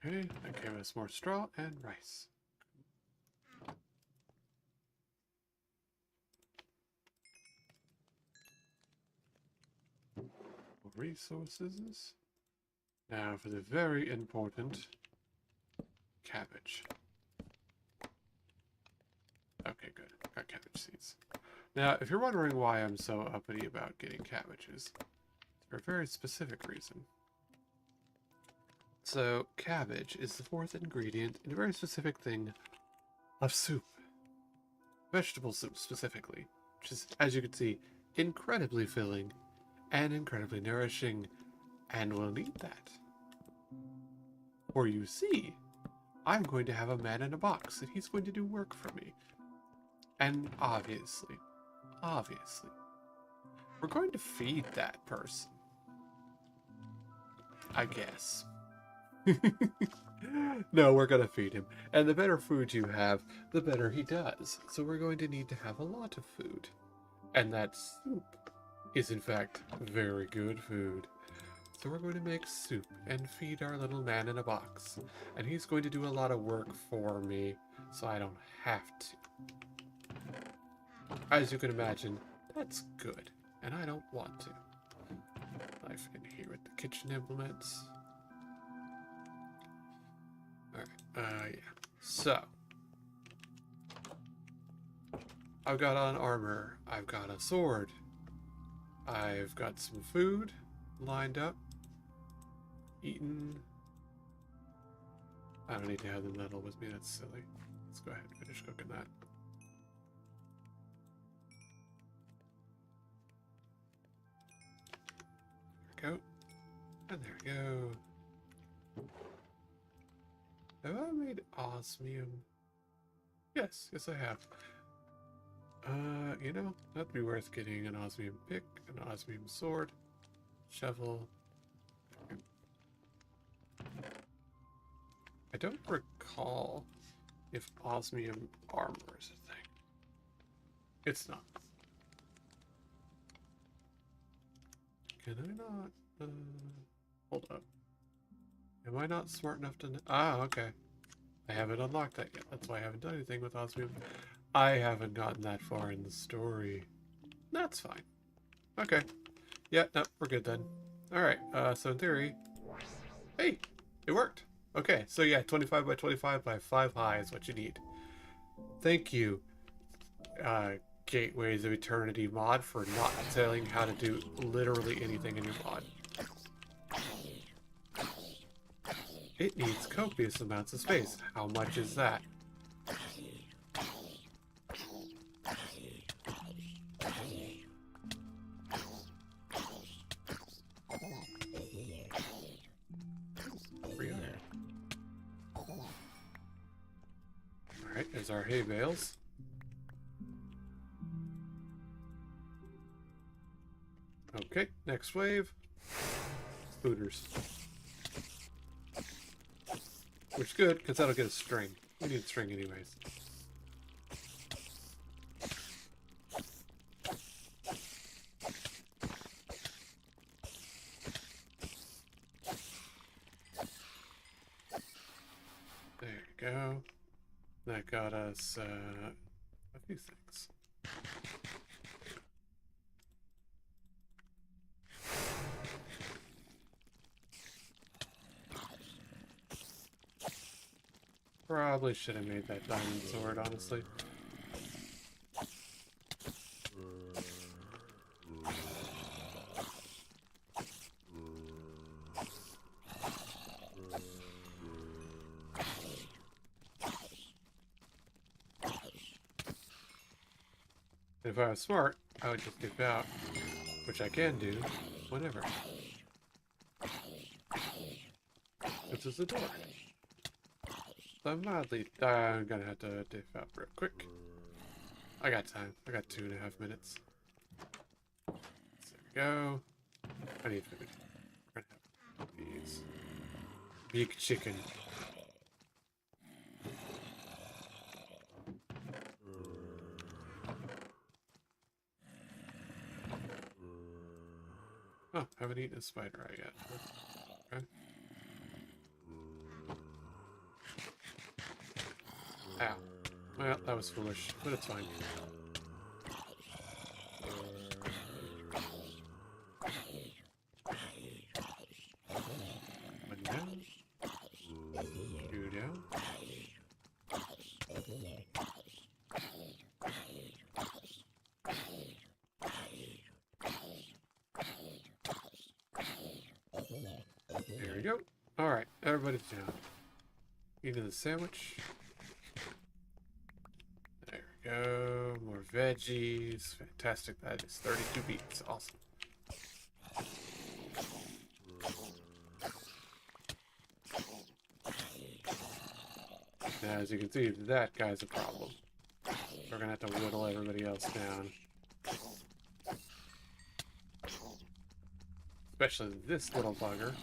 Okay, that gave us more straw and rice. Resources. Now for the very important cabbage. Okay, good. Got cabbage seeds. Now, if you're wondering why I'm so uppity about getting cabbages, for a very specific reason. So, cabbage is the 4th ingredient in a very specific thing of soup. Vegetable soup, specifically. Which is, as you can see, incredibly filling and incredibly nourishing, and we'll need that. For you see, I'm going to have a man in a box, and he's going to do work for me. And obviously, we're going to feed that person. I guess. No, we're gonna feed him. And the better food you have, the better he does. So we're going to need to have a lot of food. And that soup is in fact very good food. So we're going to make soup and feed our little man in a box. And he's going to do a lot of work for me, so I don't have to. As you can imagine, that's good, and I don't want to. Knife in here with the kitchen implements. Alright, yeah. So, I've got on armor, I've got a sword, I've got some food lined up, eaten. I don't need to have the metal with me, that's silly. Let's go ahead and finish cooking that. There we go. And there we go. Have I made osmium? Yes, I have. You know, that'd be worth getting an osmium pick, an osmium sword, shovel. I don't recall if osmium armor is a thing. It's not. Can I not? Hold up. Am I not smart enough to? Ah, okay. I haven't unlocked that yet. That's why I haven't done anything with osmium. I haven't gotten that far in the story. That's fine. Okay. Yeah, no, we're good then. Alright, so in theory... Hey! It worked! Okay, so yeah, 25 by 25 by 5 high is what you need. Thank you, Gateways of Eternity mod, for not telling how to do literally anything in your mod. It needs copious amounts of space. How much is that? There's our hay bales. Okay, next wave. Spooters. Which is good, because that'll get a string. We need string anyways. There you go. That got us a few things. Probably should have made that diamond sword, honestly. If I was smart, I would just dip out, which I can do whenever. This is the door. I'm gonna have to dip out real quick. I got time. I got 2.5 minutes. There we go. I need food. We're gonna have these. Big chicken. Oh, haven't eaten a spider eye yet. Okay. Ow. Well, that was foolish, but it's fine. One down. Two down. There we go. Alright, everybody's down. Eating the sandwich. There we go. More veggies. Fantastic. That is 32 beets. Awesome. Now, as you can see, that guy's a problem. We're gonna have to whittle everybody else down. Especially this little bugger.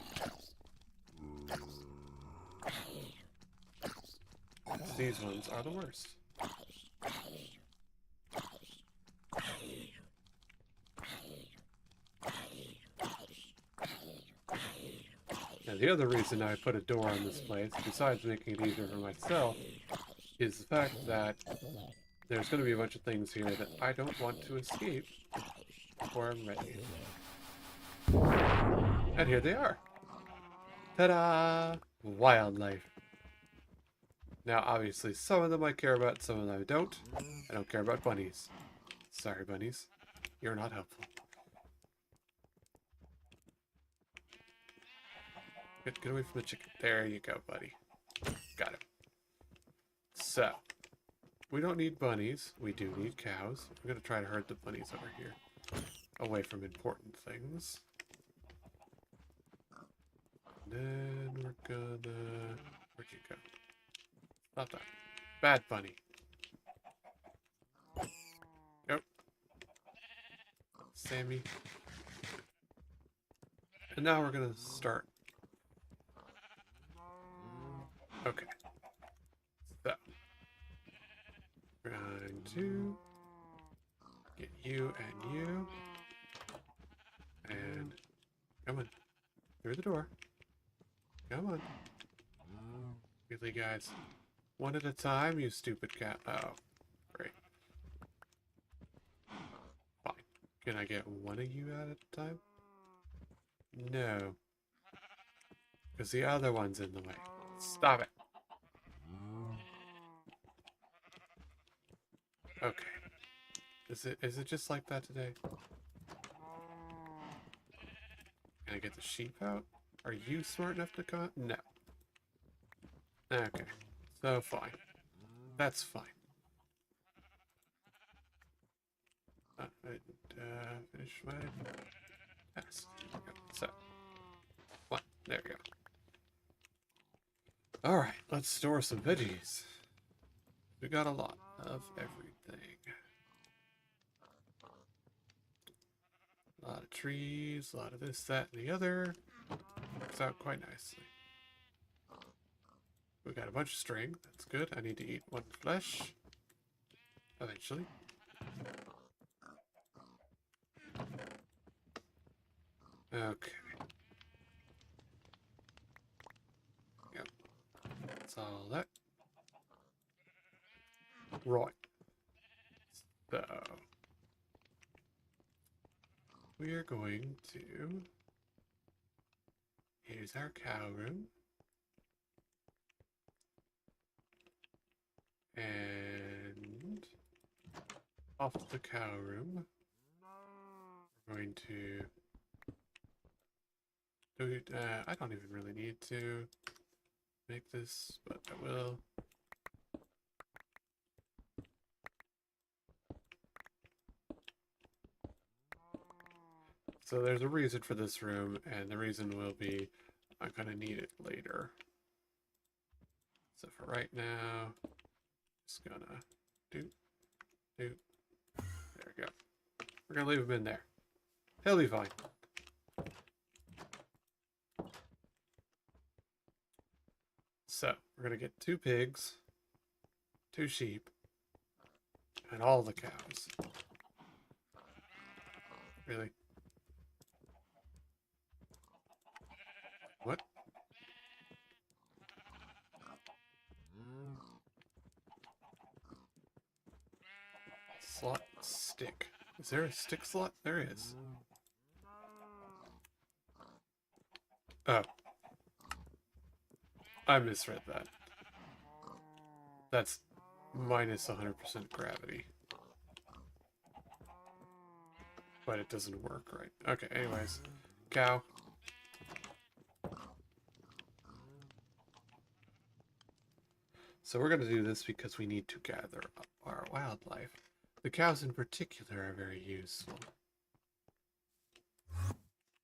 These ones are the worst. Now, the other reason I put a door on this place, besides making it easier for myself, is the fact that there's going to be a bunch of things here that I don't want to escape before I'm ready. And here they are. Ta-da! Wildlife. Now, obviously, some of them I care about, some of them I don't. I don't care about bunnies. Sorry, bunnies. You're not helpful. Get away from the chicken. There you go, buddy. Got it. So, we don't need bunnies. We do need cows. I'm going to try to herd the bunnies over here. Away from important things. And then we're gonna... Where'd you go? Stop that. Bad bunny. Nope. Sammy. And now we're gonna start. Okay. So. We're going to get you and you. And come on. Through the door. Come on. Really, guys. One at a time, you stupid cat. Oh, great. Fine. Can I get one of you at a time? No. Because the other one's in the way. Stop it. Okay. Is it just like that today? Can I get the sheep out? Are you smart enough to come out? No. Okay. So fine. That's fine. Finish my task. So. What? There we go. Alright, let's store some veggies. We got a lot of everything. A lot of trees, a lot of this, that, and the other. Works out quite nicely. We got a bunch of string. That's good. I need to eat one flesh. Eventually. Okay. Yep. That's all that. Right. So we are going to. Here's our cow room. And off to the cow room. We're going to do. I don't even really need to make this, but I will. So there's a reason for this room, and the reason will be I'm gonna need it later. So for right now, just gonna do. There we go. We're gonna leave him in there. He'll be fine. So we're gonna get 2 pigs, 2 sheep, and all the cows. Really? What? Slot stick. Is there a stick slot? There is. Oh. I misread that. That's minus 100% gravity. But it doesn't work right. Okay, anyways. Cow. So we're going to do this because we need to gather up our wildlife. The cows in particular are very useful.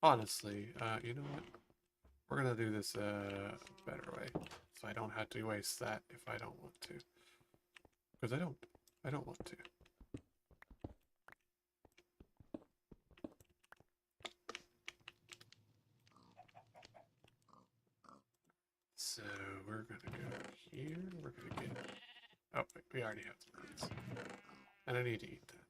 Honestly, you know what? We're going to do this a better way. So I don't have to waste that if I don't want to. Because I don't want to. So we're going to go here. We're going to get... Oh, wait, we already have the birds. And I need to eat that.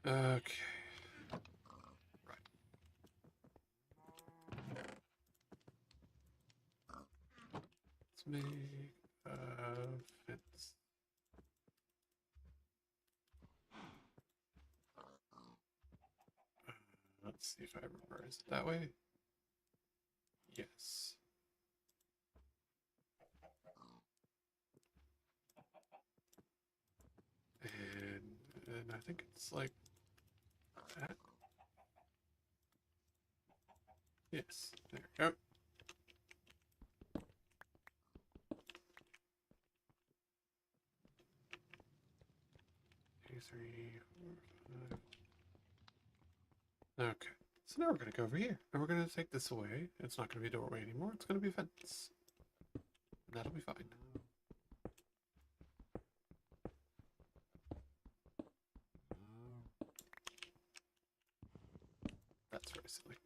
Okay. Right. Let's make a fence. Let's see if I remember. Is it that way? Yes. And I think it's like that. Yes. There we go. Two, three, four, five. Okay. So now we're going to go over here. And we're going to take this away. It's not going to be a doorway anymore. It's going to be a fence. And that'll be fine. That's very silly.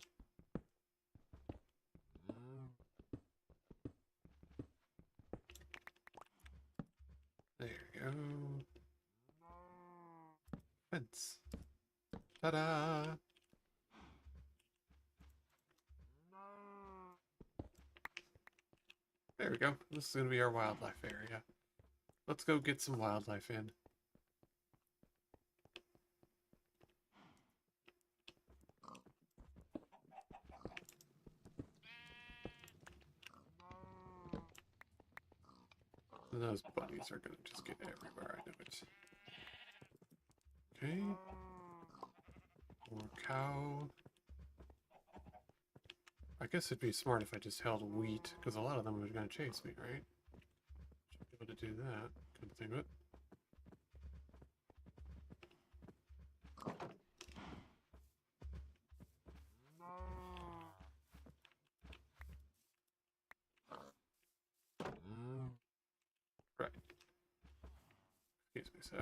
There you go. Fence. Ta-da! There we go. This is going to be our wildlife area. Let's go get some wildlife in. And those bunnies are going to just get everywhere, I know it. Okay. More cow. I guess it'd be smart if I just held wheat, because a lot of them are going to chase me, right? Should be able to do that. Couldn't think of it. so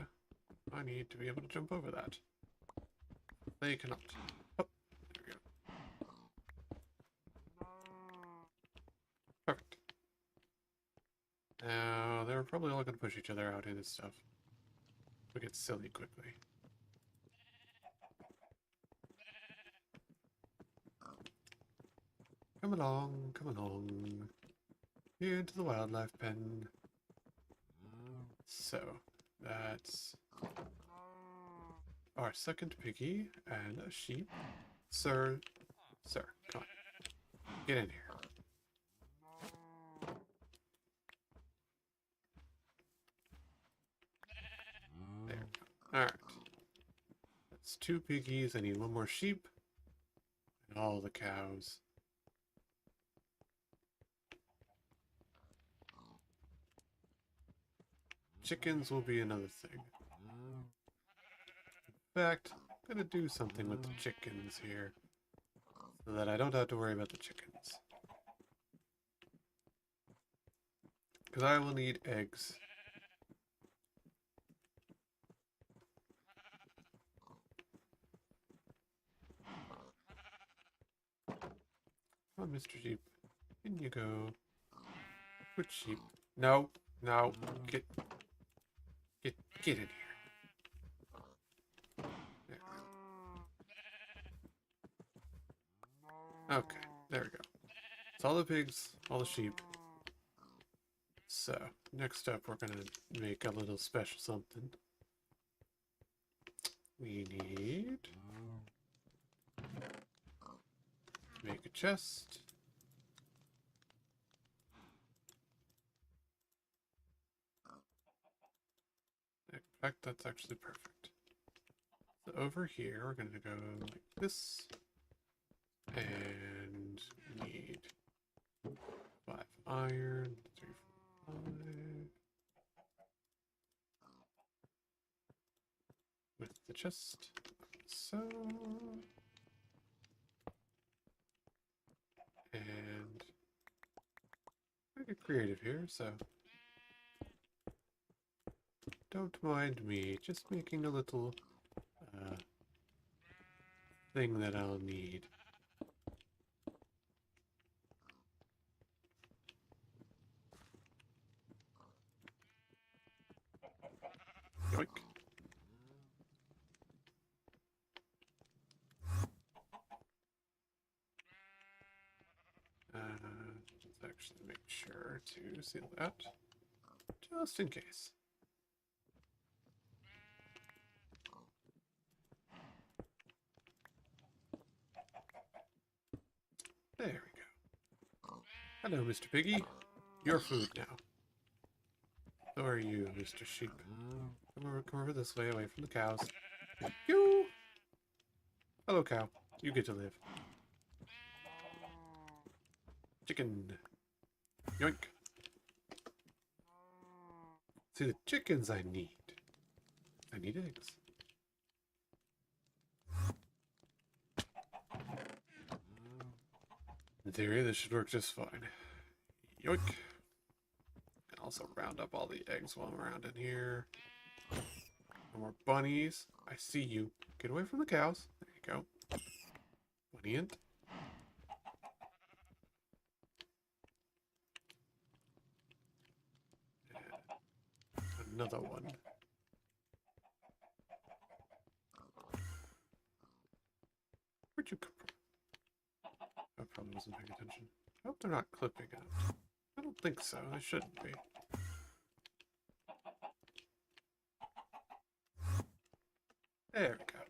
I need to be able to jump over that. They cannot. Oh, there we go. Perfect. Now, they're probably all going to push each other out into stuff. We get silly quickly. Come along, come along. Here into the wildlife pen. So, that's our second piggy and a sheep. Sir, come on. Get in here. There we go. Alright. That's 2 piggies. I need 1 more sheep. And all the cows. Chickens will be another thing. In fact, I'm gonna do something with the chickens here. So that I don't have to worry about the chickens. Because I will need eggs. Come on, Mr. Sheep. In you go. Good sheep. No, no. Get in here. There. Okay, there we go. It's all the pigs, all the sheep. So, next up we're gonna make a little special something. We need to make a chest. In fact, that's actually perfect. So over here, we're going to go like this. And we need 5 iron, 3, 4, 5. With the chest, so. And I get creative here, so. Don't mind me, just making a little thing that I'll need. Yoink. Let's actually make sure to seal that, just in case. There we go. Hello, Mr. Piggy. Your food now. So are you, Mr. Sheep. Come over this way, away from the cows. You. Hello, cow. You get to live. Chicken. Yoink. See, the chickens I need. I need eggs. In theory, this should work just fine. Yoink. And also round up all the eggs while I'm around in here. No more bunnies. I see you. Get away from the cows. There you go. Bunny-ant. Another one. Where'd you come from? I probably wasn't paying attention. I hope they're not clipping out. I don't think so. They shouldn't be. There we go.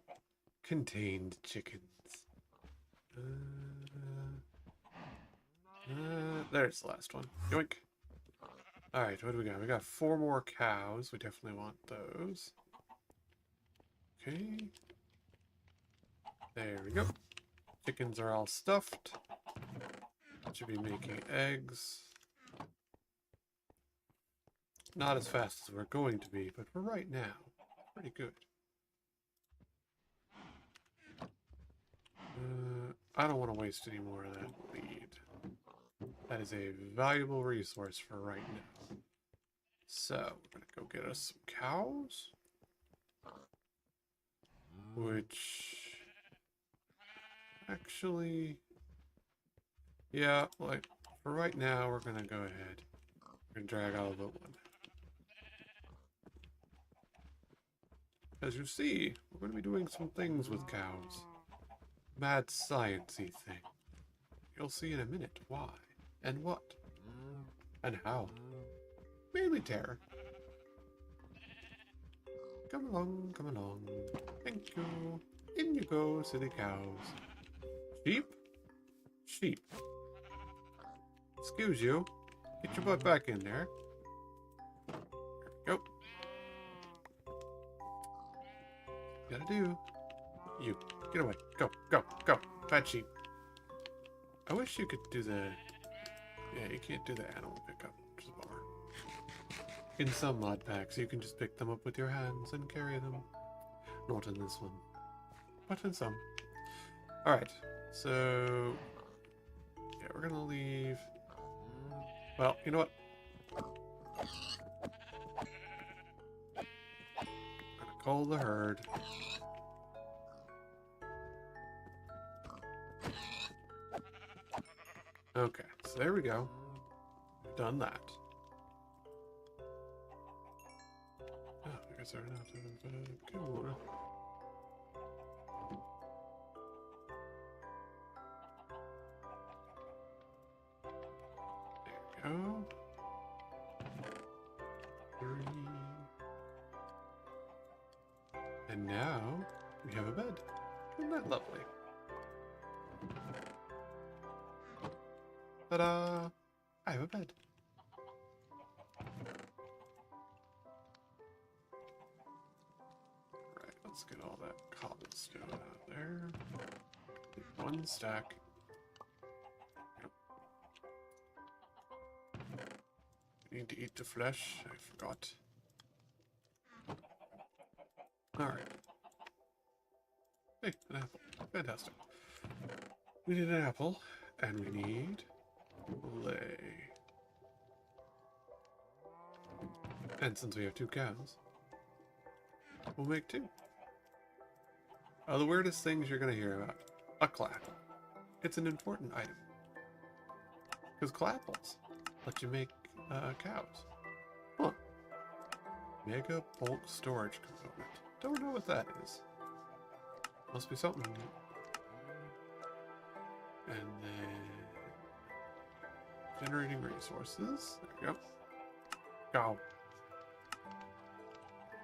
Contained chickens. There's the last one. Yoink. Alright, what do we got? We got 4 more cows. We definitely want those. Okay. There we go. Chickens are all stuffed. Should be making eggs. Not as fast as we're going to be, but for right now, pretty good. I don't want to waste any more of that lead. That is a valuable resource for right now. So, we're going to go get us some cows. Which actually, yeah, like for right now, we're gonna go ahead. We're gonna drag all but one. As you see, we're gonna be doing some things with cows. Mad sciencey thing. You'll see in a minute why and what and how. Mainly terror. Come along, come along. Thank you. In you go, silly cows. Sheep? Sheep. Excuse you. Get your butt back in there. Go. Gotta do. You. Get away. Go, go, go. Bad sheep. I wish you could do the... Yeah, you can't do the animal pickup, which is a bummer. In some mod packs, you can just pick them up with your hands and carry them. Not in this one. But in some. Alright, so... Yeah, we're gonna leave... Well, you know what? I'm gonna call the herd. Okay, so there we go. We've done that. Oh, I guess they're not cool. There we go. 3. And now we have a bed. Isn't that lovely? Ta-da! I have a bed. Right, let's get all that cobblestone out there. One stack. Need to eat the flesh. I forgot. Alright. Hey, an apple. Fantastic. We need an apple, and we need lay. And since we have 2 cows, we'll make 2. The weirdest things you're going to hear about. A clap. It's an important item. Because clapples let you make cows. Huh. Mega bulk storage component. Don't know what that is. Must be something. And then generating resources. There we go. Go.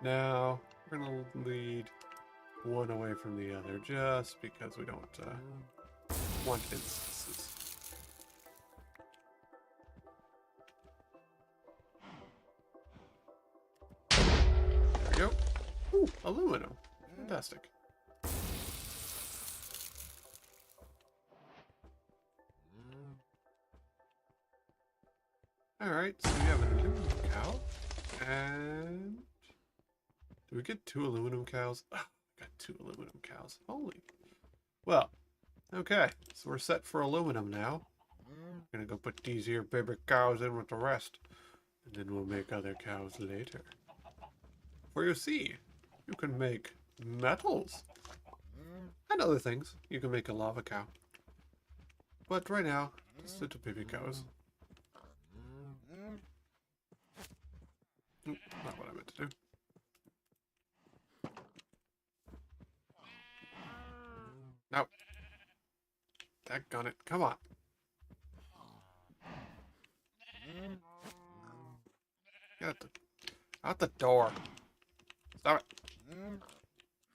Now we're gonna lead one away from the other just because we don't want instances. There we go. Ooh, aluminum. Fantastic. Alright, so we have an aluminum cow. And... do we get 2 aluminum cows? Oh, I got 2 aluminum cows. Holy. Well, okay. So we're set for aluminum now. I'm gonna go put these here baby cows in with the rest. And then we'll make other cows later. For you see, you can make metals. And other things. You can make a lava cow. But right now, just little baby cows. Oop, not what I meant to do. No. Daggone it. Come on. Get out the door. Stop it.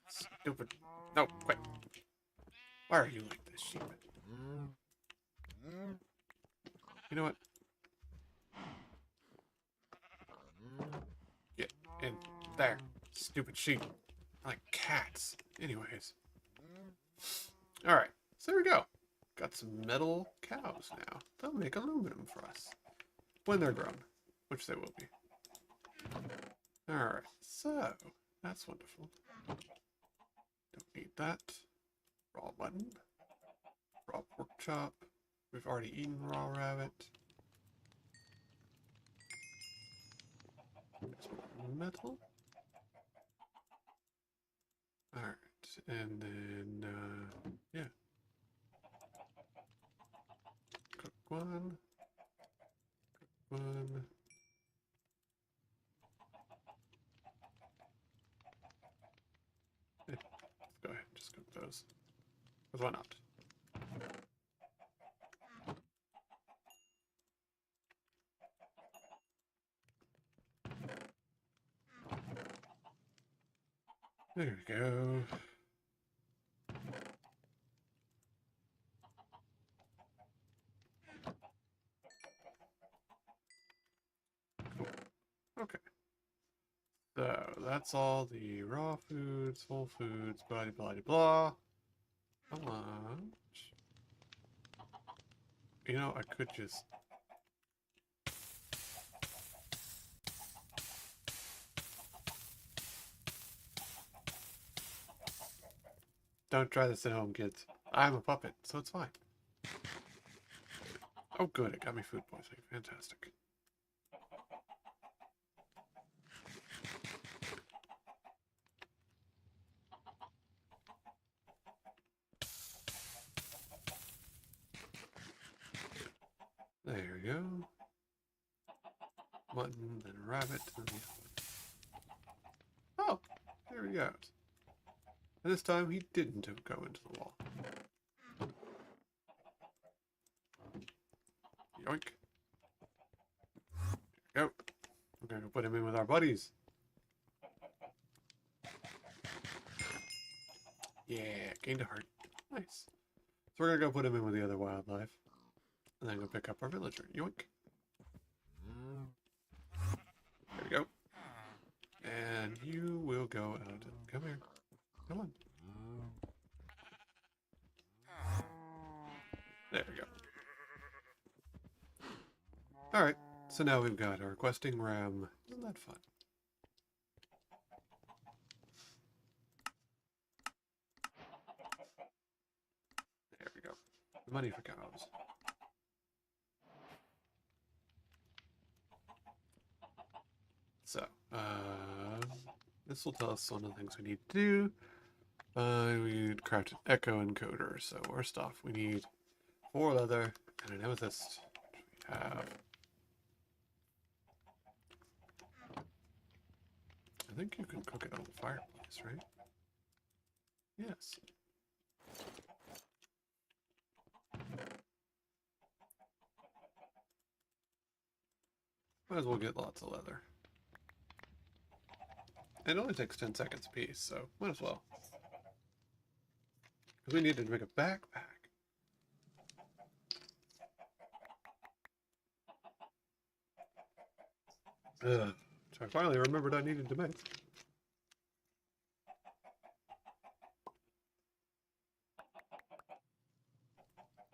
Stupid. No, quit. Why are you like this, sheep? You know what? Get in there. Stupid sheep. I like cats. Anyways. Alright, so there we go. Got some metal cows now. They'll make aluminum for us. When they're grown. Which they will be. Alright, so that's wonderful. Don't need that. Raw mutton. Raw pork chop. We've already eaten raw rabbit. There's more metal. Alright, and then, yeah. Cook one. Cook one. Yeah, let's go ahead and just cook those. Because why not? There we go. Cool. Okay. So that's all the raw foods, whole foods, blah blah blah. How much? You know, I could just. Don't try this at home, kids. I'm a puppet, so it's fine. Oh, good, it got me food poisoning. Fantastic. There we go. Mutton, then rabbit, and the other one. Oh, there he goes. And this time he didn't go into the wall. Yoink. There we go. We're going to put him in with our buddies. Yeah, gained a heart. Nice. So we're going to go put him in with the other wildlife. And then go pick up our villager. Yoink. There we go. And you will go out and come here. Come on. There we go. Alright, so now we've got our questing ram. Isn't that fun? There we go. Money for cows. So, this will tell us one of the things we need to do. We need to craft an echo encoder. So, first off, we need 4 leather and an amethyst. We have. I think you can cook it on the fireplace, right? Yes. Might as well get lots of leather. It only takes 10 seconds a piece, so might as well. Because we needed to make a backpack. Ugh. So I finally remembered I needed to make.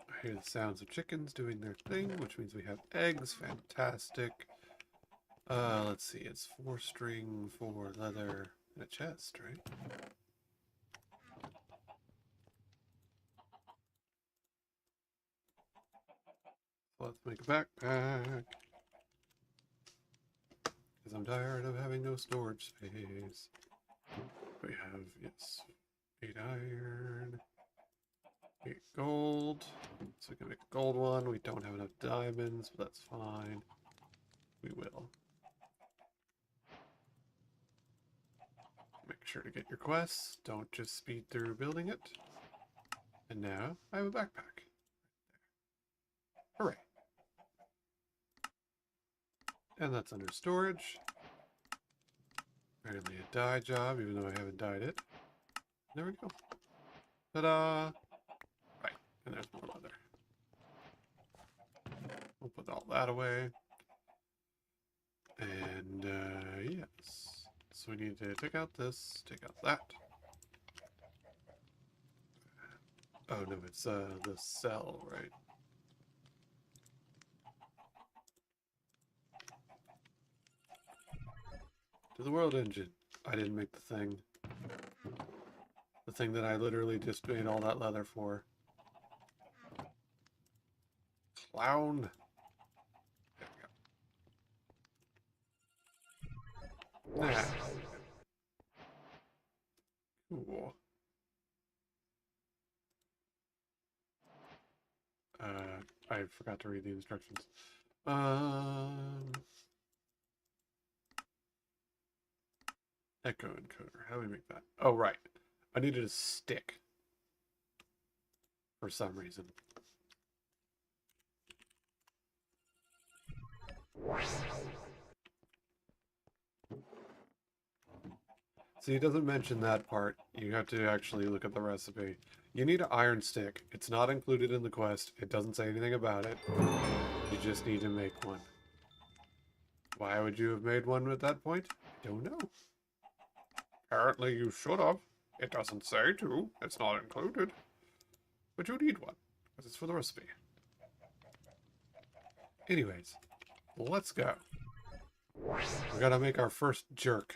I hear the sounds of chickens doing their thing, which means we have eggs. Fantastic. Let's see. It's 4 string, 4 leather, and a chest, right? Let's make a backpack. Because I'm tired of having no storage space. We have, yes, 8 iron, 8 gold. So we can make a gold one. We don't have enough diamonds, but that's fine. We will. Make sure to get your quests. Don't just speed through building it. And now I have a backpack. Hooray. And that's under storage. Apparently a dye job, even though I haven't dyed it. There we go. Ta-da! Right, and there's more leather. We'll put all that away. And, yes. So we need to take out this, take out that. Oh no, it's, the cell, right? To the world engine. I didn't make the thing. The thing that I literally just made all that leather for. Clown. There we go. Nah. Ooh. I forgot to read the instructions. Echo encoder. How do we make that? Oh, right. I needed a stick for some reason. See, it doesn't mention that part. You have to actually look at the recipe. You need an iron stick. It's not included in the quest. It doesn't say anything about it. You just need to make one. Why would you have made one at that point? I don't know. Apparently you should have. It doesn't say to. It's not included. But you need one, because it's for the recipe. Anyways, let's go. We gotta make our first jerk.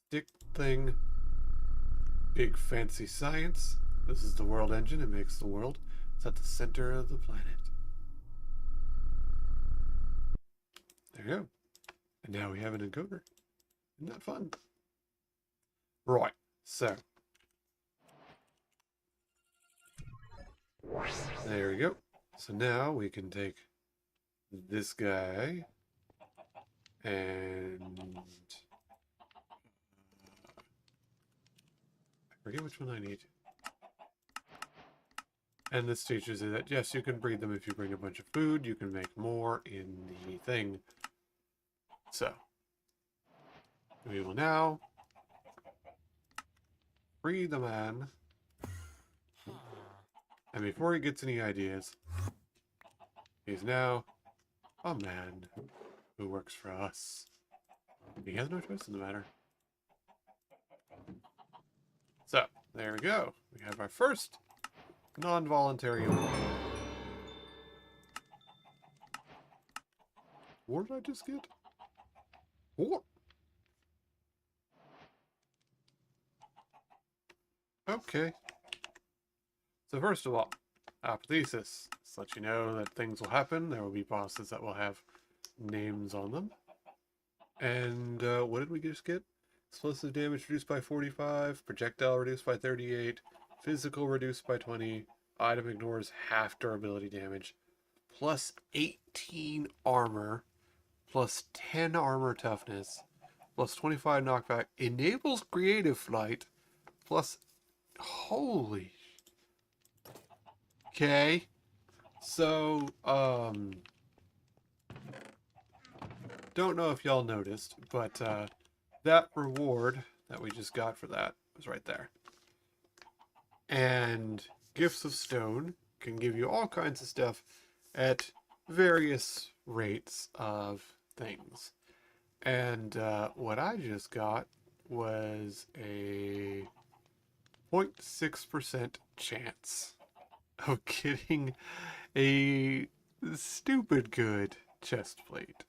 Stick thing. Big fancy science. This is the world engine. It makes the world. It's at the center of the planet. There you go. And now we have an encoder. Isn't that fun? Right. So. There we go. So now we can take this guy and I forget which one I need. And this teaches you that yes, you can breed them if you bring a bunch of food. You can make more in the thing. So we will now free the man. And before he gets any ideas, he's now a man who works for us. He has no choice in the matter. So, there we go. We have our first non-voluntary employee. What did I just get? What? Okay. So first of all, apotheosis. Just let you know that things will happen. There will be bosses that will have names on them. And what did we just get? Explosive damage reduced by 45, projectile reduced by 38, physical reduced by 20, item ignores half durability damage, plus 18 armor, plus 10 armor toughness, plus 25 knockback, enables creative flight, plus, holy, okay, so, don't know if y'all noticed, but, that reward that we just got for that was right there. And Gifts of Stone can give you all kinds of stuff at various rates of things. And what I just got was a 0.6% chance of getting a stupid good chest plate.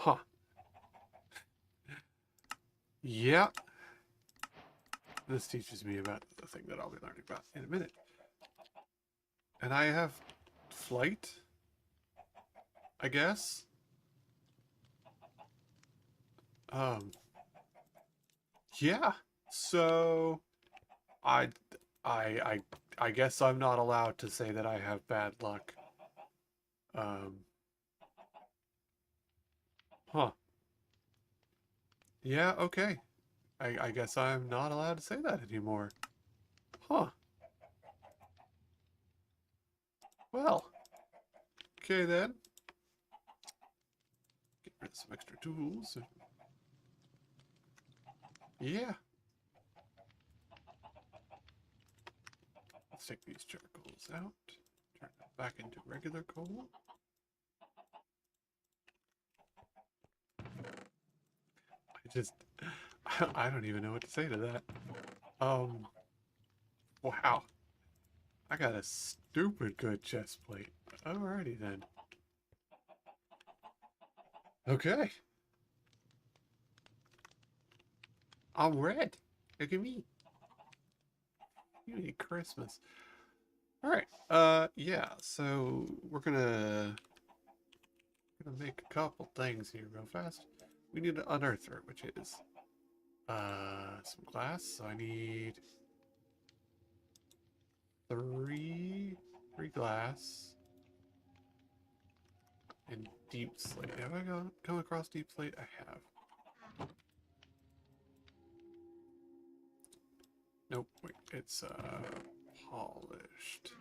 Huh. Yeah. This teaches me about the thing that I'll be learning about in a minute. And I have flight, I guess. Yeah. So I guess I'm not allowed to say that I have bad luck. Huh. Yeah, okay. I guess I'm not allowed to say that anymore. Huh. Well. Okay then. Get rid of some extra tools. Yeah. Let's take these charcoals out. Turn them back into regular coal. I don't even know what to say to that. Wow. I got a stupid good chest plate. Alrighty then. Okay. I'm red. Look at me. You need Christmas. Alright. Yeah, so we're gonna gonna make a couple things here real fast. We need an unearther, which is some glass. So I need three glass and deep slate. Have I come across deep slate? I have. Nope. Wait, it's polished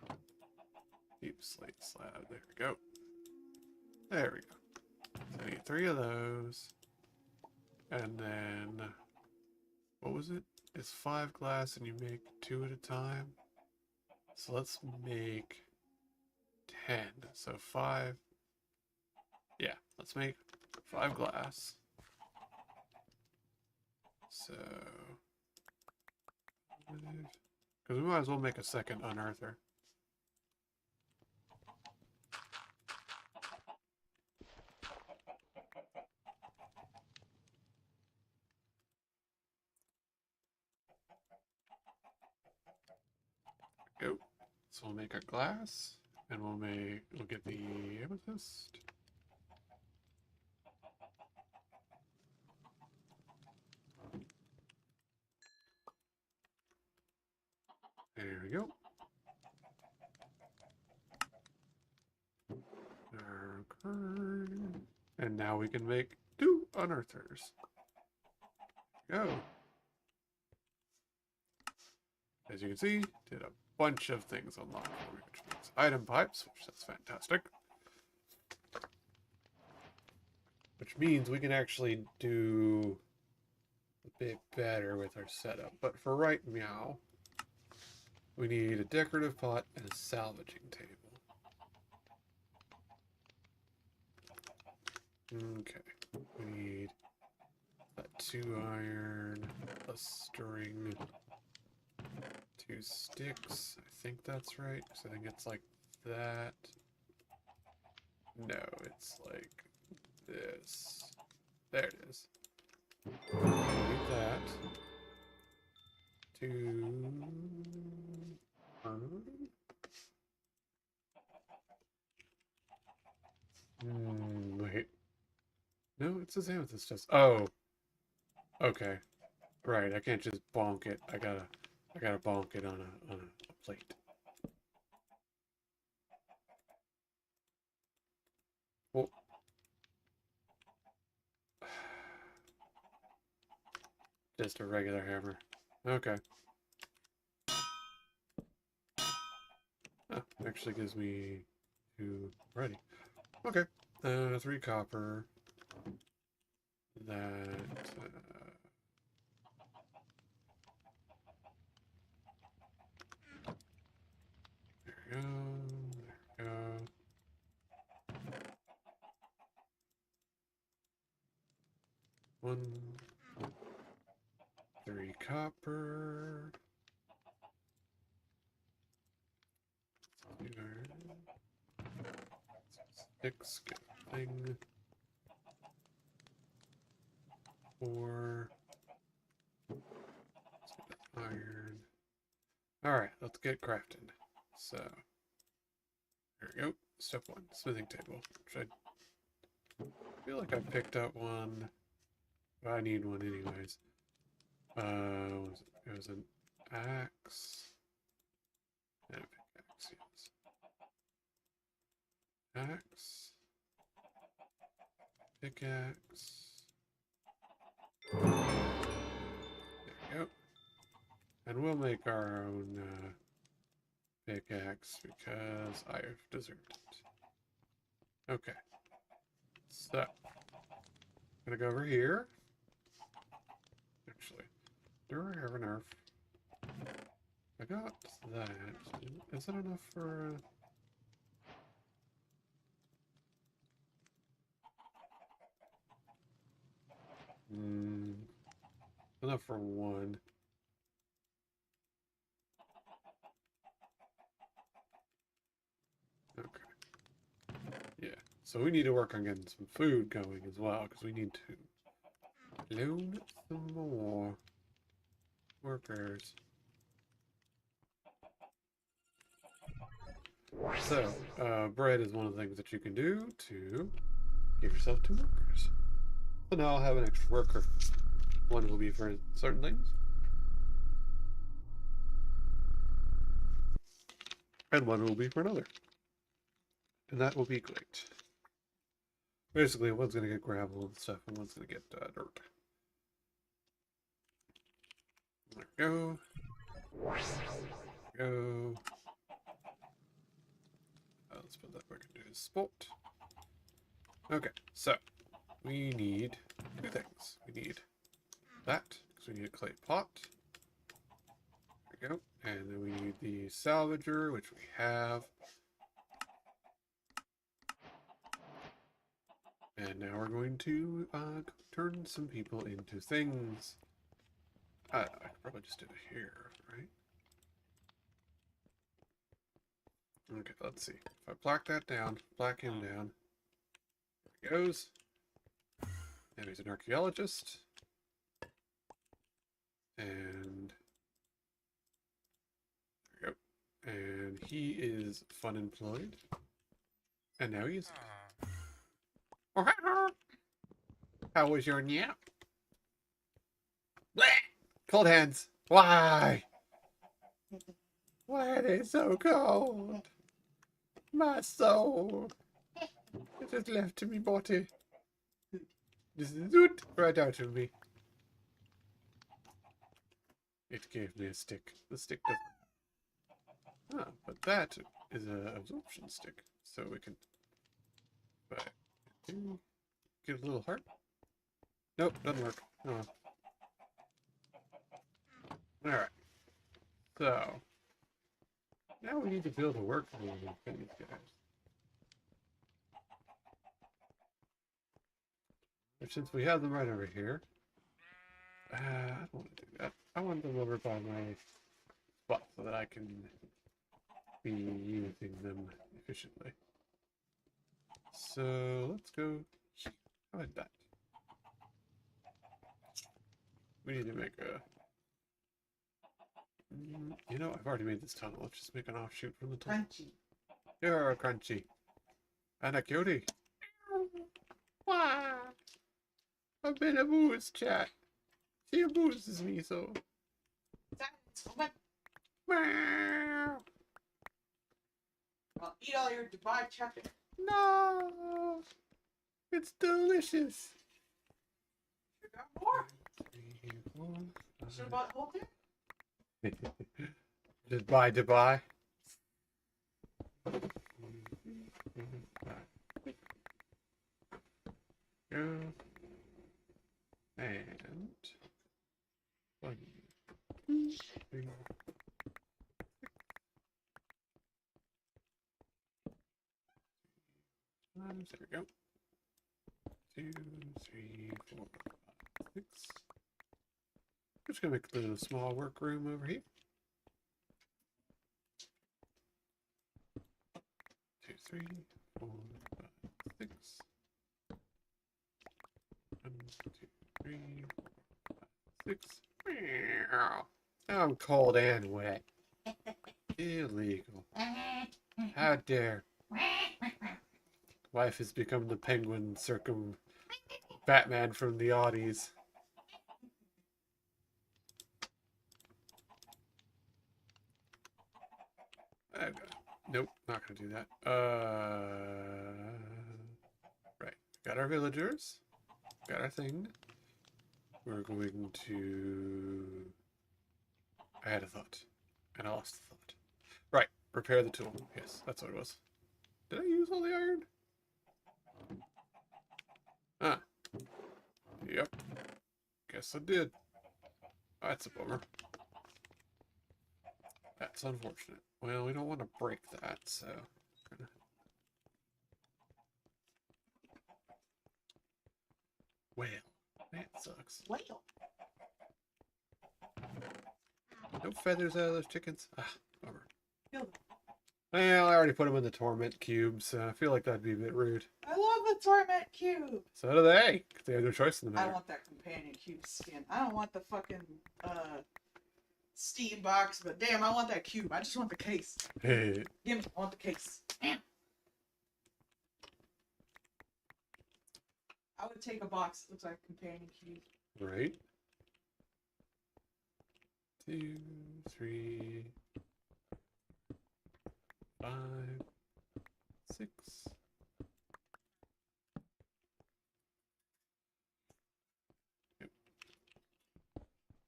deep slate slab. There we go. There we go. So I need 3 of those. And then, what was it? It's 5 glass and you make 2 at a time. So let's make 10. So 5. Yeah, let's make 5 glass. So, because we might as well make a second unearther. Go. So we'll make a glass, and we'll get the amethyst. There we go. Okay. And now we can make 2 unearthers. Go. As you can see, did a bunch of things unlock for me, which means item pipes, which is fantastic. Which means we can actually do a bit better with our setup. But for right now, we need a decorative pot and a salvaging table. Okay, we need that 2 iron, a string, 2 sticks. I think that's right. So I think it's like that. No, it's like this. There it is. Need that. 2 iron. Wait. No, it says amethyst dust. Oh. Okay. Right, I can't just bonk it. I gotta bonk it on a plate. Well, just a regular hammer. Okay. Oh, actually gives me 2 ready. Okay. 3 copper. That. There we go. There we go. One. 3 copper. 2 iron. 6. Good thing. 4. Iron. Alright, let's get crafting. So, there we go. Step 1, smithing table. Which I feel like I picked up one. Well, I need one anyways. It was an axe. And a pickaxe, yes. Axe. Pickaxe. There we go. And we'll make our own pickaxe because I've deserved it. Okay. So, I'm gonna go over here. Actually, do I have enough? I got that. Is it enough for... enough for 1. Okay. Yeah. So we need to work on getting some food going as well, because we need to loan some more workers. So, bread is one of the things that you can do to Give yourself 2 workers. So now I'll have an extra worker. One will be for certain things. And one will be for another. And that will be great. Basically, one's going to get gravel and stuff, and one's going to get dirt. There we go. Go. Let's put that back into his spot. Okay, so we need 2 things. We need that, because we need a clay pot. There we go. And then we need the salvager, which we have. And now we're going to turn some people into things. I could probably just do it here, right? Okay, let's see. If I black that down, black him down. There he goes. And he's an archaeologist. And there we go. And he is fun employed. And now he's. How was your nap? Blech! Cold hands. Why? Why are they so cold? My soul. It has left to me body. This is it right out of me. It gave me a stick. The stick doesn't. Ah, but that is an absorption stick. So we can get a little heart. Nope, doesn't work. Oh. Alright. So now we need to build a workroom for these guys. But since we have them right over here, I don't want to do that. I want them over by my spot so that I can be using them efficiently. So let's go. How about that? We need to make a. You know, I've already made this tunnel. Let's just make an offshoot from the tunnel. Crunchy. You're a crunchy. And a cutie. Wow. I've been a booze chat. She abuses me so. Meow. I'll eat all your Dubai chicken. No. It's delicious. You got more? 3, 4, Should have bought the whole thing. Just buy to buy. Go. And 1, 2, 3. There we go. 2, 3, 4, 5, 6. Just gonna make a little small workroom over here. 2, 3, 4, 5, 6. 1, 2, 3, 4, 5, 6. Meow. I'm cold and wet. Illegal. How dare. Wife has become the penguin Batman from the Oddies. Nope, not gonna do that. Right. Got our villagers. Got our thing. We're going to. I had a thought, and I lost the thought. Right. Repair the tool. Yes, that's what it was. Did I use all the iron? Ah. Yep. Guess I did. That's a bummer. That's unfortunate. Well, we don't want to break that, so. Well, that sucks. Whale. No feathers out of those chickens. Ah, bummer. Kill them. Well, I already put them in the torment cube, so I feel like that'd be a bit rude. I love the torment cube. So do they. They have no choice in the I matter. want that companion cube skin. I don't want the fucking Steam box, but damn, I want that cube. I just want the case. Hey. Give me, I want the case. I would take a box that looks like a companion cube. Right. 2, 3, 5, 6. Yep.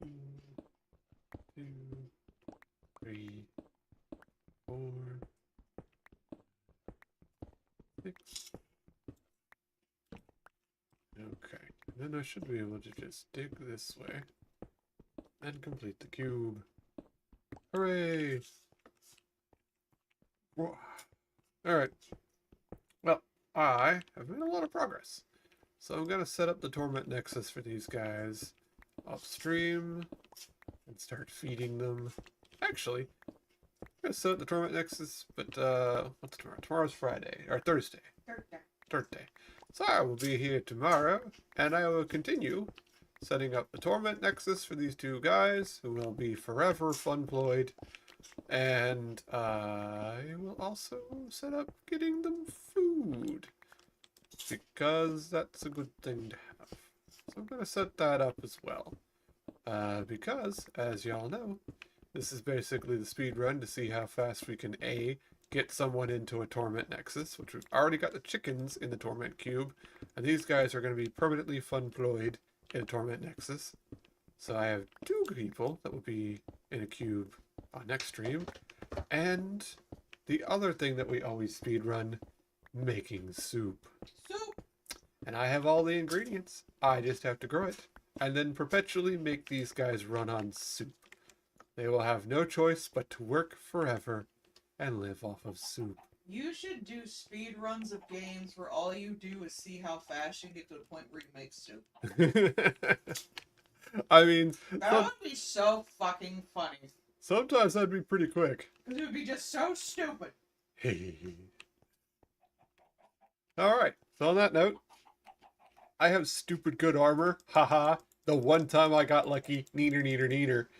1, 2, 3, 4, 6. Okay, and then I should be able to just dig this way and complete the cube. Hooray! Whoa. All right. Well, I have made a lot of progress. So I'm going to set up the Torment Nexus for these guys upstream and start feeding them. Actually, I'm going to set up the Torment Nexus, but what's tomorrow? Tomorrow's Friday, or Thursday. Thursday. So I will be here tomorrow, and I will continue setting up the Torment Nexus for these two guys, who will be forever funployed. And I will also set up getting them food, because that's a good thing to have. So I'm going to set that up as well. Because, as y'all know, this is basically the speed run to see how fast we can A, get someone into a Torment Nexus, which we've already got the chickens in the Torment Cube, and these guys are going to be permanently funployed in a Torment Nexus. So I have 2 people that will be in a cube on next stream, and the other thing that we always speed run, making soup. And I have all the ingredients. I just have to grow it, and then perpetually make these guys run on soup. They will have no choice but to work forever and live off of soup. You should do speed runs of games where all you do is see how fast you can get to the point where you make soup. I mean, That would be so fucking funny. Sometimes that'd be pretty quick. Because it would be just so stupid. Alright, so on that note, I have stupid good armor. Haha. The one time I got lucky. Neater, neater, neater.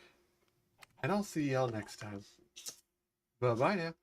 And I'll see y'all next time. Bye-bye now.